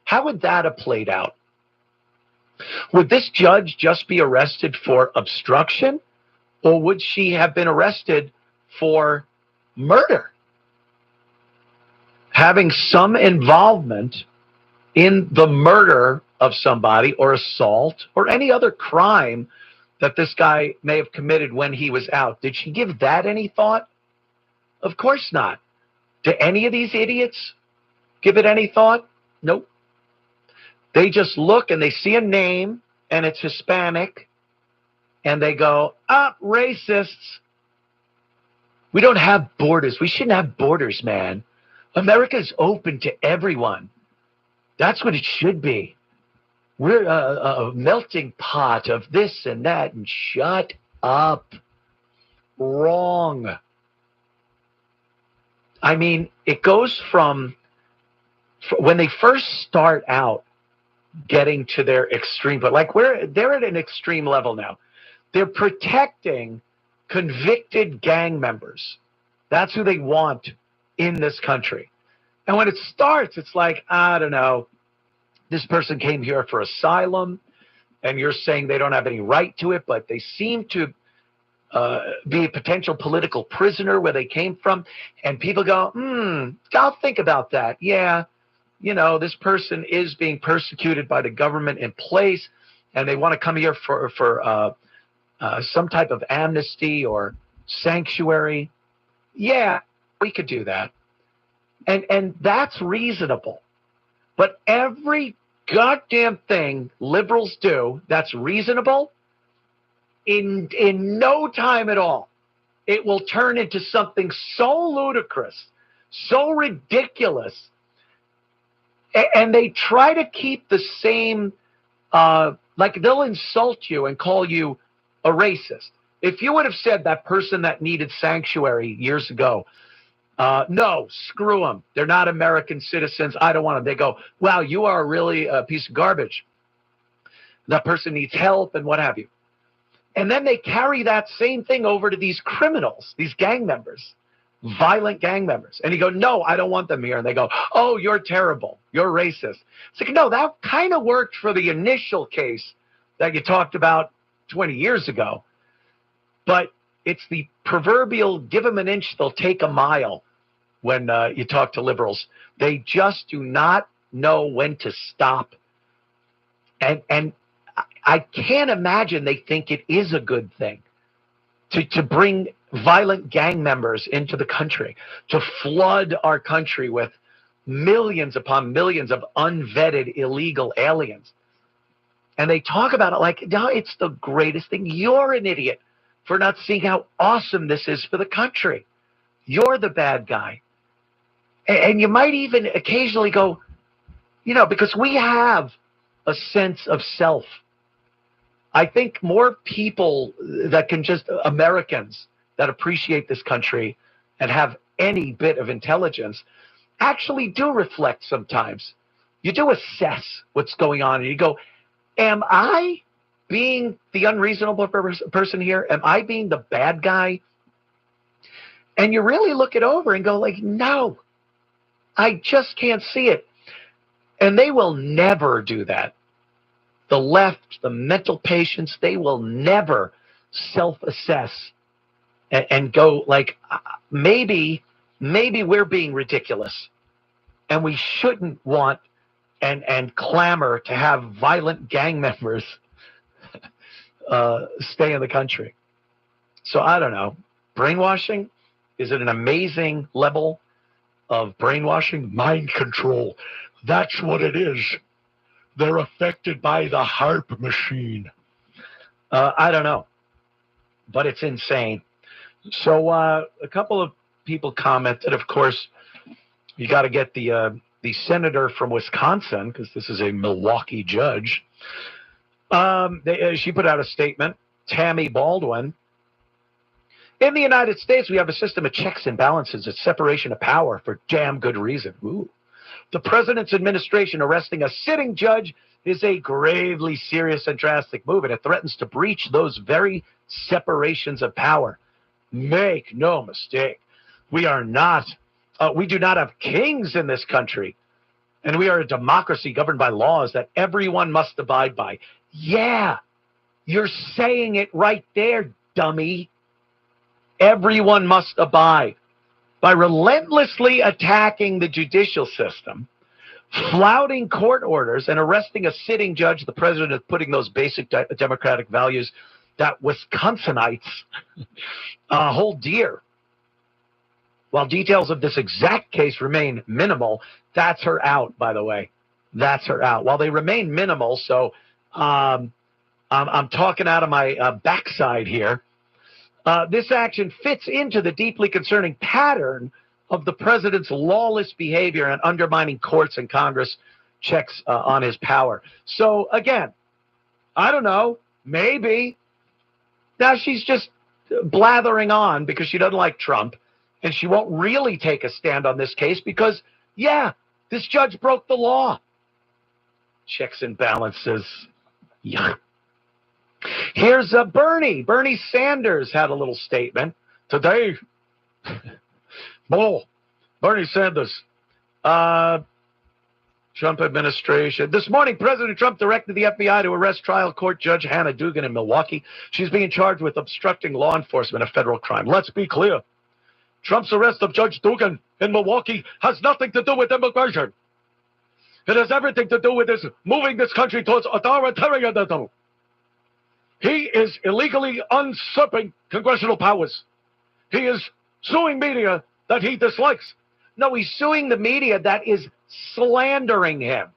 How would that have played out? Would this judge just be arrested for obstruction, or would she have been arrested for murder? Having some involvement in the murder of somebody, or assault, or any other crime that this guy may have committed when he was out. Did she give that any thought? Of course not. Do any of these idiots give it any thought? Nope. They just look and they see a name and it's Hispanic and they go, racists. We don't have borders. We shouldn't have borders, man. America's open to everyone. That's what it should be. We're a melting pot of this and that, and shut up. Wrong. I mean, it goes from when they first start out getting to their extreme, but like they're at an extreme level now. They're protecting convicted gang members. That's who they want in this country. And when it starts, it's like, I don't know, this person came here for asylum, and you're saying they don't have any right to it, but they seem to be a potential political prisoner where they came from. And people go, I'll think about that. Yeah, this person is being persecuted by the government in place, and they want to come here for some type of amnesty or sanctuary. Yeah, we could do that. And that's reasonable. But every goddamn thing liberals do that's reasonable, in no time at all, it will turn into something so ludicrous, so ridiculous. And they try to keep the same, like they'll insult you and call you a racist. If you would have said that person that needed sanctuary years ago, no, screw them. They're not American citizens. I don't want them. They go, wow, you are really a piece of garbage. That person needs help and what have you. And then they carry that same thing over to these criminals, these gang members, violent gang members. And you go, no, I don't want them here. And they go, oh, you're terrible. You're racist. It's like, no, that kind of worked for the initial case that you talked about 20 years ago. But it's the proverbial give them an inch, they'll take a mile when you talk to liberals. They just do not know when to stop. And I can't imagine they think it is a good thing to bring violent gang members into the country, to flood our country with millions upon millions of unvetted illegal aliens. And they talk about it like, no, it's the greatest thing. You're an idiot for not seeing how awesome this is for the country. You're the bad guy. And you might even occasionally go, because we have a sense of self I think more people that can just, Americans that appreciate this country and have any bit of intelligence actually do reflect sometimes. You do assess what's going on and you go, am I being the unreasonable person here? Am I being the bad guy? And you really look it over and go like, no, I just can't see it. And they will never do that. The left, the mental patients, they will never self-assess and go like, maybe we're being ridiculous and we shouldn't want and clamor to have violent gang members stay in the country. So I don't know. Brainwashing is at an amazing level of brainwashing. Mind control. That's what it is. They're affected by the HARP machine. I don't know, but it's insane. So a couple of people commented. Of course, you got to get the senator from Wisconsin, because this is a Milwaukee judge. She put out a statement, Tammy Baldwin. In the United States, we have a system of checks and balances, a separation of power for damn good reason. Ooh. The president's administration arresting a sitting judge is a gravely serious and drastic move, and it threatens to breach those very separations of power. Make no mistake, we do not have kings in this country, and we are a democracy governed by laws that everyone must abide by. Yeah, you're saying it right there, dummy. Everyone must abide. By relentlessly attacking the judicial system, flouting court orders, and arresting a sitting judge, the president is putting those basic democratic values that Wisconsinites hold dear. While details of this exact case remain minimal, that's her out, by the way. That's her out. While they remain minimal, so I'm talking out of my backside here. This action fits into the deeply concerning pattern of the president's lawless behavior and undermining courts and Congress checks on his power. So, again, I don't know, maybe. Now she's just blathering on because she doesn't like Trump, and she won't really take a stand on this case because, yeah, this judge broke the law. Checks and balances. Yeah. Here's Bernie. Bernie Sanders had a little statement today. Bernie Sanders. Trump administration. This morning, President Trump directed the FBI to arrest trial court judge Hannah Dugan in Milwaukee. She's being charged with obstructing law enforcement, a federal crime. Let's be clear. Trump's arrest of Judge Dugan in Milwaukee has nothing to do with immigration. It has everything to do with this moving this country towards authoritarianism. He is illegally usurping congressional powers. He is suing media that he dislikes. No, he's suing the media that is slandering him.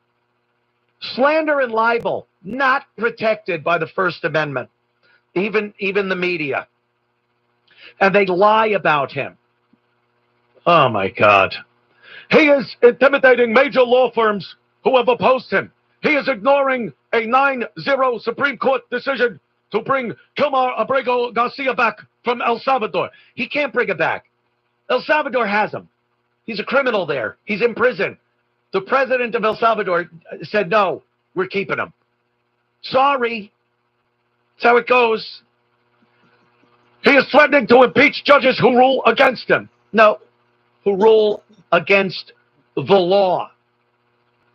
Slander and libel, not protected by the First Amendment, even the media. And they lie about him. Oh, my God. He is intimidating major law firms who have opposed him. He is ignoring a 9-0 Supreme Court decision to bring Cumia Abrego Garcia back from El Salvador. He can't bring him back. El Salvador has him. He's a criminal there. He's in prison. The president of El Salvador said, no, we're keeping him. Sorry. That's how it goes. He is threatening to impeach judges who rule against him. No, who rule against the law.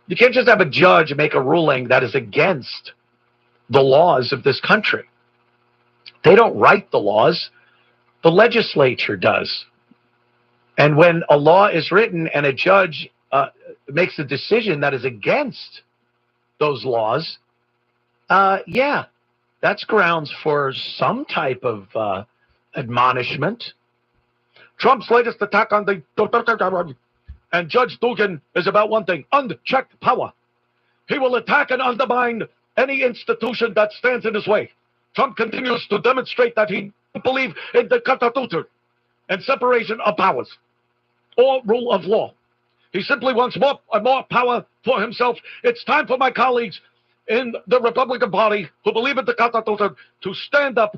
You can't just have a judge make a ruling that is against the laws of this country. They don't write the laws. The legislature does. And when a law is written and a judge makes a decision that is against those laws, yeah, that's grounds for some type of admonishment. Trump's latest attack on the and Judge Dugan is about one thing, unchecked power. He will attack and undermine any institution that stands in his way. Trump continues to demonstrate that he doesn't believe in the Constitution and separation of powers or rule of law. He simply wants more power for himself. It's time for my colleagues in the Republican Party who believe in the Constitution to stand up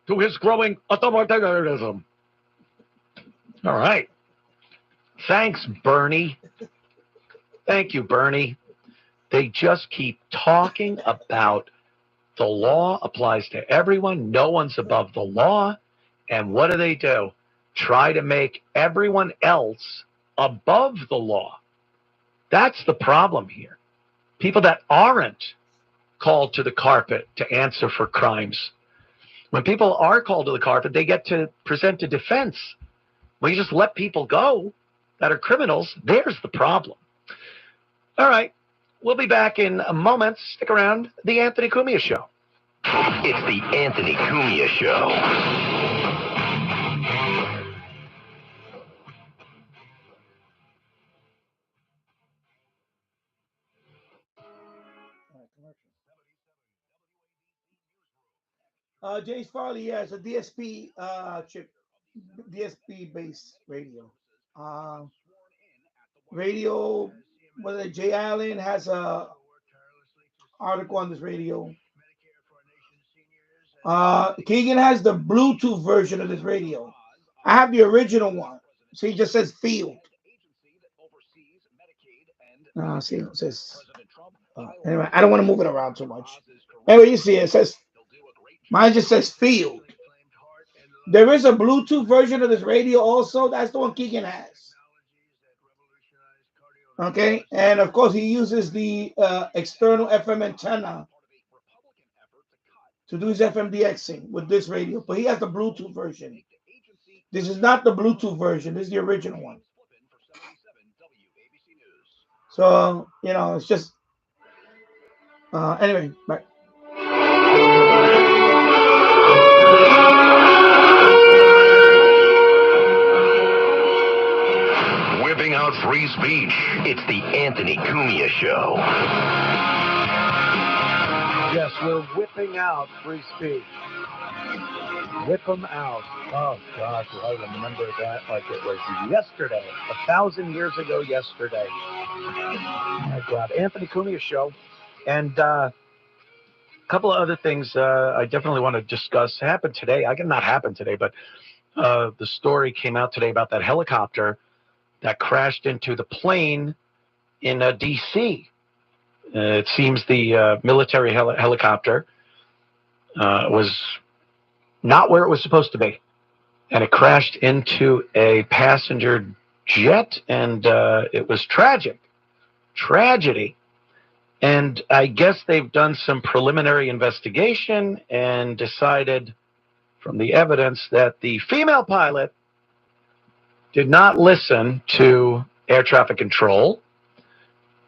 to his growing authoritarianism. All right. Thanks, Bernie. Thank you, Bernie. They just keep talking about the law applies to everyone. No one's above the law. And what do? Try to make everyone else above the law. That's the problem here. People that aren't called to the carpet to answer for crimes. When people are called to the carpet, they get to present a defense. When you just let people go that are criminals, there's the problem. All right. We'll be back in a moment. Stick around. The Anthony Cumia Show. It's the Anthony Cumia Show. James Farley, yeah, it's a DSP chip, DSP based radio. Radio, whether Jay Allen has a article on this radio. Keegan has the Bluetooth version of this radio. I have the original one. So he just says field. See, it says. Anyway, I don't want to move it around too much. Anyway, you see it says. Mine just says field. There is a Bluetooth version of this radio also. That's the one Keegan has. Okay, and of course he uses the external FM antenna to do his FMDXing with this radio, but he has the Bluetooth version. This is not the Bluetooth version. This is the original one. So, it's just... anyway, bye. Whipping out free speech. It's the Anthony Cumia Show. Yes, we're whipping out free speech. Whip them out. Oh, gosh, I remember that like it was yesterday, 1,000 years ago yesterday. Oh, my God. Anthony Cumia Show. And a couple of other things I definitely want to discuss. Happened today. Not happened today, but the story came out today about that helicopter that crashed into the plane in D.C. It seems the military helicopter was not where it was supposed to be, and it crashed into a passenger jet, and it was tragedy. And I guess they've done some preliminary investigation and decided from the evidence that the female pilot did not listen to air traffic control,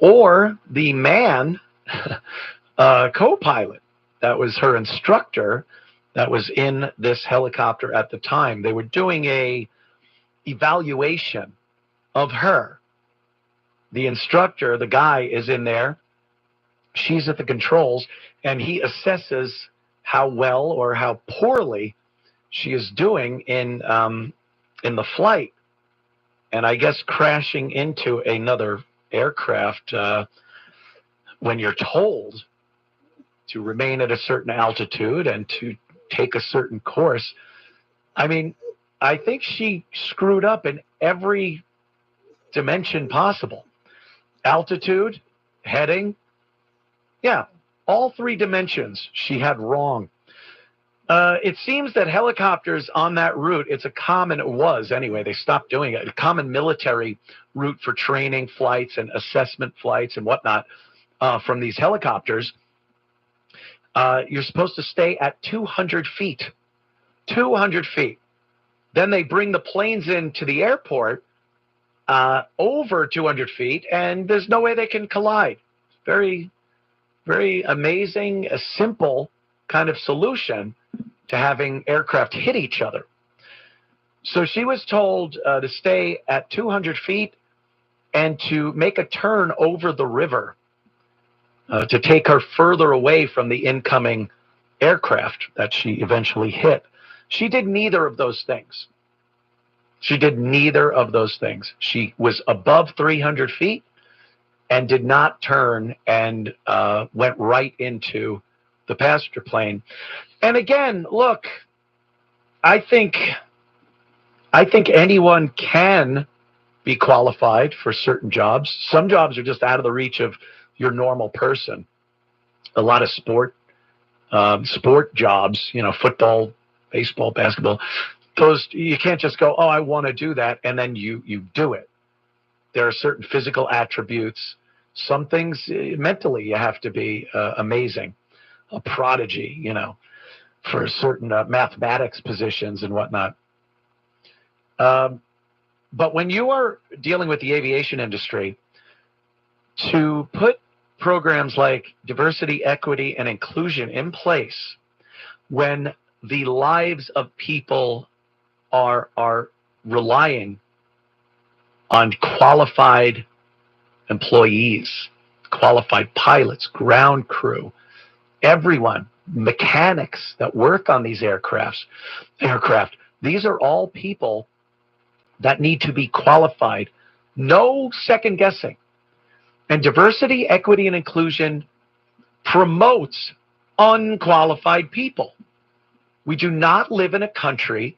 or the man co-pilot that was her instructor that was in this helicopter at the time. They were doing a evaluation of her. The instructor, the guy, is in there. She's at the controls, and he assesses how well or how poorly she is doing in the flight. And I guess crashing into another aircraft when you're told to remain at a certain altitude and to take a certain course. I mean, I think she screwed up in every dimension possible. Altitude, heading, yeah, all three dimensions she had wrong. It seems that helicopters on that route, it was anyway, they stopped doing it, a common military route for training flights and assessment flights and whatnot from these helicopters. You're supposed to stay at 200 feet. 200 feet. Then they bring the planes into the airport over 200 feet, and there's no way they can collide. Very, very amazing, a simple kind of solution to having aircraft hit each other. So she was told to stay at 200 feet and to make a turn over the river to take her further away from the incoming aircraft that she eventually hit. She did neither of those things. She did neither of those things. She was above 300 feet, and did not turn and went right into the passenger plane. And again, look, I think anyone can be qualified for certain jobs. Some jobs are just out of the reach of your normal person. A lot of sport jobs, football, baseball, basketball, those you can't just go, oh, I want to do that, and then you do it. There are certain physical attributes. Some things mentally you have to be amazing, a prodigy, for certain mathematics positions and whatnot. But when you are dealing with the aviation industry, to put programs like diversity, equity, and inclusion in place when the lives of people are relying on qualified employees, qualified pilots, ground crew, everyone, mechanics that work on these aircraft, these are all people that need to be qualified. No second guessing. And diversity, equity, and inclusion promotes unqualified people. We do not live in a country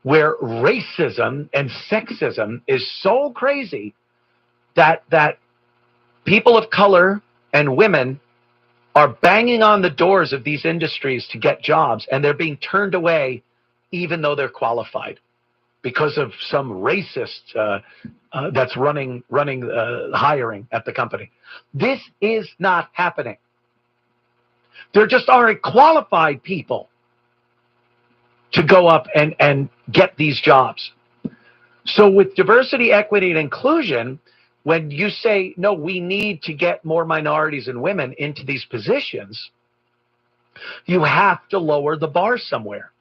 where racism and sexism is so crazy that people of color and women are banging on the doors of these industries to get jobs, and they're being turned away even though they're qualified because of some racist that's running hiring at the company. This is not happening. There just aren't qualified people to go up and get these jobs. So with diversity, equity, and inclusion, when you say, no, we need to get more minorities and women into these positions, you have to lower the bar somewhere,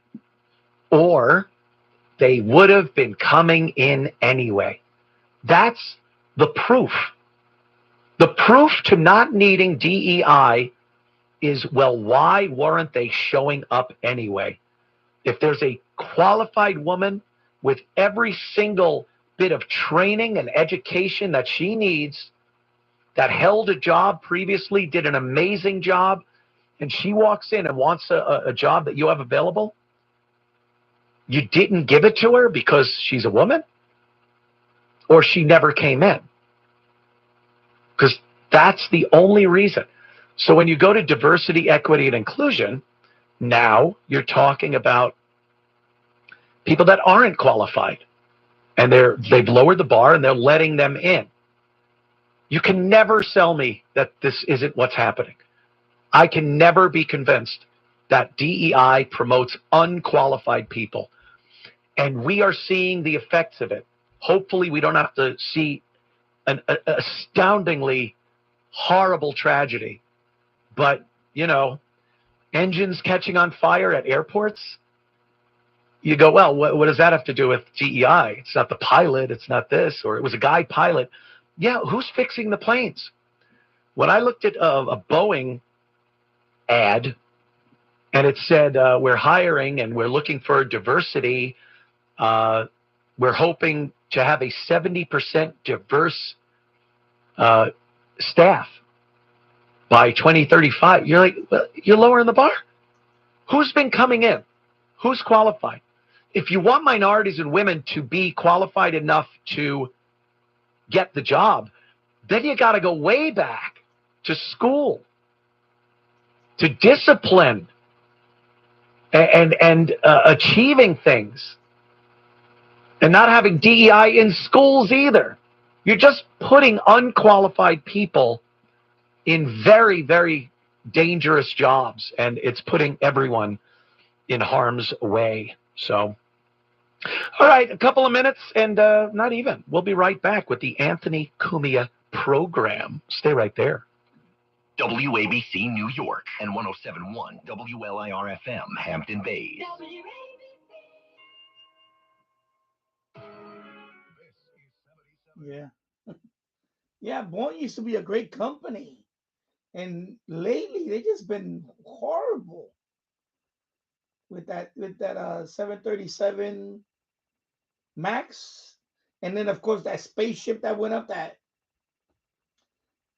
or they would have been coming in anyway. That's the proof. The proof to not needing DEI is, well, why weren't they showing up anyway? If there's a qualified woman with every single bit of training and education that she needs, that held a job previously, did an amazing job, and she walks in and wants a job that you have available, you didn't give it to her because she's a woman, or she never came in? Because that's the only reason. So when you go to diversity, equity, and inclusion, now you're talking about people that aren't qualified, and they've lowered the bar and they're letting them in. You can never sell me that this isn't what's happening. I can never be convinced that DEI promotes unqualified people. And we are seeing the effects of it. Hopefully we don't have to see an astoundingly horrible tragedy. But, engines catching on fire at airports, you go, well, what does that have to do with DEI? It's not the pilot, it's not this, or it was a guy pilot. Yeah, who's fixing the planes? When I looked at a Boeing ad, and it said, we're hiring and we're looking for diversity, we're hoping to have a 70% diverse staff by 2035. You're like, well, you're lowering the bar. Who's been coming in? Who's qualified? If you want minorities and women to be qualified enough to get the job, then you got to go way back to school, to discipline, and achieving things, and not having DEI in schools either. You're just putting unqualified people in very, very dangerous jobs, and it's putting everyone in harm's way. So, all right, a couple of minutes, and not even. We'll be right back with the Anthony Cumia program. Stay right there. WABC New York and 107.1 WLIR-FM Hampton Bays. Yeah. Yeah, Boeing used to be a great company. And lately they just been horrible with that 737 Max. And then of course that spaceship that went up, that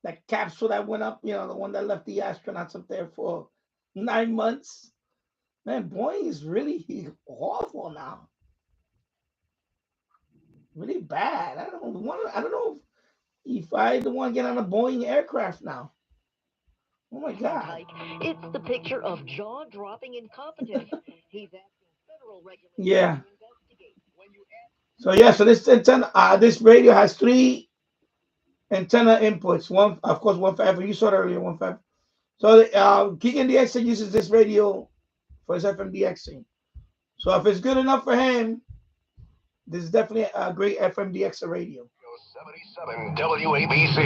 that capsule that went up, the one that left the astronauts up there for 9 months. Man, Boeing is really awful now. Really bad. I don't know if I the one get on a Boeing aircraft now. Oh my God. It's the picture of jaw-dropping incompetence. He's asking federal regulators Yeah. to investigate. So this antenna, this radio has 3 antenna inputs. One, of course, one for FM. You saw it earlier, one for FM. So Keegan DXing uses this radio for his FM DXing. So if it's good enough for him, this is definitely a great FM DXer radio. 77 WABC.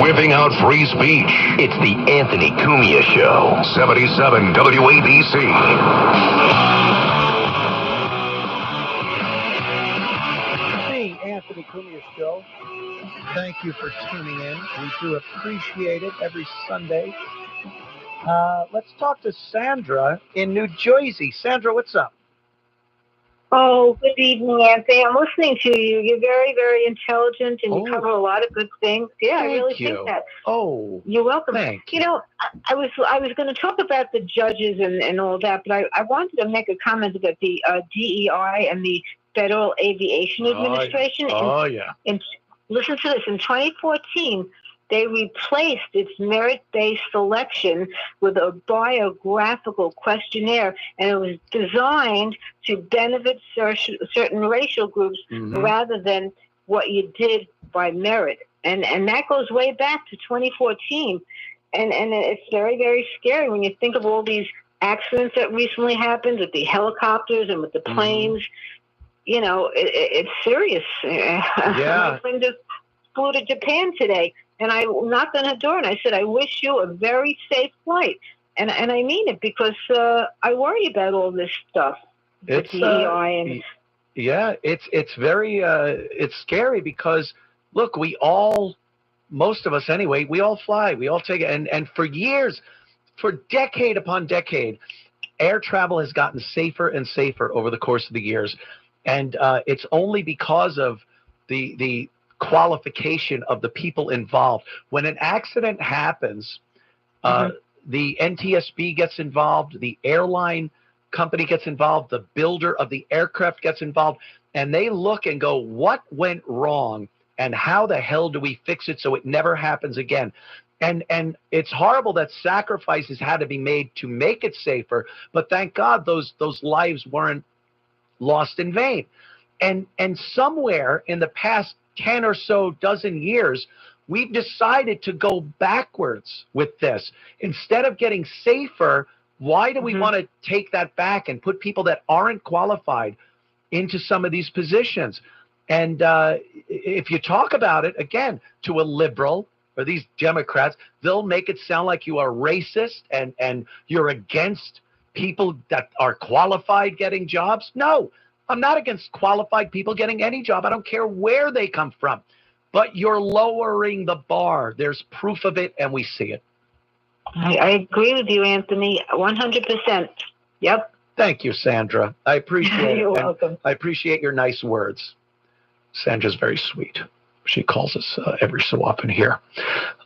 Whipping out free speech. It's the Anthony Cumia Show. 77 WABC. The Anthony Cumia Show. Thank you for tuning in. We do appreciate it every Sunday. Let's talk to Sandra in New Jersey. Sandra, what's up? Oh, good evening, Anthony. I'm listening to you. You're very, very intelligent, and you cover a lot of good things. Yeah, I really think that. Oh, you're welcome. Thank you. You know, I was going to talk about the judges and all that, but I wanted to make a comment about the DEI and the Federal Aviation Administration. And listen to this. In 2014, they replaced its merit-based selection with a biographical questionnaire, and it was designed to benefit certain racial groups rather than what you did by merit. And that goes way back to 2014. And it's very, very scary when you think of all these accidents that recently happened with the helicopters and with the planes. You know, it's serious. My friend just flew to Japan today. And I knocked on her door and I said, I wish you a very safe flight. And I mean it, because I worry about all this stuff. It's very it's scary because, look, we all, most of us anyway, we all fly. We all take it. And for years, for decade upon decade, air travel has gotten safer and safer over the course of the years. And it's only because of the qualification of the people involved. When an accident happens, the NTSB gets involved, the airline company gets involved, the builder of the aircraft gets involved, and they look and go, what went wrong and how the hell do we fix it so it never happens again? And it's horrible that sacrifices had to be made to make it safer, but thank God those lives weren't lost in vain. And somewhere in the past 10 or so dozen years, we've decided to go backwards with this. Instead of getting safer, why do we want to take that back and put people that aren't qualified into some of these positions? And if you talk about it, again, to a liberal or these Democrats, they'll make it sound like you are racist and you're against people that are qualified getting jobs. No. I'm not against qualified people getting any job. I don't care where they come from. But you're lowering the bar. There's proof of it, and we see it. I agree with you, Anthony, 100%. Yep. Thank you, Sandra. I appreciate it. You're welcome. I appreciate your nice words. Sandra's very sweet. She calls us every so often here.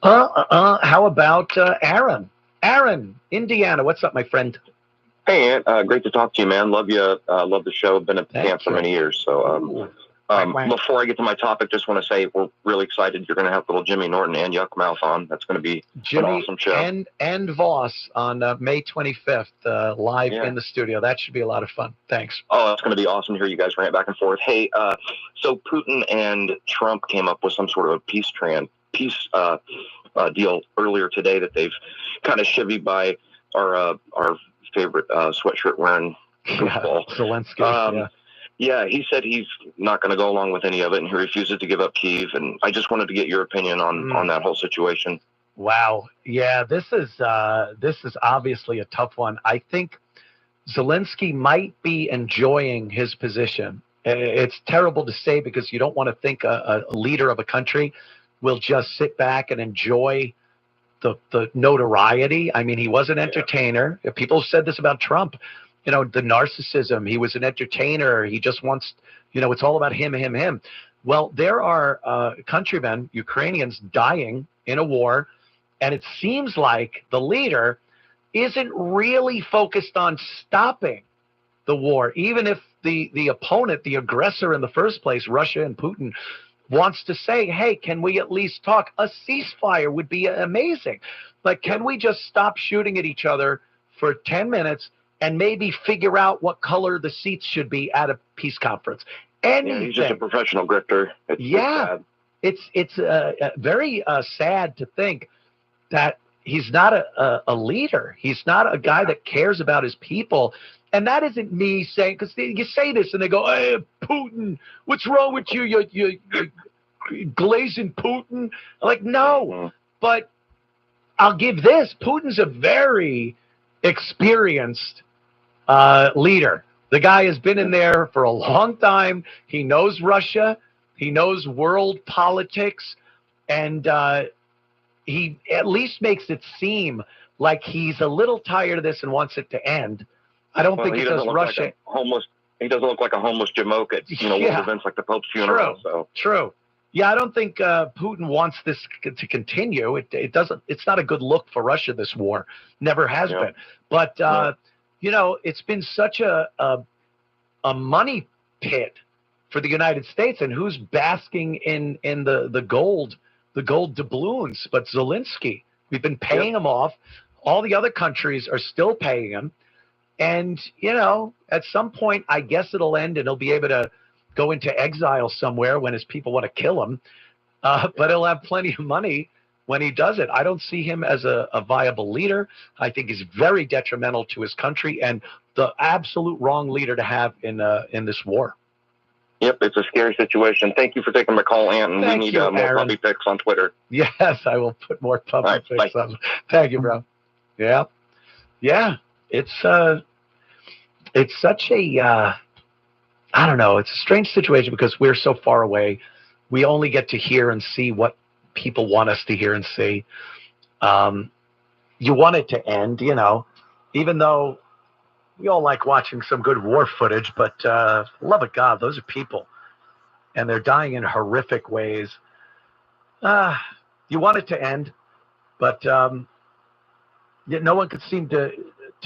How about Aaron? Aaron, Indiana. What's up, my friend? Hey, Ant. Great to talk to you, man. Love you. Love the show. Been at the camp for many years. So before I get to my topic, just want to say we're really excited. You're going to have little Jimmy Norton and Yuckmouth on. That's going to be an awesome show. And Voss on May 25th, live in the studio. That should be a lot of fun. Thanks. Oh, that's going to be awesome to hear you guys rant back and forth. Hey, so Putin and Trump came up with some sort of a peace deal earlier today that they've kind of chivied by our favorite sweatshirt wearing goofball. Zelensky. Yeah, he said he's not going to go along with any of it, and he refuses to give up Kyiv. And I just wanted to get your opinion on that whole situation. Wow. Yeah, this is obviously a tough one. I think Zelensky might be enjoying his position. It's terrible to say because you don't want to think a leader of a country will just sit back and enjoy the notoriety. I mean, he was an entertainer. People said this about Trump, the narcissism. He was an entertainer. He just wants, it's all about him. Well, there are countrymen, Ukrainians, dying in a war, and it seems like the leader isn't really focused on stopping the war, even if the opponent, the aggressor in the first place, Russia and Putin, wants to say, hey, can we at least talk? A ceasefire would be amazing. Like, can we just stop shooting at each other for 10 minutes and maybe figure out what color the seats should be at a peace conference? Anything. Yeah, he's just a professional grifter. It's very sad to think that he's not a leader. He's not a guy that cares about his people. And that isn't me saying, because you say this and they go, hey, Putin, what's wrong with you? You're glazing Putin. I'm like, no, but I'll give this. Putin's a very experienced leader. The guy has been in there for a long time. He knows Russia. He knows world politics. And he at least makes it seem like he's a little tired of this and wants it to end. I don't think he does Russia. He doesn't look like a homeless jamoke at world events like the Pope's funeral. True. Yeah, I don't think Putin wants this to continue. It doesn't. It's not a good look for Russia. This war never has been. But it's been such a money pit for the United States, and who's basking in the gold doubloons? But Zelensky. We've been paying him off. All the other countries are still paying him. And, at some point, I guess it'll end and he'll be able to go into exile somewhere when his people want to kill him. But he'll have plenty of money when he does it. I don't see him as a viable leader. I think he's very detrimental to his country and the absolute wrong leader to have in this war. Yep, it's a scary situation. Thank you for taking my call, Ant, and we need more puppy pics on Twitter. Yes, I will put more puppy pics on. Thank you, bro. Yeah. It's such a I don't know. It's a strange situation because we're so far away. We only get to hear and see what people want us to hear and see. You want it to end, even though we all like watching some good war footage, but love of God, those are people, and they're dying in horrific ways. You want it to end, but yet no one could seem to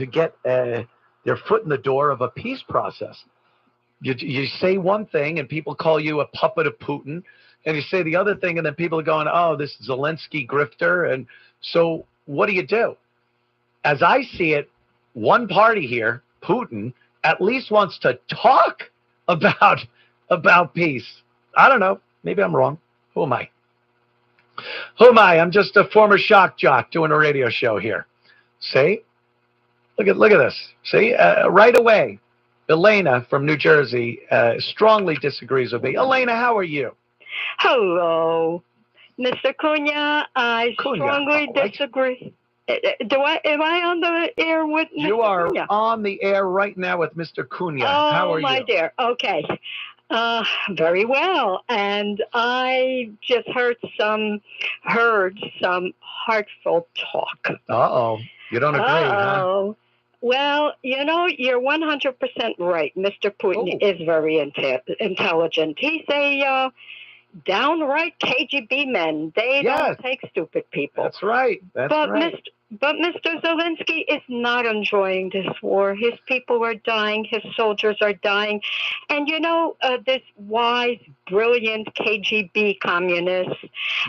get their foot in the door of a peace process. You say one thing and people call you a puppet of Putin, and you say the other thing and then people are going, oh, this Zelensky grifter. And so what do? As I see it, one party here, Putin, at least wants to talk about peace. I don't know. Maybe I'm wrong. Who am I? I'm just a former shock jock doing a radio show here. See? Look at this. See? Right away, Elena from New Jersey strongly disagrees with me. Elena, how are you? Hello, Mr. Cumia. I strongly disagree. Am I on the air with Mr. You are Cumia? On the air right now with Mr. Cumia. How are you? Oh, my dear. Okay. Very well. And I just heard some heartfelt talk. Uh-oh. You don't agree, huh? Well, you're 100% right. Mr. Putin is very intelligent. He's a downright KGB man. They don't take stupid people. That's right. But Mr. Zelensky is not enjoying this war. His people are dying. His soldiers are dying. And this wise, brilliant KGB communist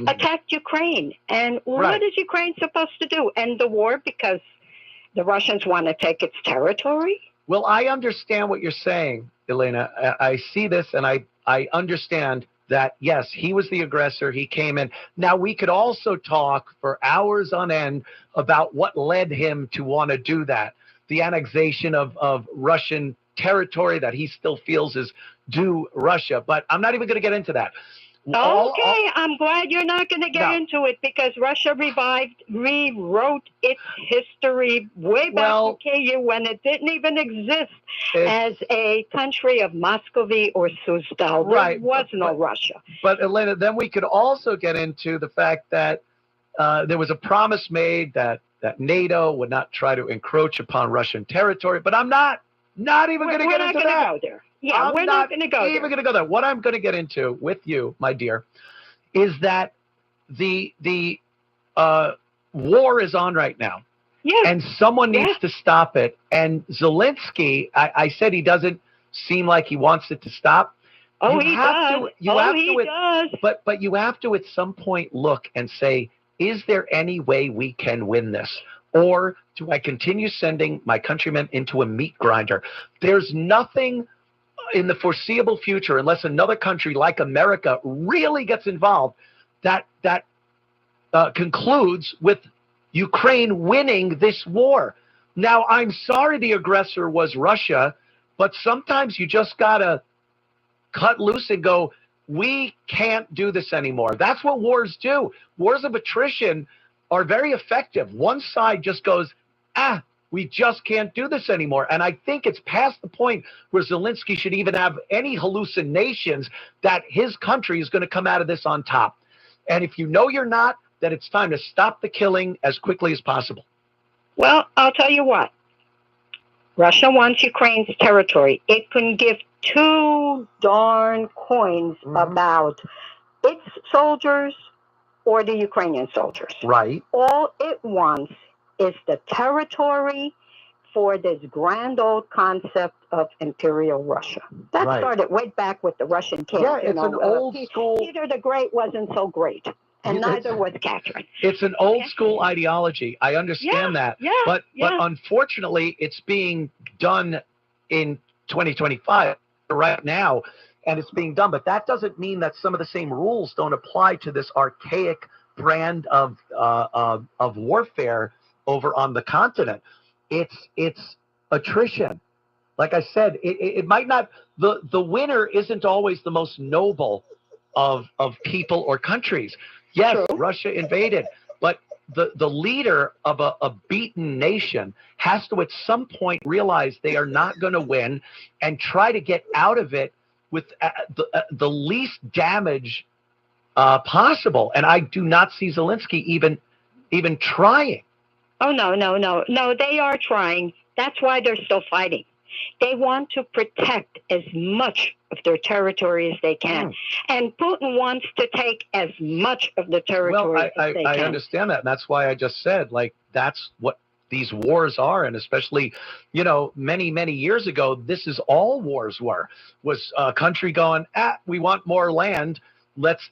attacked Ukraine. And what is Ukraine supposed to do? End the war because the Russians want to take its territory? Well, I understand what you're saying, Elena. I see this and I understand that, yes, he was the aggressor. He came in. Now, we could also talk for hours on end about what led him to want to do that. The annexation of Russian territory that he still feels is due Russia. But I'm not even going to get into that. Okay, I'm glad you're not going to get into it because Russia rewrote its history way back to KU when it didn't even exist as a country of Muscovy or Suzdal. There was no Russia. But Elena, then we could also get into the fact that there was a promise made that NATO would not try to encroach upon Russian territory. But I'm not even going to get into that. Go there. Yeah, we're not going to go even going to go there. What I'm going to get into with you, my dear, is that the war is on right now. Yeah. And someone needs to stop it. And Zelensky, I said he doesn't seem like he wants it to stop. Oh, he does. He does. But you have to at some point look and say, is there any way we can win this? Or do I continue sending my countrymen into a meat grinder? There's nothing in the foreseeable future, unless another country like America really gets involved, that concludes with Ukraine winning this war. Now, I'm sorry the aggressor was Russia, but sometimes you just got to cut loose and go, we can't do this anymore. That's what wars do. Wars of attrition are very effective. One side just goes, we just can't do this anymore. And I think it's past the point where Zelensky should even have any hallucinations that his country is going to come out of this on top. And if you know you're not, then it's time to stop the killing as quickly as possible. Well, I'll tell you what. Russia wants Ukraine's territory. It couldn't give two darn coins about its soldiers or the Ukrainian soldiers. Right. All it wants is the territory for this grand old concept of Imperial Russia. That started way back with the Russian kings. Yeah, it's an old school. Peter the Great wasn't so great, and neither was Catherine. It's an old school ideology. I understand that. Yeah, but unfortunately, it's being done in 2025 right now, and it's being done. But that doesn't mean that some of the same rules don't apply to this archaic brand of warfare over on the continent. It's attrition. Like I said, it might not. The winner isn't always the most noble of people or countries. Yes, true. Russia invaded, but the leader of a beaten nation has to at some point realize they are not going to win and try to get out of it with the least damage possible. And I do not see Zelensky even trying. Oh, no, they are trying. That's why they're still fighting. They want to protect as much of their territory as they can. And Putin wants to take as much of the territory as they can. I understand that. And that's why I just said, like, that's what these wars are. And especially, many, many years ago, this is all wars were. Was a country going, we want more land. Let's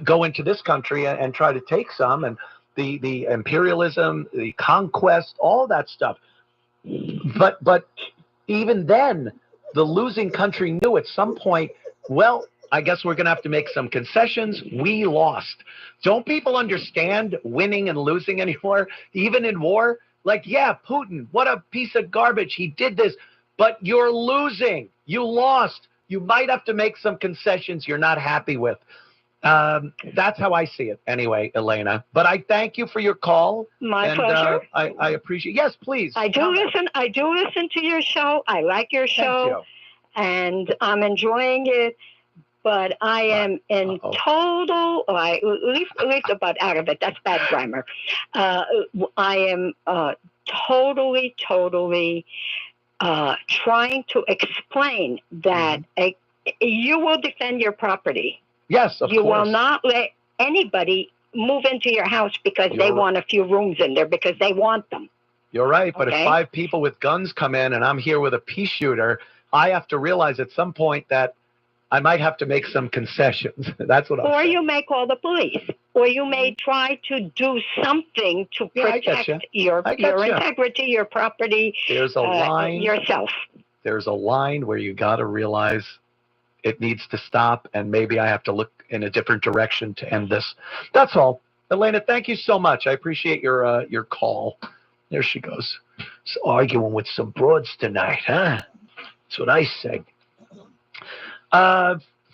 go into this country and try to take some. And the imperialism, the conquest, all that stuff. But even then, the losing country knew at some point, well, I guess we're going to have to make some concessions. We lost. Don't people understand winning and losing anymore? Even in war? Like, yeah, Putin, what a piece of garbage. He did this, but you're losing. You lost. You might have to make some concessions you're not happy with. That's how I see it anyway, Elena. But I thank you for your call. My pleasure. I appreciate. Yes, please. I do listen to your show. I like your show, and I'm enjoying it. But I am in total, at least about out of it. That's bad grammar. I am totally trying to explain that you will defend your property. Yes, of course. You will not let anybody move into your house because they want a few rooms in there because they want them. You're right, but if 5 people with guns come in and I'm here with a pea shooter, I have to realize at some point that I might have to make some concessions. That's what I'm saying. Or you may call the police, or you may try to do something to protect your integrity, your property, There's a line, yourself. There's a line where you got to realize it needs to stop, and maybe I have to look in a different direction to end this. That's all. Elena, thank you so much. I appreciate your call. There she goes. She's arguing with some broads tonight, huh? That's what I say.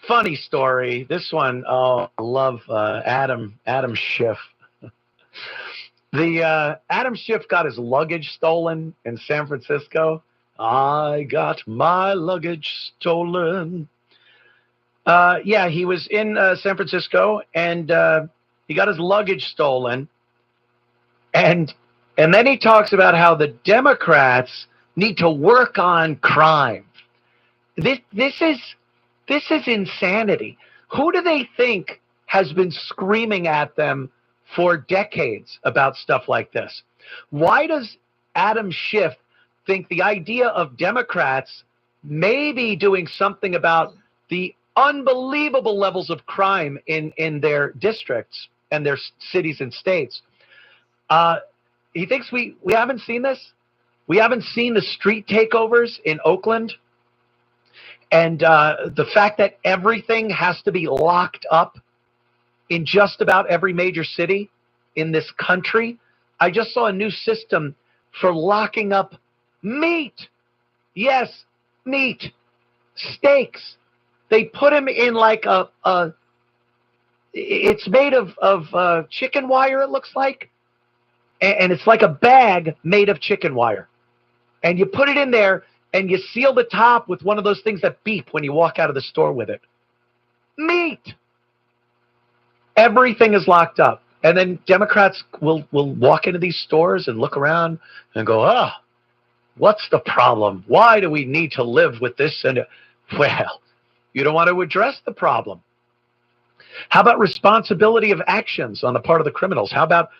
Funny story. This one, I love Adam Schiff. Adam Schiff got his luggage stolen in San Francisco. I got my luggage stolen. He was in San Francisco, and he got his luggage stolen. And then he talks about how the Democrats need to work on crime. This is insanity. Who do they think has been screaming at them for decades about stuff like this. Why does Adam Schiff think the idea of Democrats maybe doing something about the unbelievable levels of crime in their districts and their cities and states? He thinks we haven't seen this. We haven't seen the street takeovers in Oakland, and the fact that everything has to be locked up in just about every major city in this country. I just saw a new system for locking up meat. Yes, meat, steaks. They put them in like it's made of chicken wire, it looks like. And it's like a bag made of chicken wire. And you put it in there and you seal the top with one of those things that beep when you walk out of the store with it. Meat. Everything is locked up. And then Democrats will walk into these stores and look around and go, what's the problem? Why do we need to live with this? And well, you don't want to address the problem. How about responsibility of actions on the part of the criminals? How about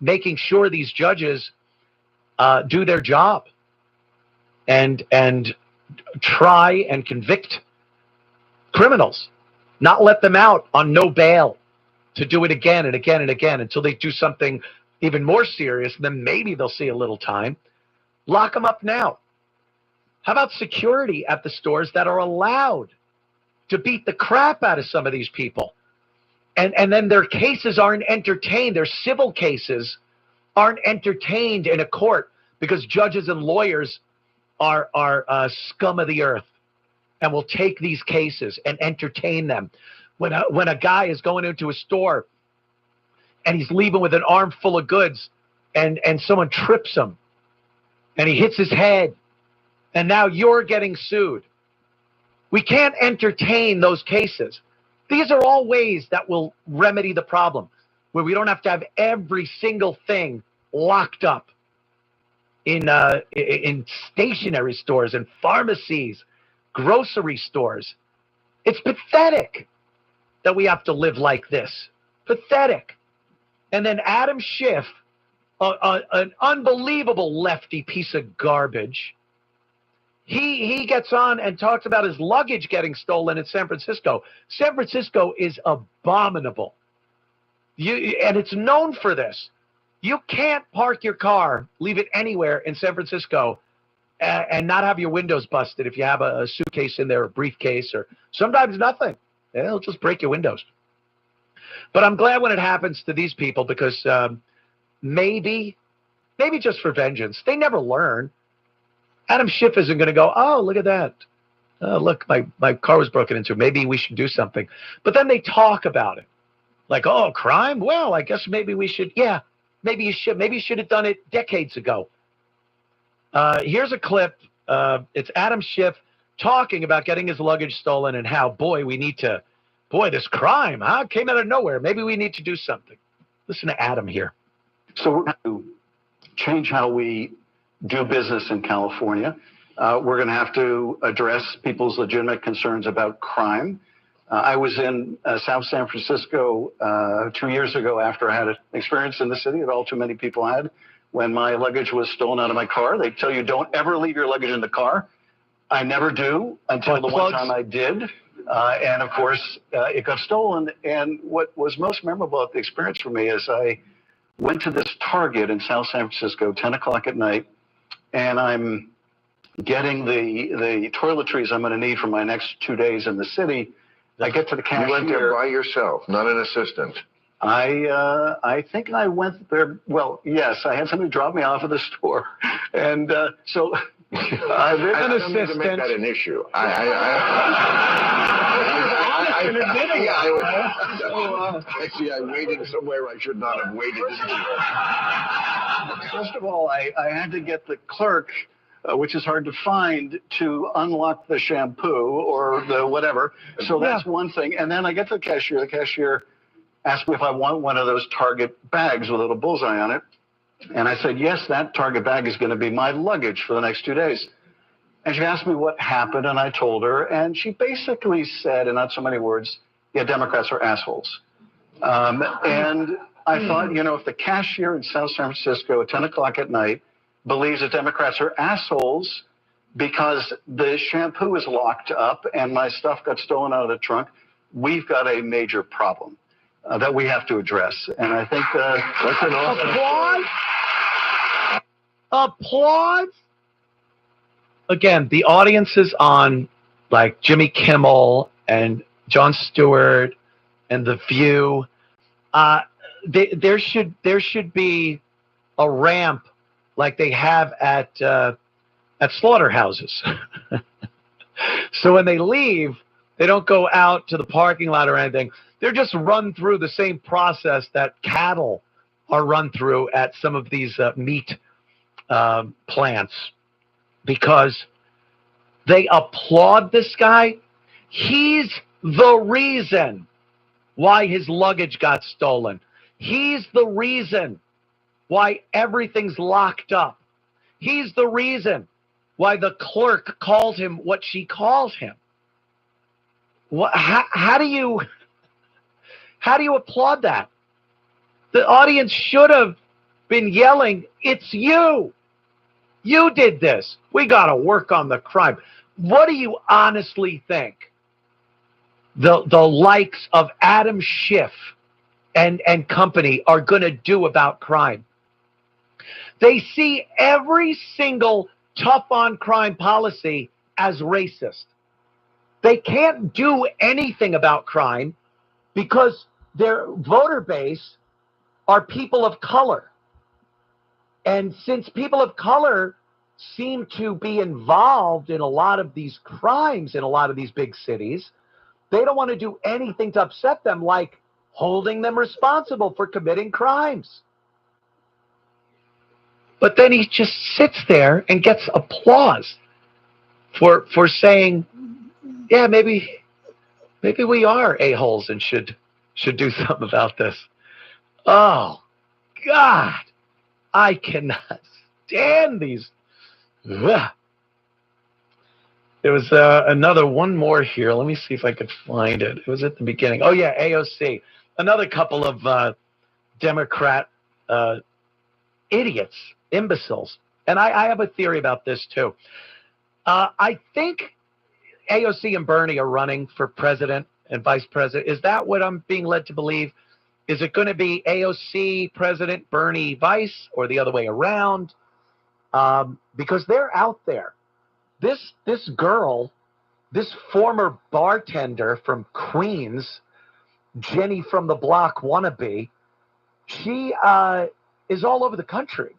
making sure these judges do their job and try and convict criminals, not let them out on no bail to do it again and again and again until they do something even more serious, and then maybe they'll see a little time. Lock them up now. How about security at the stores that are allowed to beat the crap out of some of these people? And then their cases aren't entertained. Their civil cases aren't entertained in a court because judges and lawyers are scum of the earth and will take these cases and entertain them. When a guy is going into a store and he's leaving with an arm full of goods and someone trips him and he hits his head and now you're getting sued. We can't entertain those cases. These are all ways that will remedy the problem, where we don't have to have every single thing locked up in stationery stores and pharmacies, grocery stores. It's pathetic that we have to live like this. Pathetic. And then Adam Schiff, an unbelievable lefty piece of garbage, he gets on and talks about his luggage getting stolen in San Francisco. San Francisco is abominable. And it's known for this. You can't park your car, leave it anywhere in San Francisco, and not have your windows busted if you have a suitcase in there, a briefcase, or sometimes nothing. They'll just break your windows. But I'm glad when it happens to these people because maybe just for vengeance. They never learn. Adam Schiff isn't going to go, oh, look at that. Oh, look, my car was broken into. Maybe we should do something. But then they talk about it. Like, oh, crime? Well, I guess maybe we should. Yeah, maybe you should. Maybe you should have done it decades ago. Here's a clip. It's Adam Schiff talking about getting his luggage stolen and how, this crime, came out of nowhere. Maybe we need to do something. Listen to Adam here. So we're going to change how we do business in California. We're going to have to address people's legitimate concerns about crime. I was in South San Francisco 2 years ago after I had an experience in the city that all too many people had. When my luggage was stolen out of my car, they tell you don't ever leave your luggage in the car. I never do until the one time I did. And of course, it got stolen. And what was most memorable about the experience for me is I went to this Target in South San Francisco, 10 o'clock at night, and I'm getting the toiletries I'm going to need for my next 2 days in the city. I get to the cashier. You went there by yourself, not an assistant. I think I went there. Well, yes, I had somebody drop me off at the store, and so I don't need to make that an issue. Actually, I waited somewhere I should not have waited. First of all, I had to get the clerk, which is hard to find, to unlock the shampoo or the whatever. So that's one thing. And then I get to the cashier. The cashier asked me if I want one of those Target bags with a little bullseye on it. And I said, yes, that Target bag is going to be my luggage for the next 2 days. And she asked me what happened, and I told her. And she basically said, in not so many words, yeah, Democrats are assholes. And I thought, if the cashier in South San Francisco at 10 o'clock at night believes that Democrats are assholes because the shampoo is locked up and my stuff got stolen out of the trunk, we've got a major problem that we have to address. And I think that's an awesome Applause. Again, the audience is on like Jimmy Kimmel and Jon Stewart and The View. There should be a ramp like they have at slaughterhouses. So when they leave, they don't go out to the parking lot or anything. They're just run through the same process that cattle are run through at some of these meat plants, because they applaud this guy. He's the reason why his luggage got stolen. He's the reason why everything's locked up. He's the reason why the clerk called him what she called him. How do you applaud that? The audience should have been yelling, "It's you! You did this. We got to work on the crime." What do you honestly think the likes of Adam Schiff and company are going to do about crime? They see every single tough on crime policy as racist. They can't do anything about crime because their voter base are people of color. And since people of color seem to be involved in a lot of these crimes in a lot of these big cities, they don't want to do anything to upset them, like holding them responsible for committing crimes. But then he just sits there and gets applause for saying, yeah, maybe we are a-holes and should do something about this. Oh, God, I cannot stand these. Ugh. There was one more here. Let me see if I could find it. It was at the beginning. Oh, yeah, AOC. Another couple of Democrat idiots, imbeciles. And I have a theory about this, too. I think AOC and Bernie are running for president and vice president. Is that what I'm being led to believe? Is it going to be AOC president, Bernie vice, or the other way around? Because they're out there. This girl, this former bartender from Queens, Jenny from the Block wannabe, she is all over the country.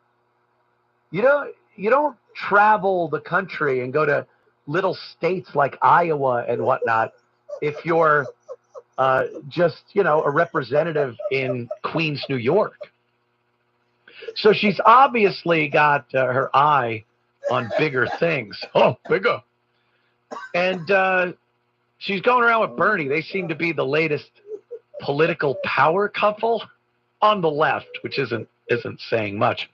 You don't travel the country and go to little states like Iowa and whatnot if you're just, a representative in Queens, New York. So she's obviously got her eye on bigger things. Oh, bigger. And she's going around with Bernie. They seem to be the latest political power couple on the left, which isn't saying much.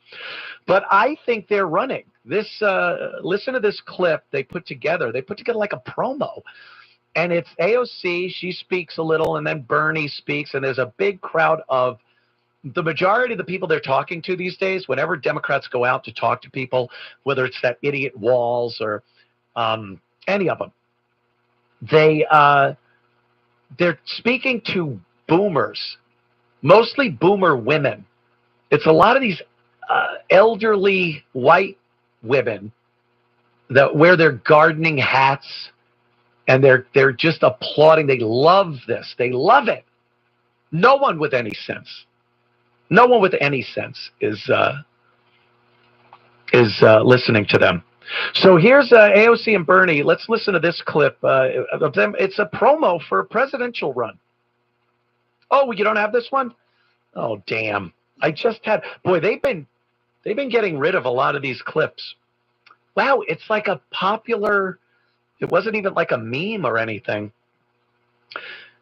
But I think they're running. Listen to this clip they put together. They put together like a promo. And it's AOC, she speaks a little, and then Bernie speaks, and there's a big crowd of the majority of the people they're talking to these days. Whenever Democrats go out to talk to people, whether it's that idiot Walls or any of them, they're speaking to boomers, mostly boomer women. It's a lot of these elderly white women that wear their gardening hats, and they're just applauding. They love this. They love it. No one with any sense is listening to them. So here's AOC and Bernie. Let's listen to this clip of them. It's a promo for a presidential run. Oh, you don't have this one? Oh, damn. I just had. Boy, they've been getting rid of a lot of these clips. Wow, it's like a popular. It wasn't even like a meme or anything.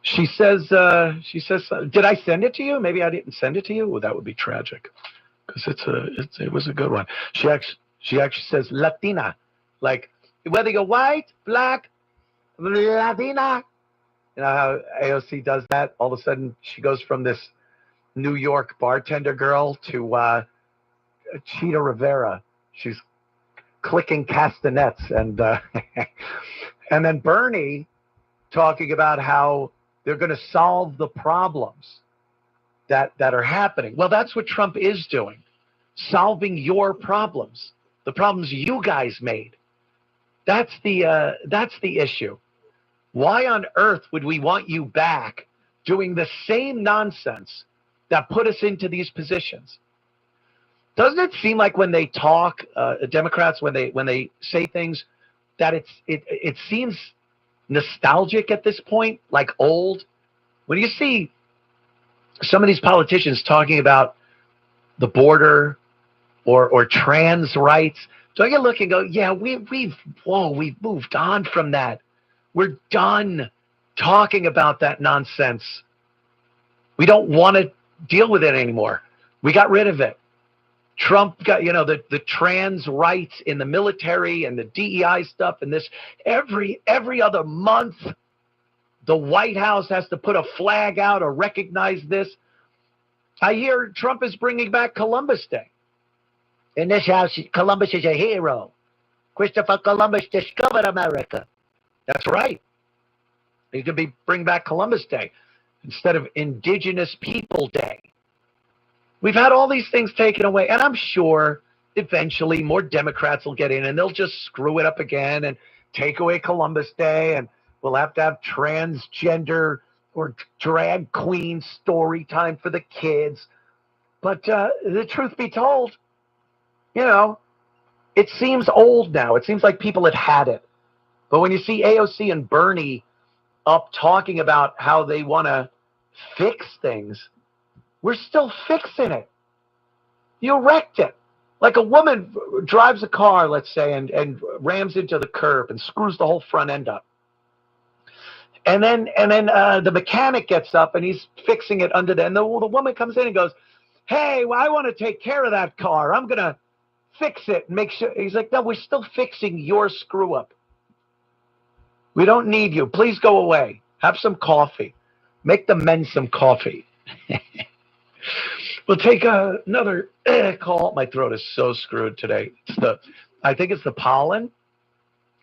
She says, did I send it to you? Maybe I didn't send it to you. Well, that would be tragic, because it was a good one. She actually says Latina, like whether you're white, black, Latina, You know how AOC does that? All of a sudden, she goes from this New York bartender girl to Cheetah Rivera. She's clicking castanets, and and then Bernie talking about how they're going to solve the problems that are happening. Well, that's what Trump is doing, solving your problems, the problems you guys made. That's the issue. Why on earth would we want you back doing the same nonsense that put us into these positions? Doesn't it seem like when they talk, Democrats, when they say things, that it seems nostalgic at this point, like old? When you see some of these politicians talking about the border or trans rights, don't you look and go, yeah, we've moved on from that. We're done talking about that nonsense. We don't want to deal with it anymore. We got rid of it. Trump got, the trans rights in the military and the DEI stuff and this every other month. The White House has to put a flag out or recognize this. I hear Trump is bringing back Columbus Day. In this house, Columbus is a hero. Christopher Columbus discovered America. That's right. He could bring back Columbus Day instead of Indigenous People Day. We've had all these things taken away, and I'm sure eventually more Democrats will get in, and they'll just screw it up again and take away Columbus Day, and we'll have to have transgender or drag queen story time for the kids. But the truth be told, it seems old now. It seems like people had it. But when you see AOC and Bernie up talking about how they want to fix things, we're still fixing it. You wrecked it. Like a woman drives a car, let's say, and rams into the curb and screws the whole front end up. And then the mechanic gets up and he's fixing it under there. And the woman comes in and goes, hey, well, I want to take care of that car. I'm going to fix it and make sure. He's like, no, we're still fixing your screw up. We don't need you. Please go away. Have some coffee. Make the men some coffee. We'll take another call. My throat is so screwed today. I think it's the pollen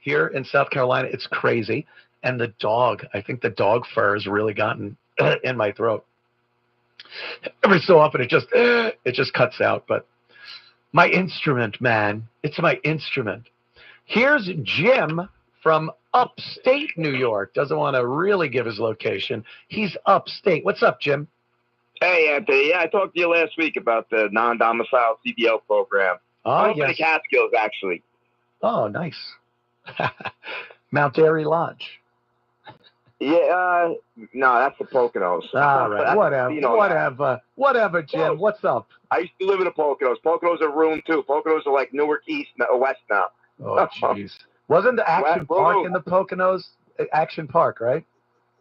here in South Carolina. It's crazy. And the dog. I think the dog fur has really gotten in my throat. Every so often it just cuts out. But my instrument, man. It's my instrument. Here's Jim from upstate New York. Doesn't want to really give his location. He's upstate. What's up, Jim? Hey, Anthony. Yeah, I talked to you last week about the non-domicile CDL program. Oh, yes. The Catskills, actually. Oh, nice. Mount Airy Lodge. Yeah, no, that's the Poconos. All right, whatever, Jim. Close. What's up? I used to live in the Poconos. Poconos are ruined, too. Poconos are like Newark East, West now. Oh, jeez. Wasn't the Action Park in the Poconos? Action Park, right?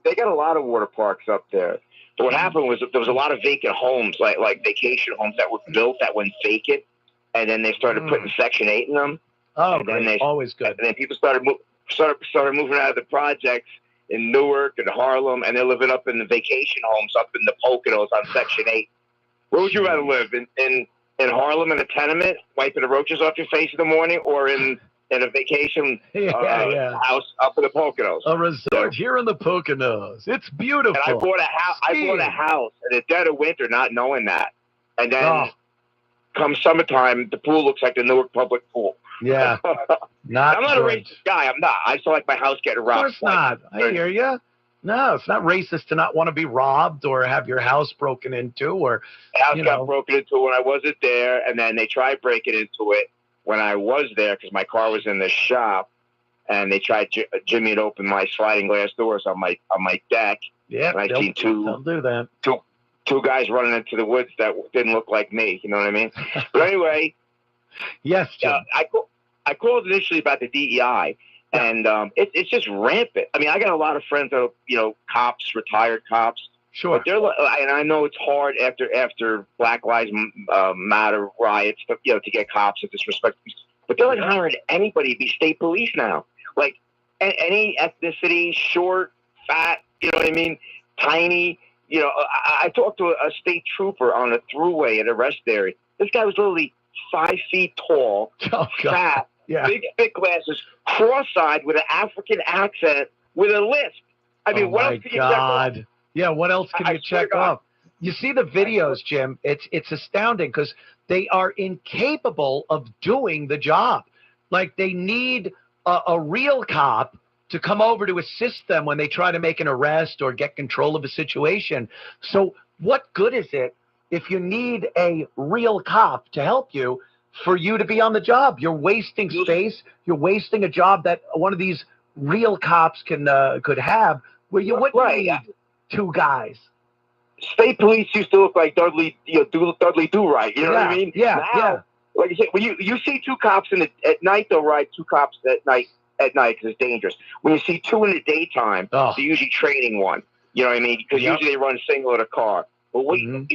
They got a lot of water parks up there. But what happened was there was a lot of vacant homes, like vacation homes that were built that went vacant, and then they started putting Section 8 in them. Oh, great. Always good. And then people started moving out of the projects in Newark and Harlem, and they're living up in the vacation homes up in the Poconos on Section 8. Where would you rather live? In Harlem in a tenement, wiping the roaches off your face in the morning, or in a vacation house up in the Poconos? A resort here in the Poconos. It's beautiful. And I bought a house in the dead of winter, not knowing that. And then come summertime, the pool looks like the Newark public pool. Yeah. I'm not a racist guy. I'm not. I still like my house getting robbed. Of course not. I hear you. No, it's not racist to not want to be robbed or have your house broken into. Or the house got broken into when I wasn't there, and then they tried breaking into it when I was there because my car was in the shop, and they tried jimmy to open my sliding glass doors on my deck. Yeah, and I seen they'll do that. Two guys running into the woods that didn't look like me. You know what I mean? But anyway, yes, Jim. I called initially about the DEI, and it's just rampant. I mean, I got a lot of friends that are, cops, retired cops. Sure. But and I know it's hard after Black Lives Matter riots, to get cops at this respect. But they're like hiring anybody to be state police now. Like any ethnicity, short, fat, You know what I mean? Tiny. You know, I talked to a state trooper on a throughway at a rest area. This guy was literally 5 feet tall, fat, big thick glasses, cross-eyed with an African accent with a lisp. I mean, what else can you check off? Yeah, what else can you check off? You see the videos, Jim. It's astounding because they are incapable of doing the job. Like, they need a real cop to come over to assist them when they try to make an arrest or get control of a situation. So what good is it if you need a real cop to help you for you to be on the job? You're wasting space. You're wasting a job that one of these real cops could have, where you wouldn't need 2 guys. State police used to look like Dudley Do-Right. You know what I mean? Yeah. Like I said, when you see 2 cops at night, they'll ride 2 cops at night because it's dangerous. When you see 2 in the daytime, they're usually training one. You know what I mean? Because usually they run single in a car. But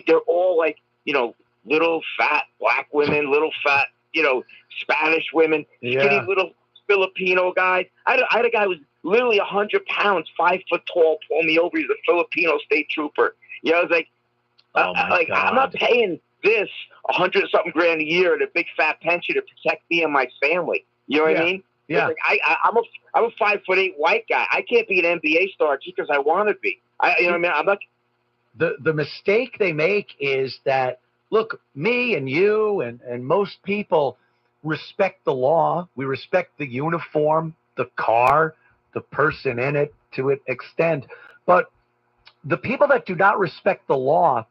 they're all like, you know, little fat black women, little fat, you know, Spanish women, skinny little Filipino guys. I had a guy who was literally 100 pounds, 5 foot tall, pull me over. He's a Filipino state trooper. You know, I was like, I'm not paying this 100-something grand a year and a big fat pension to protect me and my family. You know what I mean? Yeah. Like, I'm a 5'8" white guy. I can't be an NBA star just because I want to be. You know what I mean? I'm not. The mistake they make is that, look, me and you and most people respect the law. We respect the uniform, the car, the person in it to an extent. But the people that do not respect the law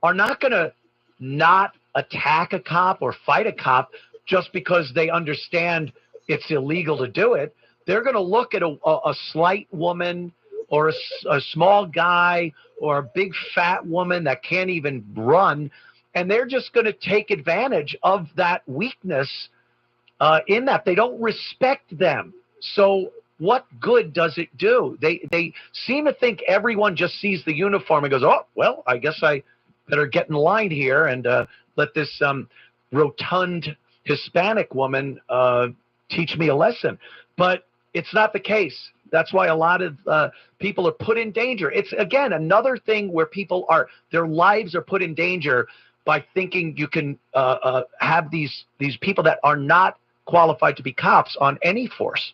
are not going to not attack a cop or fight a cop just because they understand it's illegal to do it. They're going to look at a slight woman or a small guy or a big fat woman that can't even run, and they're just going to take advantage of that weakness in that. They don't respect them. So what good does it do? They seem to think everyone just sees the uniform and goes, oh, well, I guess I better get in line here and let this rotund Hispanic woman teach me a lesson. But it's not the case. That's why a lot of people are put in danger. It's, again, another thing where their lives are put in danger by thinking you can have these people that are not qualified to be cops on any force.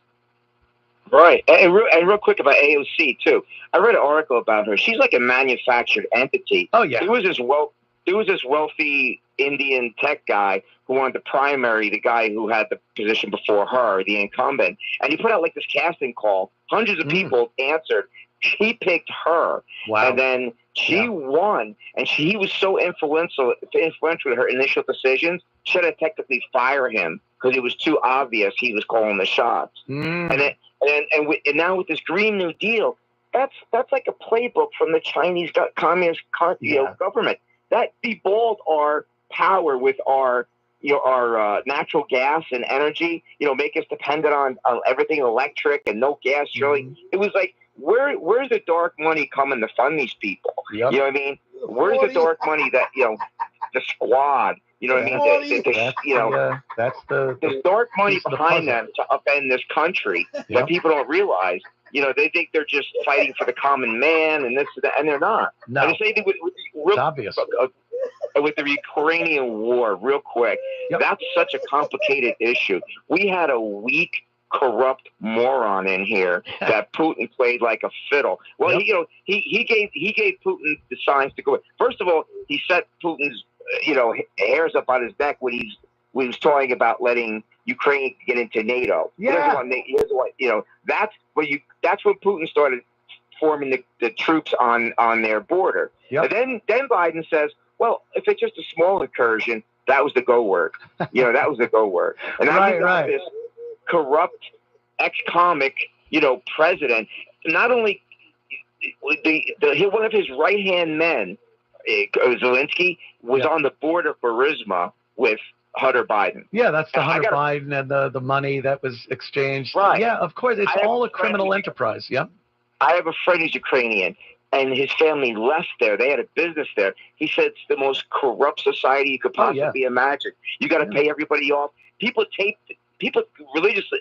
Right. And real quick about AOC, too. I read an article about her. She's like a manufactured entity. Oh, yeah. There was this wealthy Indian tech guy who wanted to primary the guy who had the position before her, the incumbent. And he put out like this casting call. Hundreds of people answered. He picked her. Wow. And then she won. And he was so influential with her initial decisions, she had to technically fire him because it was too obvious he was calling the shots. And now with this Green New Deal, that's like a playbook from the Chinese communist government. That deballed our power with our natural gas and energy. You know, make us dependent on everything electric and no gas. Really, it was like where's the dark money coming to fund these people? Yep. You know what I mean? Where's the dark money that the squad? You know what I mean? There's dark money behind them to upend this country that people don't realize. You know, they think they're just fighting for the common man and this and that, and they're not. No. And the same thing It's obvious. With the Ukrainian war, real quick, that's such a complicated issue. We had a weak, corrupt moron in here that Putin played like a fiddle. Well, he gave Putin the signs to go. First of all, he set Putin's hairs up on his neck when he was talking about letting Ukraine get into NATO. Yeah. That's when Putin started forming the troops on their border. Yep. And then Biden says, well, if it's just a small incursion, that was the go word. That was the go word. And now you got this corrupt ex-comic, president. Not only one of his right-hand men, Zelensky, was on the border for Burisma with Hunter Biden. Yeah, that's the Hunter Biden and the money that was exchanged. Right. Yeah, of course. It's all a criminal enterprise. Yep. I have a friend who's Ukrainian, and his family left there. They had a business there. He said it's the most corrupt society you could possibly imagine. You got to pay everybody off. People religiously,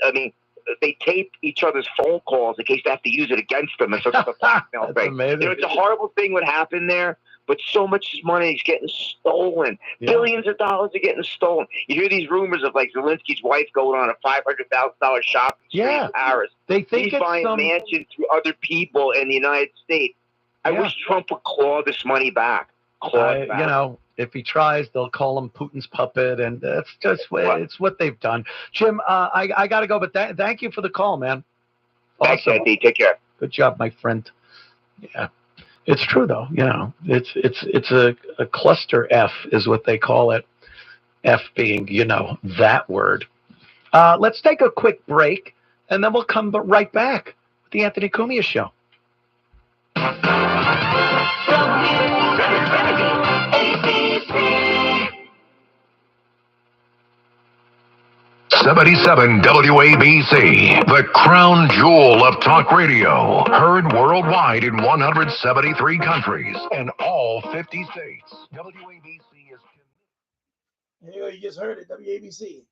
they tape each other's phone calls in case they have to use it against them. And so it's a blackmail thing. Amazing. It's a horrible thing what happened there, but so much money is getting stolen. Yeah. Billions of dollars are getting stolen. You hear these rumors of like Zelensky's wife going on a $500,000 shopping spree in Paris. They think he's it's buying mansions through other people in the United States. I wish Trump would claw this money back. If he tries, they'll call him Putin's puppet, and that's just it's what they've done. Jim, I got to go, but thank you for the call, man. Thanks, Andy. Take care. Good job, my friend. Yeah, it's true though. It's a cluster F is what they call it. F being that word. Let's take a quick break, and then we'll come right back with the Anthony Cumia Show. 77 WABC, the crown jewel of talk radio, heard worldwide in 173 countries and all 50 states. WABC is... Anyway, you just heard it, WABC.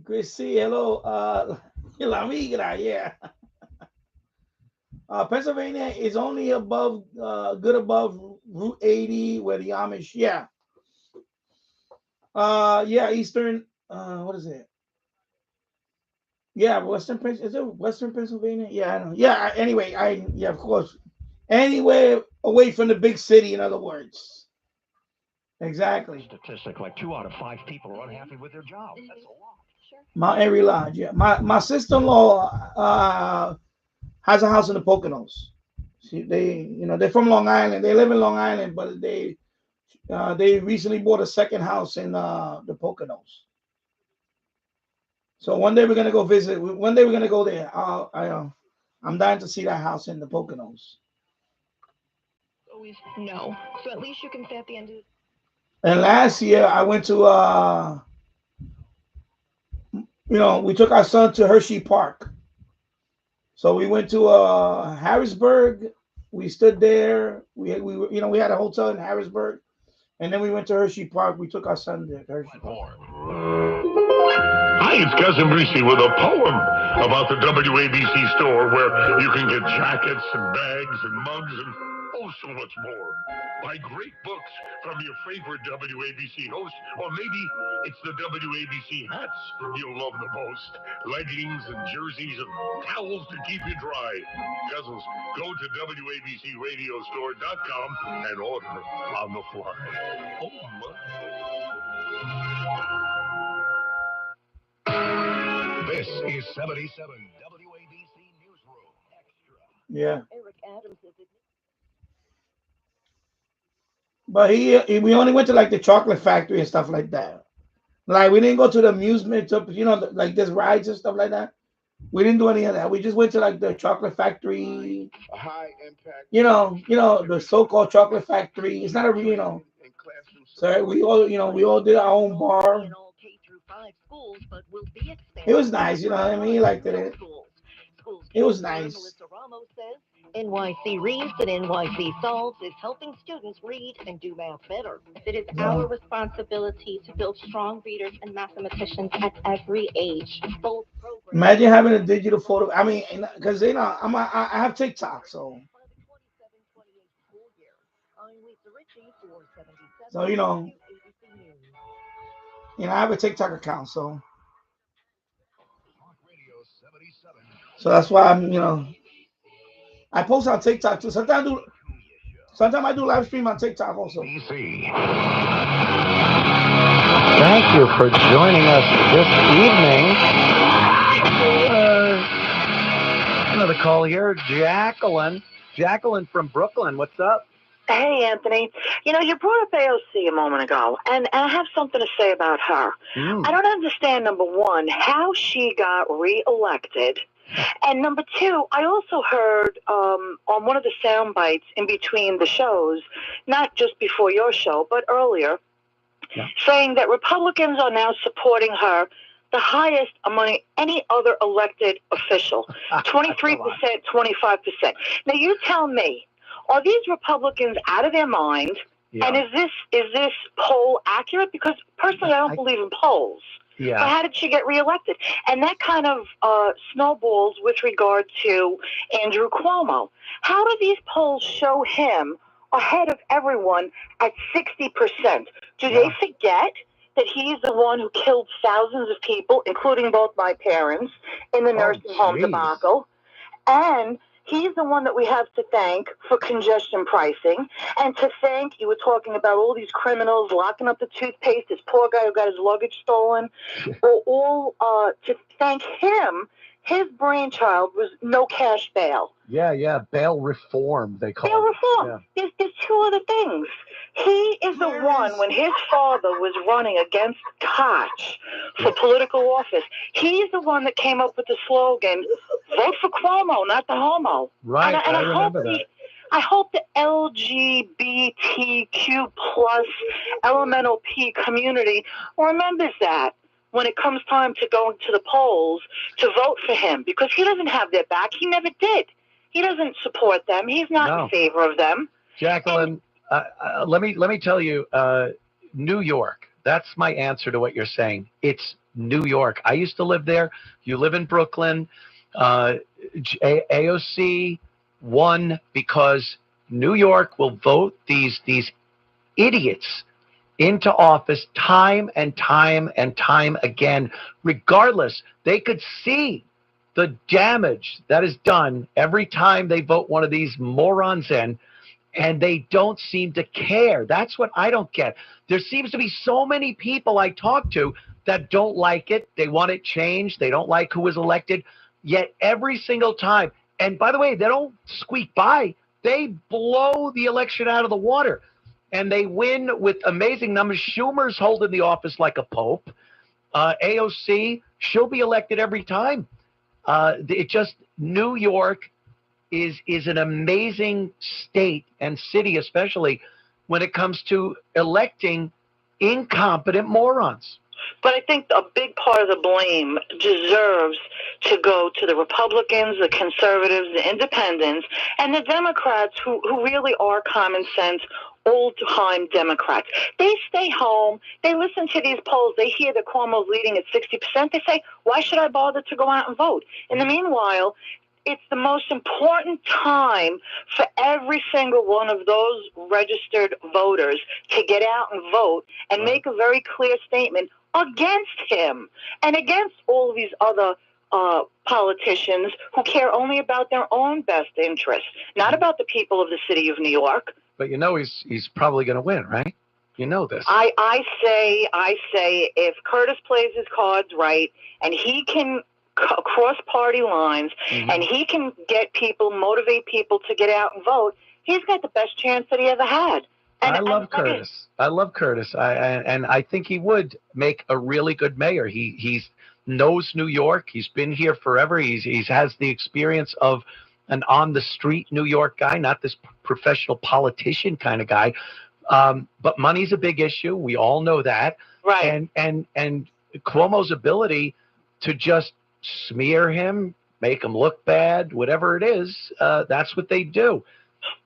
Chris C, hello. La migra, yeah. Pennsylvania is only above, good above Route 80 where the Amish, Eastern, what is it? Yeah, is it Western Pennsylvania? Yeah, I know. Yeah, anyway, of course. Anywhere away from the big city, in other words. Exactly. Statistic like 2 out of 5 people are unhappy with their job. That's a lot. Mount Airy Lodge, yeah. My sister-in-law has a house in the Poconos. They're from Long Island. They live in Long Island, but they recently bought a second house in the Poconos. So one day we're gonna go visit. One day we're gonna go there. I'm dying to see that house in the Poconos. Always no. So at least you can say at the end of it. And last year I went to we took our son to Hershey Park. So we went to Harrisburg. We stood there. We had a hotel in Harrisburg. And then we went to Hershey Park. We took our son there. Hershey Park. Hi, it's Cousin Brucey with a poem about the WABC store where you can get jackets and bags and mugs and so much more. Buy great books from your favorite WABC host, or maybe it's the WABC hats you'll love the most. Leggings and jerseys and towels to keep you dry. Cousins, go to WABCRadiostore.com and order on the fly. This is 77 WABC Newsroom Extra. Yeah. Eric Adams is But we only went to like the chocolate factory and stuff like that. Like we didn't go to the amusement, like there's rides and stuff like that. We didn't do any of that. We just went to like the chocolate factory. A high impact. The so-called chocolate factory. It's not a So we all did our own bar. It was nice, you know what I mean? Like it was nice. NYC Reads and NYC Solves is helping students read and do math better. It is our responsibility to build strong readers and mathematicians at every age. Imagine having a digital photo. I mean, because I have TikTok, so I have a TikTok account, so that's why I post on TikTok too. Sometimes I do live stream on TikTok also. Thank you for joining us this evening. Another call here, Jacqueline. Jacqueline from Brooklyn. What's up? Hey, Anthony. You brought up AOC a moment ago, and I have something to say about her. I don't understand, number one, how she got reelected. And number two, I also heard on one of the sound bites in between the shows, not just before your show, but earlier, saying that Republicans are now supporting her the highest among any other elected official, 23%, 25%. Now, you tell me, are these Republicans out of their mind? Yeah. And is this poll accurate? Because personally, I don't believe in polls. But how did she get reelected? And that kind of snowballs with regard to Andrew Cuomo. How do these polls show him ahead of everyone at 60%? Do they forget that he's the one who killed thousands of people, including both my parents, in the nursing home debacle? And he's the one that we have to thank for congestion pricing, and to thank, you were talking about all these criminals locking up the toothpaste, this poor guy who got his luggage stolen, all to thank him. His brainchild was no cash bail. Yeah, bail reform, they call it. Bail reform. Yeah. There's two other things. He is the one, when his father was running against Koch for political office, he's the one that came up with the slogan, vote for Cuomo, not the homo. Right, and I remember that. I hope the LGBTQ plus elemental P community remembers that when it comes time to go to the polls to vote for him, because he doesn't have their back. He never did. He doesn't support them. He's not in favor of them. Jacqueline, let me tell you, New York. That's my answer to what you're saying. It's New York. I used to live there. You live in Brooklyn. AOC won because New York will vote these idiots into office time and time and time again. Regardless, they could see the damage that is done every time they vote one of these morons in, and they don't seem to care. That's what I don't get. There seems to be so many people I talk to that don't like it. They want it changed. They don't like who was elected. Yet every single time, and by the way, they don't squeak by. They blow the election out of the water, and they win with amazing numbers. Schumer's holding the office like a pope. AOC, she'll be elected every time. New York is an amazing state and city, especially when it comes to electing incompetent morons. But I think a big part of the blame deserves to go to the Republicans, the conservatives, the independents, and the Democrats who really are common sense, old-time Democrats. They stay home. They listen to these polls. They hear that Cuomo's leading at 60%. They say, why should I bother to go out and vote? In the meanwhile, it's the most important time for every single one of those registered voters to get out and vote and make a very clear statement against him and against all of these other politicians who care only about their own best interests, not about the people of the city of New York. But he's probably going to win, right? You know this. I say if Curtis plays his cards right and he can cross party lines and he can get people, motivate people to get out and vote, he's got the best chance that he ever had. I love Curtis. And I think he would make a really good mayor. He knows New York. He's been here forever. He has the experience of an on the street New York guy, not this professional politician kind of guy. But money's a big issue. We all know that. Right. And Cuomo's ability to just smear him, make him look bad, whatever it is, that's what they do.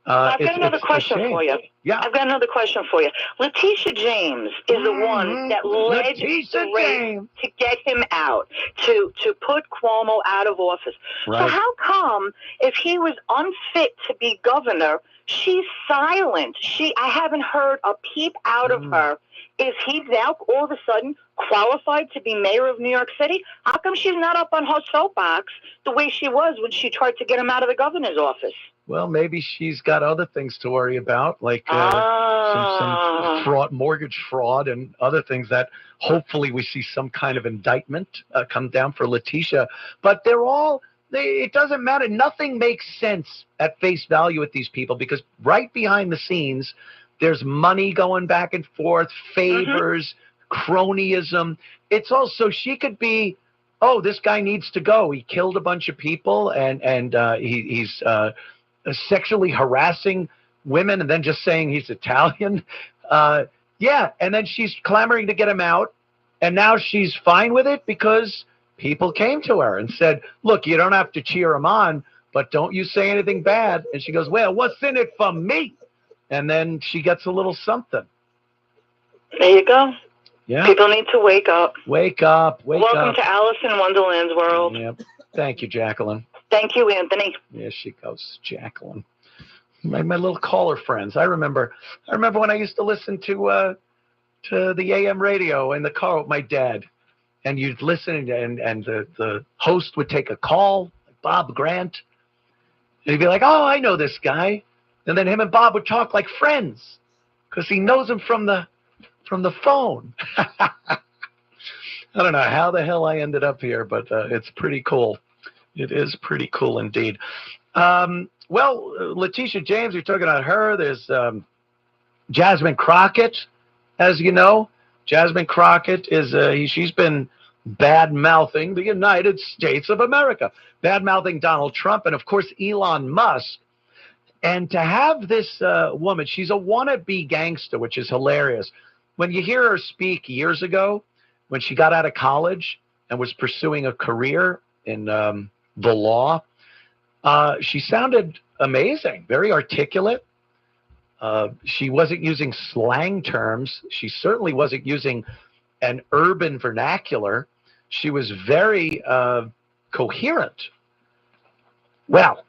I've got another question for you. Yeah. I've got another question for you. Letitia James is the one that led the race to get him out, to put Cuomo out of office. Right. So how come, if he was unfit to be governor, she's silent? I haven't heard a peep out of her. Is he now all of a sudden qualified to be mayor of New York City? How come she's not up on her soapbox the way she was when she tried to get him out of the governor's office? Well, maybe she's got other things to worry about, like some fraud, mortgage fraud, and other things that hopefully we see some kind of indictment come down for Letitia. But it doesn't matter. Nothing makes sense at face value with these people, because right behind the scenes, there's money going back and forth, favors, cronyism. It's also, she could be, oh, this guy needs to go. He killed a bunch of people, and he's sexually harassing women, and then just saying he's Italian. And then she's clamoring to get him out, and now she's fine with it because people came to her and said, look, you don't have to cheer him on, but don't you say anything bad. And she goes, well, what's in it for me? And then she gets a little something. There you go. Yeah. People need to wake up. Wake up. Welcome to Alice in Wonderland's world. Yep. Thank you, Jacqueline. Thank you, Anthony. There she goes, Jacqueline. My little caller friends. I remember when I used to listen to the AM radio in the car with my dad, and you'd listen, and the host would take a call, Bob Grant, and he'd be like, "Oh, I know this guy," and then him and Bob would talk like friends because he knows him from the phone. I don't know how the hell I ended up here, but it's pretty cool. It is pretty cool indeed. Well, Letitia James, you're talking about her. There's Jasmine Crockett, as you know. Jasmine Crockett is she's been bad-mouthing the United States of America, bad-mouthing Donald Trump, and, of course, Elon Musk. And to have this woman, she's a wannabe gangster, which is hilarious. When you hear her speak years ago, when she got out of college and was pursuing a career in the law, she sounded amazing, very articulate. She wasn't using slang terms. She certainly wasn't using an urban vernacular. She was very coherent. Well,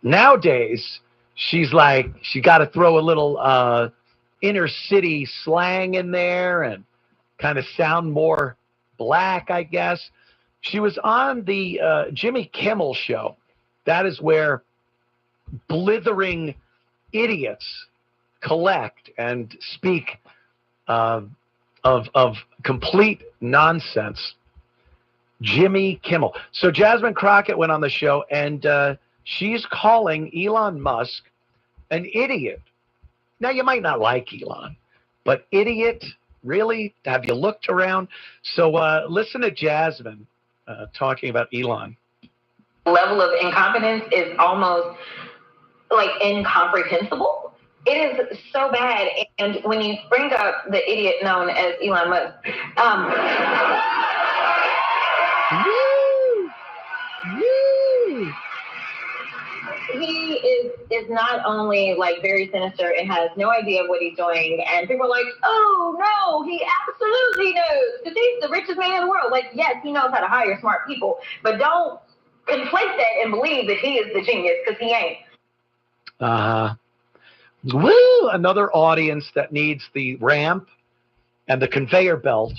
nowadays, she's like, she got to throw a little inner city slang in there and kind of sound more black, I guess. She was on the Jimmy Kimmel show. That is where blithering idiots collect and speak of complete nonsense. Jimmy Kimmel. So Jasmine Crockett went on the show, and she's calling Elon Musk an idiot. Now, you might not like Elon, but idiot, really? Have you looked around? So listen to Jasmine talking about Elon. Level of incompetence is almost like incomprehensible. It is so bad. And when you bring up the idiot known as Elon Musk, he is not only like very sinister and has no idea what he's doing, and people are like, oh no, he absolutely knows because he's the richest man in the world. Like, yes, he knows how to hire smart people, but don't conflate that and believe that he is the genius, because he ain't. Woo! Another audience that needs the ramp and the conveyor belt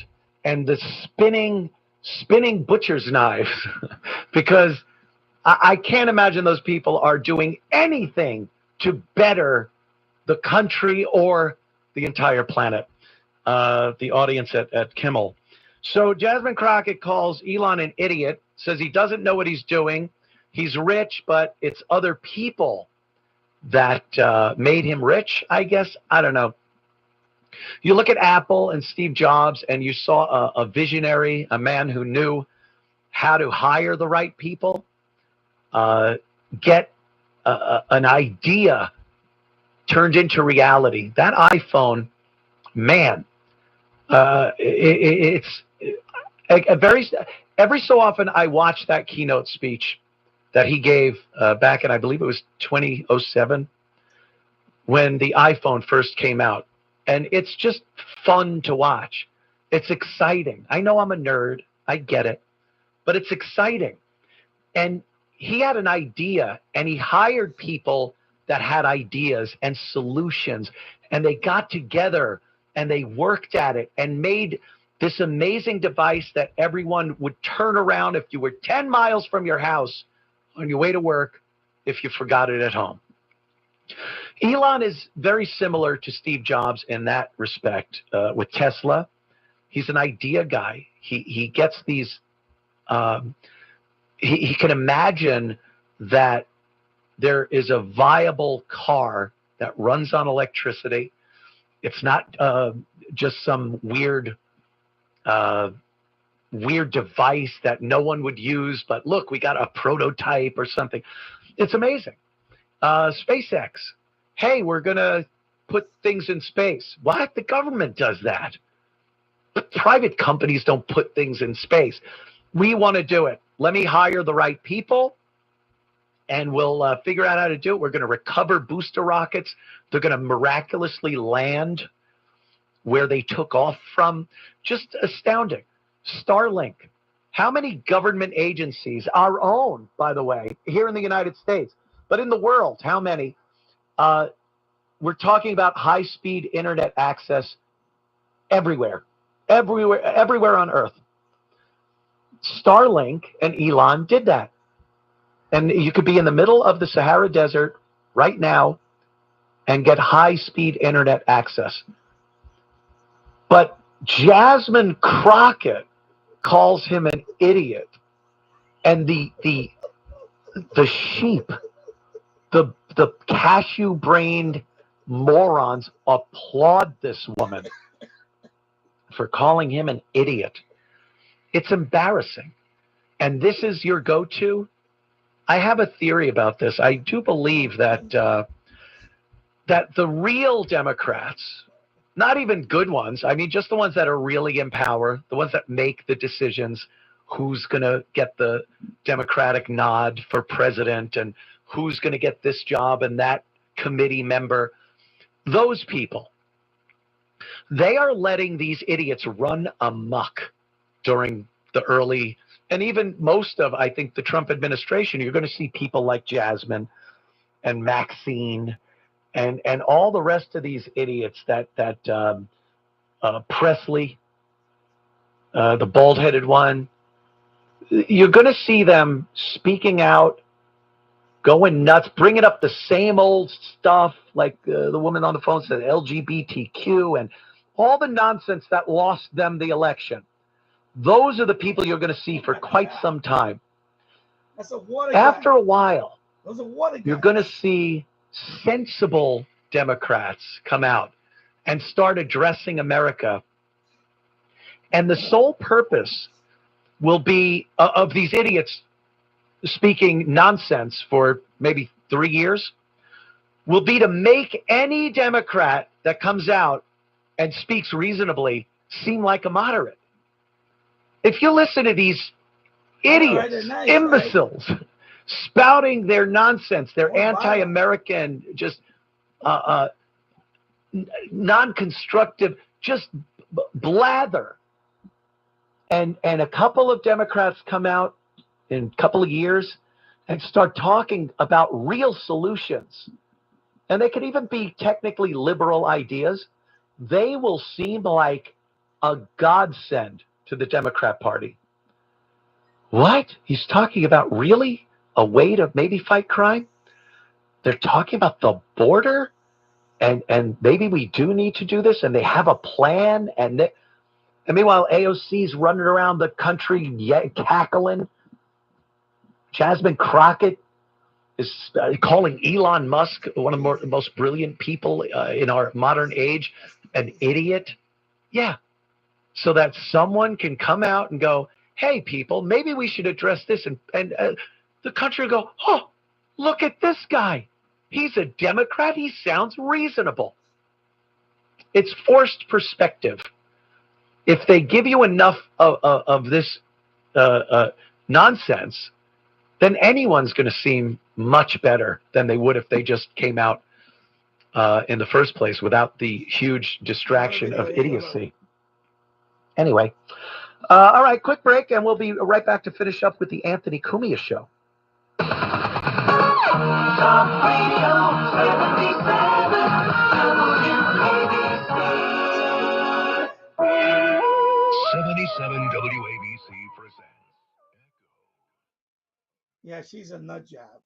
and the spinning butcher's knives because I can't imagine those people are doing anything to better the country or the entire planet. The audience at Kimmel. So Jasmine Crockett calls Elon an idiot, says he doesn't know what he's doing. He's rich, but it's other people that made him rich, I guess. I don't know. You look at Apple and Steve Jobs, and you saw a visionary, a man who knew how to hire the right people, get an idea turned into reality. That iPhone, man, it's every so often I watch that keynote speech that he gave back in, I believe it was 2007, when the iPhone first came out. And it's just fun to watch. It's exciting. I know I'm a nerd. I get it. But it's exciting. And he had an idea, and he hired people that had ideas and solutions. And they got together, and they worked at it and made this amazing device that everyone would turn around if you were 10 miles from your house on your way to work if you forgot it at home. Elon is very similar to Steve Jobs in that respect with Tesla. He's an idea guy. He gets these, he can imagine that there is a viable car that runs on electricity. It's not just some weird device that no one would use, but look, we got a prototype or something. It's amazing. SpaceX. Hey, we're going to put things in space. What? The government does that. But private companies don't put things in space. We want to do it. Let me hire the right people, and we'll figure out how to do it. We're going to recover booster rockets. They're going to miraculously land where they took off from. Just astounding. Starlink. How many government agencies, our own, by the way, here in the United States, but in the world, how many? We're talking about high-speed internet access everywhere on Earth. Starlink and Elon did that. And you could be in the middle of the Sahara Desert right now and get high-speed internet access. But Jasmine Crockett calls him an idiot. And the sheep, the cashew-brained morons applaud this woman for calling him an idiot. It's embarrassing. And this is your go-to? I have a theory about this. I do believe that that the real Democrats, not even good ones, I mean just the ones that are really in power, the ones that make the decisions, who's going to get the Democratic nod for president and who's going to get this job and that committee member, those people, they are letting these idiots run amok during the early, and even most of, I think, the Trump administration. You're going to see people like Jasmine and Maxine and all the rest of these idiots that Presley, the bald-headed one. You're going to see them speaking out, going nuts, bringing up the same old stuff like the woman on the phone said, LGBTQ and all the nonsense that lost them the election. Those are the people you're going to see for quite some time. That's a water After guy. a while, Those are water guys. you're going to see sensible Democrats come out and start addressing America. And the sole purpose will be of these idiots speaking nonsense for maybe 3 years will be to make any Democrat that comes out and speaks reasonably seem like a moderate. If you listen to these idiots, imbeciles, spouting their nonsense, their anti-American, just non-constructive, just blather, and a couple of Democrats come out in a couple of years and start talking about real solutions, and they could even be technically liberal ideas, they will seem like a godsend to the Democrat Party. What? He's talking about really a way to maybe fight crime? They're talking about the border, and maybe we do need to do this, and they have a plan, and meanwhile AOC's running around the country cackling. Jasmine Crockett is calling Elon Musk, one of the most brilliant people in our modern age, an idiot. Yeah. So that someone can come out and go, hey, people, maybe we should address this. And the country will go, oh, look at this guy. He's a Democrat. He sounds reasonable. It's forced perspective. If they give you enough of this nonsense, then anyone's going to seem much better than they would if they just came out in the first place without the huge distraction of idiocy. Anyway, all right, quick break, and we'll be right back to finish up with the Anthony Cumia Show. Talk Radio 77 WABC. 77 WABC presents. Yeah, she's a nut job.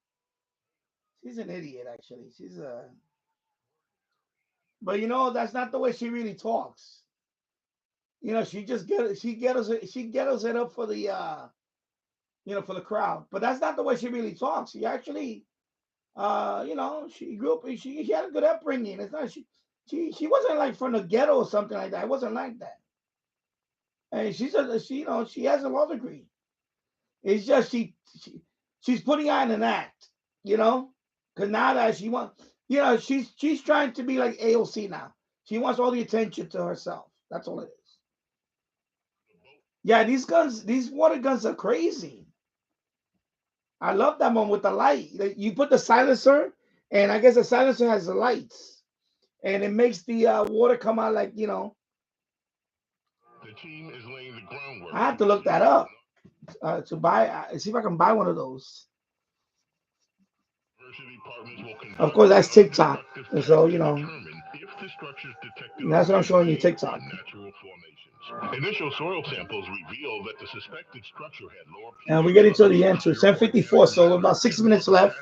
She's an idiot, actually. But you know, that's not the way she really talks. You know, she ghettos it up for the for the crowd. But that's not the way she really talks. She actually she grew up, she had a good upbringing. It's not she wasn't like from the ghetto or something like that. It wasn't like that. And she has a law degree. It's just she's putting on an act, because now that she wants, she's trying to be like AOC now. She wants all the attention to herself. That's all it is. Yeah, these water guns are crazy. I love that one with the light. You put the silencer, and I guess the silencer has the lights, and it makes the water come out like I have to look that up to buy. See if I can buy one of those. Of course, that's TikTok. And so, that's what I'm showing you, TikTok. Initial soil samples reveal that the suspected structure had lower And we're getting to the end, to 10:54, so about 6 minutes left.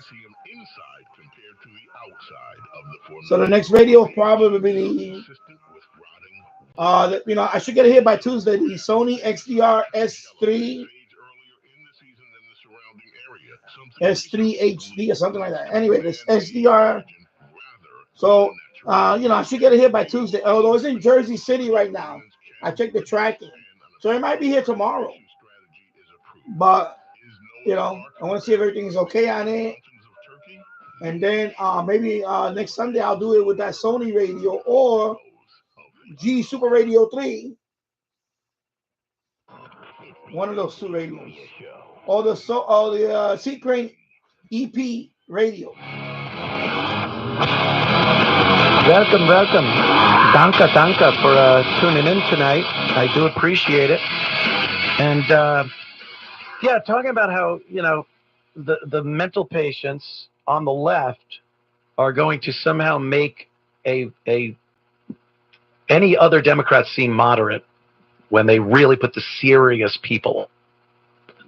So the next radio will probably be I should get it here by Tuesday. The Sony XDR S3 HD or something like that. Anyway, this SDR. So I should get it here by Tuesday. Although it's in Jersey City right now. I checked the tracking, so it might be here tomorrow. But I want to see if everything is okay on it. And then maybe next Sunday I'll do it with that Sony radio or G Super Radio 3. One of those two radios. Or the Seat Crane EP radio. Welcome. Danke for tuning in tonight. I do appreciate it. And talking about how, the mental patients on the left are going to somehow make any other Democrat seem moderate when they really put the serious people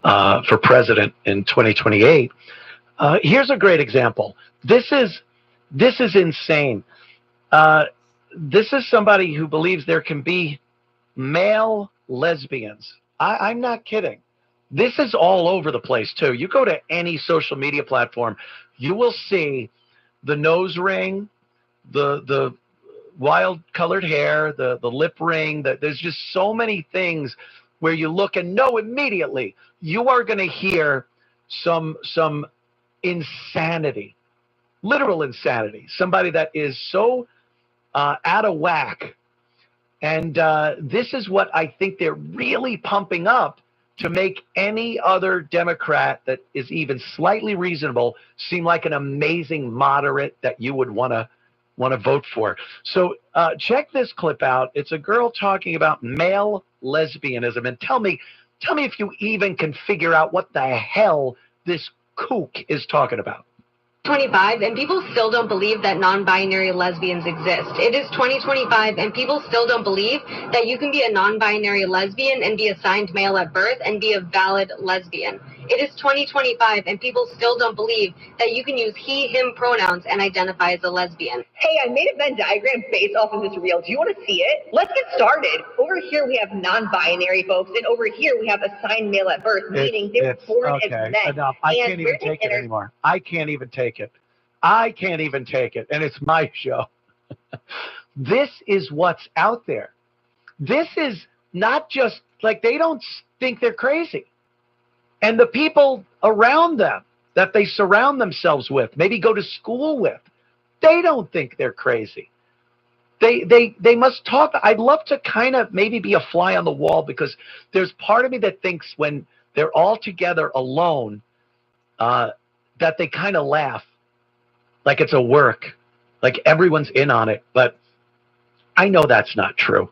for president in 2028. Here's a great example. This is insane. This is somebody who believes there can be male lesbians. I'm not kidding. This is all over the place, too. You go to any social media platform, you will see the nose ring, the wild colored hair, the lip ring. There's just so many things where you look and know immediately you are going to hear some insanity, literal insanity. Somebody that is so out of whack. And this is what I think they're really pumping up to make any other Democrat that is even slightly reasonable seem like an amazing moderate that you would want to vote for. So check this clip out. It's a girl talking about male lesbianism. And tell me if you even can figure out what the hell this kook is talking about. 2025 and people still don't believe that non-binary lesbians exist. It is 2025 and people still don't believe that you can be a non-binary lesbian and be assigned male at birth and be a valid lesbian. It is 2025 and people still don't believe that you can use he, him pronouns and identify as a lesbian. Hey, I made a Venn diagram based off of this reel. Do you want to see it? Let's get started. Over here we have non-binary folks, and over here we have assigned male at birth, meaning they were born as men. Enough. I can't even take it anymore. I can't even take it. And it's my show. This is what's out there. This is not just like they don't think they're crazy. And the people around them that they surround themselves with, maybe go to school with, they don't think they're crazy. They must talk. I'd love to kind of maybe be a fly on the wall, because there's part of me that thinks when they're all together alone, that they kind of laugh like it's a work, like everyone's in on it. But I know that's not true.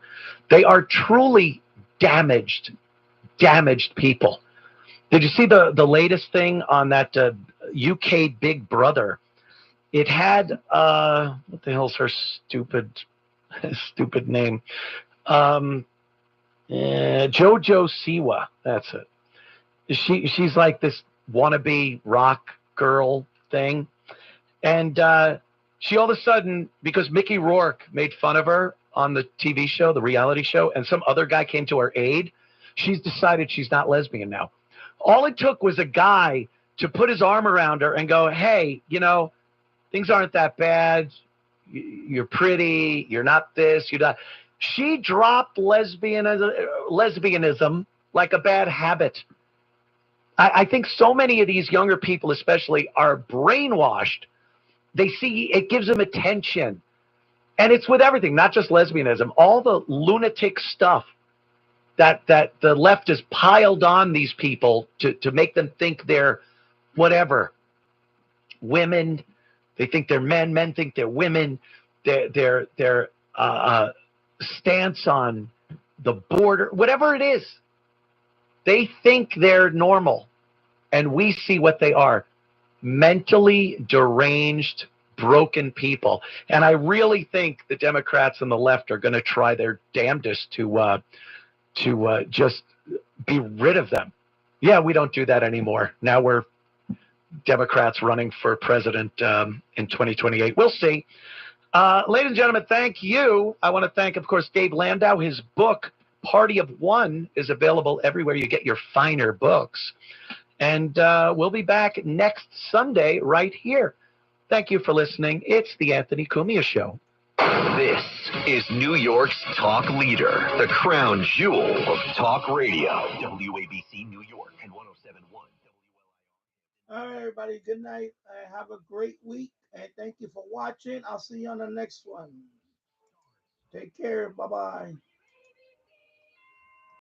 They are truly damaged people. Did you see the latest thing on that UK Big Brother? It had what the hell's her stupid name? JoJo Siwa. That's it. She's like this wannabe rock girl thing, and she all of a sudden, because Mickey Rourke made fun of her on the TV show, the reality show, and some other guy came to her aid, she's decided she's not lesbian now. All it took was a guy to put his arm around her and go, hey, things aren't that bad. You're pretty. You're not this. You're not. She dropped lesbianism like a bad habit. I think so many of these younger people especially are brainwashed. They see it gives them attention. And it's with everything, not just lesbianism. All the lunatic stuff that the left has piled on these people to make them think they're whatever. Women, they think they're men. Men think they're women. Their stance on the border, whatever it is. They think they're normal, and we see what they are. Mentally deranged, broken people. And I really think the Democrats and the left are going to try their damnedest to just be rid of them. Yeah, we don't do that anymore. Now we're Democrats running for president in 2028. We'll see. Ladies and gentlemen, thank you. I want to thank, of course, Dave Landau. His book, Party of One, is available everywhere you get your finer books. And we'll be back next Sunday right here. Thank you for listening. It's the Anthony Cumia Show. This is New York's talk leader, the crown jewel of talk radio. WABC New York and 107.1. All right, everybody. Good night. Have a great week. And thank you for watching. I'll see you on the next one. Take care. Bye-bye.